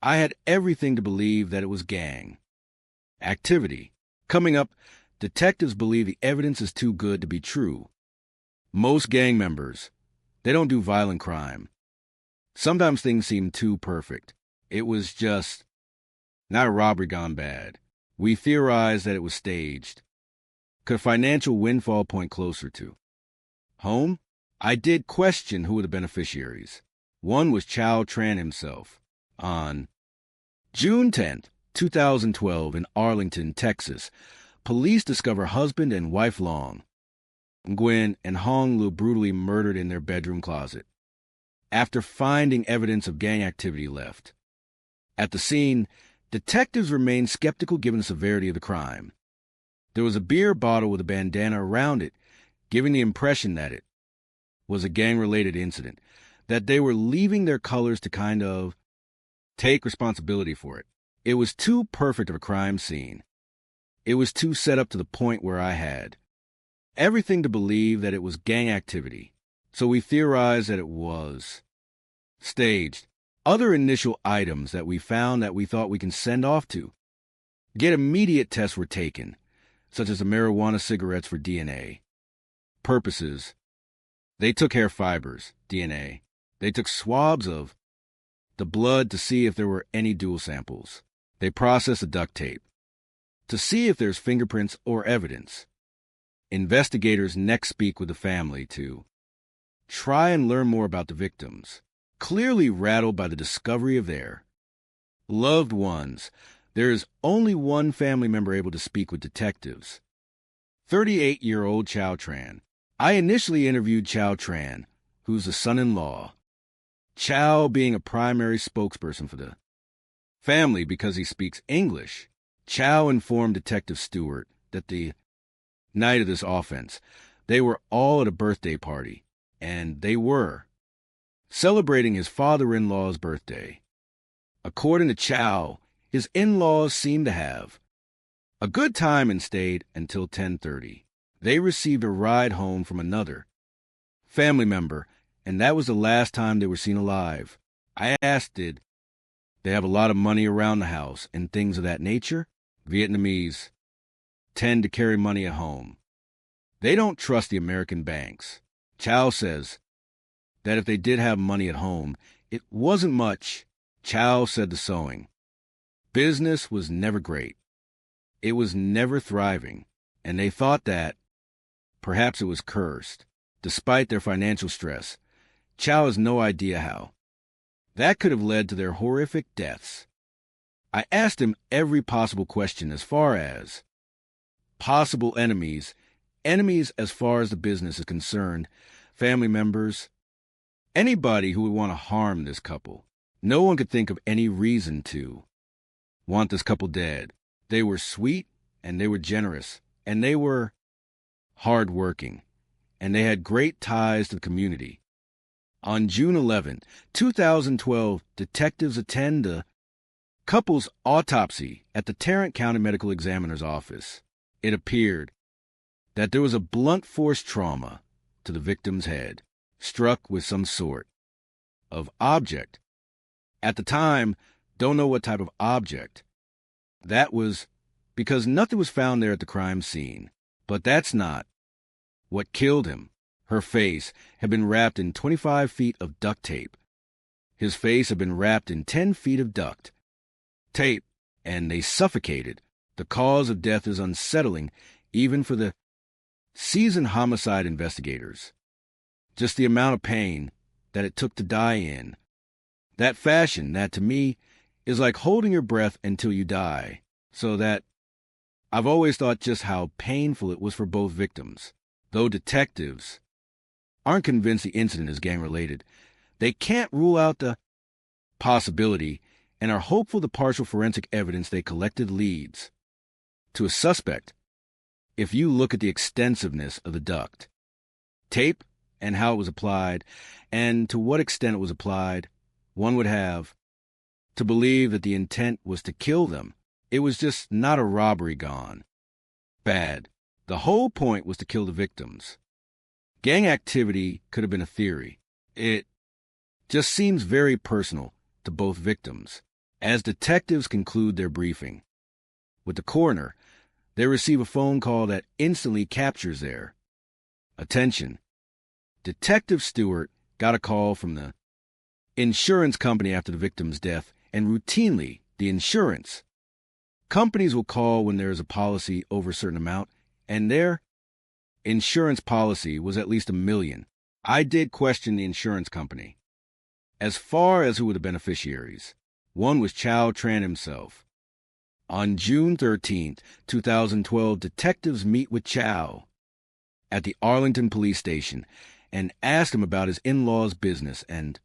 I had everything to believe that it was gang activity. Coming up, detectives believe the evidence is too good to be true. Most gang members, they don't do violent crime. Sometimes things seem too perfect. It was just not a robbery gone bad. We theorized that it was staged. Could a financial windfall point closer to home? I did question who were the beneficiaries. One was Chow Tran himself. On June 10th, 2012, in Arlington, Texas, police discover husband and wife Long, Nguyen, and Hong Lu brutally murdered in their bedroom closet after finding evidence of gang activity left. At the scene, detectives remained skeptical given the severity of the crime. There was a beer bottle with a bandana around it, giving the impression that it was a gang-related incident, that they were leaving their colors to kind of take responsibility for it. It was too perfect of a crime scene. It was too set up to the point where I had everything to believe that it was gang activity, so we theorized that it was staged. Other initial items that we found that we thought we can send off to get immediate tests were taken, such as the marijuana cigarettes for DNA purposes. They took hair fibers, DNA. They took swabs of the blood to see if there were any dual samples. They processed the duct tape to see if there's fingerprints or evidence. Investigators next speak with the family to try and learn more about the victims. Clearly rattled by the discovery of their loved ones, there is only one family member able to speak with detectives. 38-year-old Chow Tran. I initially interviewed Chow Tran, who's the son-in-law. Chow being a primary spokesperson for the family because he speaks English. Chow informed Detective Stewart that the night of this offense, they were all at a birthday party, and they were celebrating his father-in-law's birthday. According to Chow, his in-laws seemed to have a good time and stayed until 10:30. They received a ride home from another family member and that was the last time they were seen alive. I asked, did they have a lot of money around the house and things of that nature? Vietnamese tend to carry money at home. They don't trust the American banks. Chow says that if they did have money at home, it wasn't much. Chow said the sewing business was never great. It was never thriving, and they thought that perhaps it was cursed. Despite their financial stress, Chow has no idea how that could have led to their horrific deaths. I asked him every possible question as far as possible enemies as far as the business is concerned, family members, anybody who would want to harm this couple. No one could think of any reason to want this couple dead. They were sweet, and they were generous, and they were hard-working, and they had great ties to the community. On June 11, 2012, detectives attend the couple's autopsy at the Tarrant County Medical Examiner's office. It appeared that there was a blunt force trauma to the victim's head, struck with some sort of object. At the time, don't know what type of object. That was because nothing was found there at the crime scene. But that's not what killed him. Her face had been wrapped in 25 feet of duct tape. His face had been wrapped in 10 feet of duct tape, and they suffocated. The cause of death is unsettling, even for the seasoned homicide investigators. Just the amount of pain that it took to die in that fashion, that to me is like holding your breath until you die. So that I've always thought just how painful it was for both victims. Though detectives aren't convinced the incident is gang-related, they can't rule out the possibility and are hopeful the partial forensic evidence they collected leads to a suspect. If you look at the extensiveness of the duct tape and how it was applied and to what extent it was applied, one would have to believe that the intent was to kill them. It was just not a robbery gone bad. The whole point was to kill the victims. Gang activity could have been a theory. It just seems very personal to both victims. As detectives conclude their briefing with the coroner, they receive a phone call that instantly captures their attention. Detective Stewart got a call from the insurance company after the victim's death, and routinely, the insurance companies will call when there is a policy over a certain amount, and their insurance policy was at least $1 million. I did question the insurance company as far as who were the beneficiaries. One was Chow Tran himself. On June 13, 2012, detectives meet with Chow at the Arlington police station and asked him about his in-laws' business and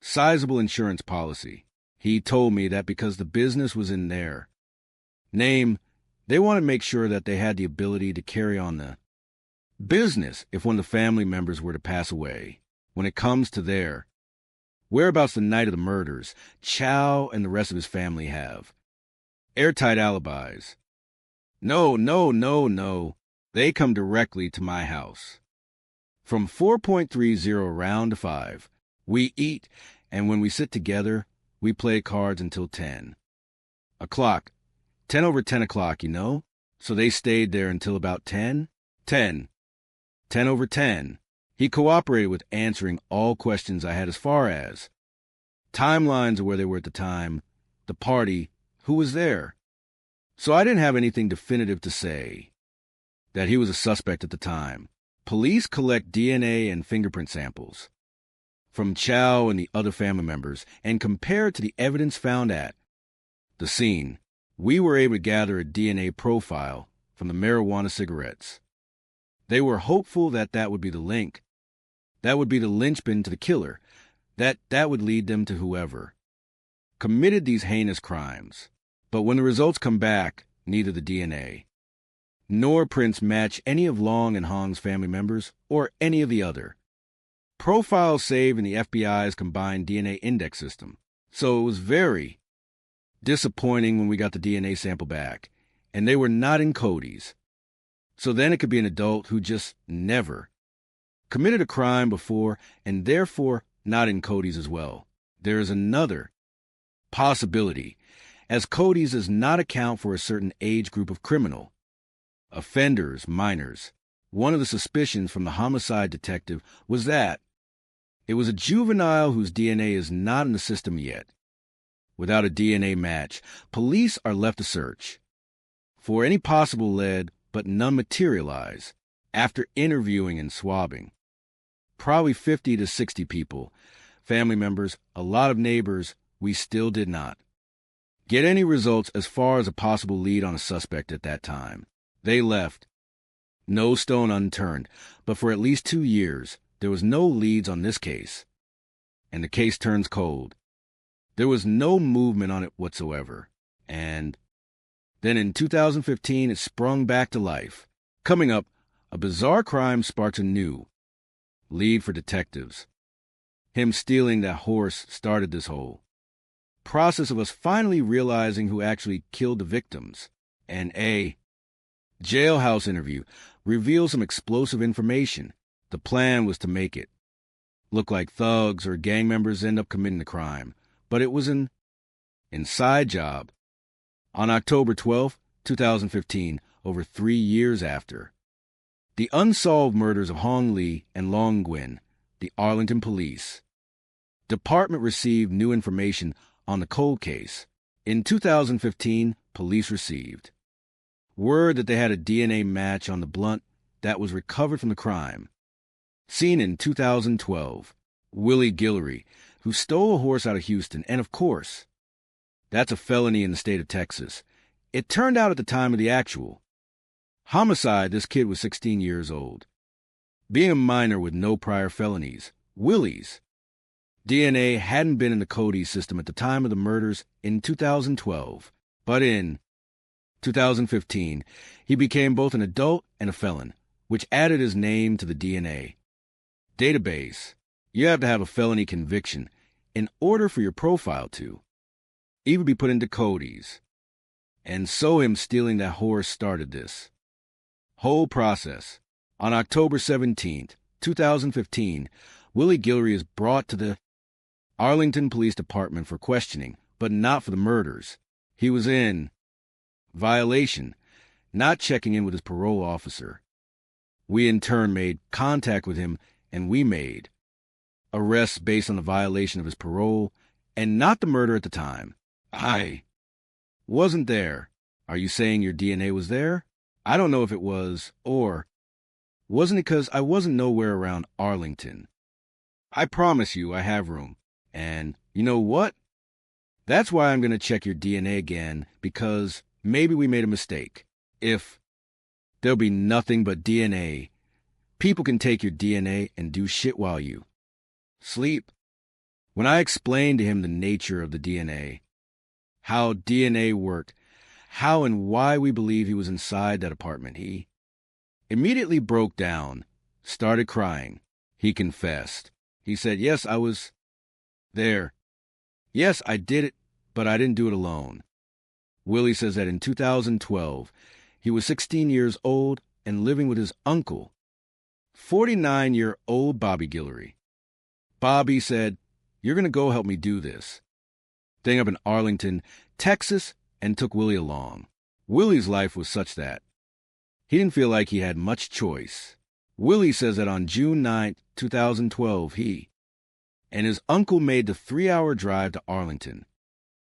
sizable insurance policy. He told me that because the business was in their name, they wanted to make sure that they had the ability to carry on the business if one of the family members were to pass away. When it comes to their whereabouts the night of the murders, Chow and the rest of his family have airtight alibis. No. They come directly to my house. From 4.30 around to 5, we eat, and when we sit together, we play cards until 10 o'clock. 10 over 10 o'clock, you know? So they stayed there until about 10 over 10. He cooperated with answering all questions I had as far as timelines of where they were at the time, the party, who was there. So I didn't have anything definitive to say that he was a suspect at the time. Police collect DNA and fingerprint samples from Chow and the other family members and compare it to the evidence found at the scene. We were able to gather a DNA profile from the marijuana cigarettes. They were hopeful that that would be the link. That would be the linchpin to the killer. That would lead them to whoever committed these heinous crimes. But when the results come back, neither the DNA nor prints match any of Long and Hong's family members or any of the other profiles saved in the FBI's combined DNA index system. So it was very disappointing when we got the DNA sample back, and they were not in Cody's. So then it could be an adult who just never committed a crime before and therefore not in Cody's as well. There is another possibility, as Cody's does not account for a certain age group of criminal. Offenders, minors. One of the suspicions from the homicide detective was that it was a juvenile whose DNA is not in the system yet. Without a DNA match, police are left to search for any possible lead, but none materialize. After interviewing and swabbing probably 50 to 60 people, family members, a lot of neighbors, we still did not get any results as far as a possible lead on a suspect at that time. They left no stone unturned, but for at least 2 years, there was no leads on this case, and the case turns cold. There was no movement on it whatsoever, and then in 2015, it sprung back to life. Coming up, a bizarre crime sparks a new lead for detectives. Him stealing that horse started this whole process of us finally realizing who actually killed the victims, and a jailhouse interview reveals some explosive information. The plan was to make it look like thugs or gang members end up committing the crime, but it was an inside job. On October 12, 2015, over 3 years after the unsolved murders of Hong Lee and Long Nguyen, the Arlington Police Department received new information on the cold case. In 2015, police received word that they had a DNA match on the blunt that was recovered from the crime. Seen in 2012, Willie Guillory, who stole a horse out of Houston, and of course, that's a felony in the state of Texas. It turned out at the time of the actual homicide, this kid was 16 years old. Being a minor with no prior felonies, Willie's DNA hadn't been in the Cody system at the time of the murders in 2012, but in 2015, he became both an adult and a felon, which added his name to the DNA database. You have to have a felony conviction in order for your profile to even be put into Cody's. And so him stealing that horse started this whole process. On October 17th, 2015, Willie Guillory is brought to the Arlington Police Department for questioning, but not for the murders. He was in violation, not checking in with his parole officer. We in turn made contact with him, and we made arrests based on the violation of his parole and not the murder at the time. I wasn't there. Are you saying your DNA was there? I don't know if it was, or wasn't it because I wasn't nowhere around Arlington. I promise you I have room. And you know what? That's why I'm going to check your DNA again, because maybe we made a mistake. If there'll be nothing but DNA, people can take your DNA and do shit while you sleep. When I explained to him the nature of the DNA, how DNA worked, how and why we believe he was inside that apartment, he immediately broke down, started crying. He confessed. He said, yes, I was there. Yes, I did it, but I didn't do it alone. Willie says that in 2012, he was 16 years old and living with his uncle, 49-year-old Bobby Guillory. Bobby said, you're going to go help me do this thing up in Arlington, Texas, and took Willie along. Willie's life was such that he didn't feel like he had much choice. Willie says that on June 9, 2012, he and his uncle made the 3-hour drive to Arlington.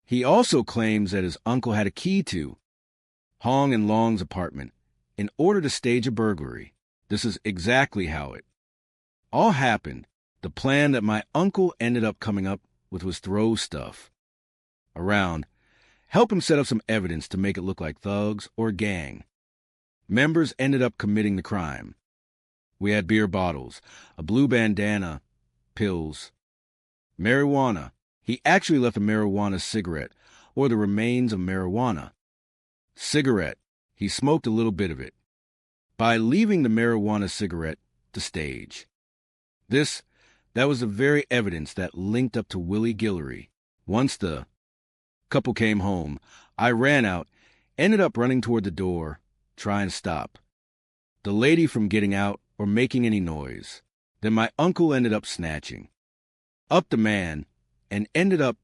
He also claims that his uncle had a key to Hong and Long's apartment in order to stage a burglary. This is exactly how it all happened. The plan that my uncle ended up coming up with was throw stuff around, help him set up some evidence to make it look like thugs or gang members ended up committing the crime. We had beer bottles, a blue bandana, pills, marijuana. He actually left a marijuana cigarette, or the remains of marijuana cigarette. He smoked a little bit of it by leaving the marijuana cigarette to stage. That was the very evidence that linked up to Willie Guillory. Once the couple came home, I ran out, ended up running toward the door, trying to stop the lady from getting out or making any noise. then my uncle ended up snatching, upped the man, and ended up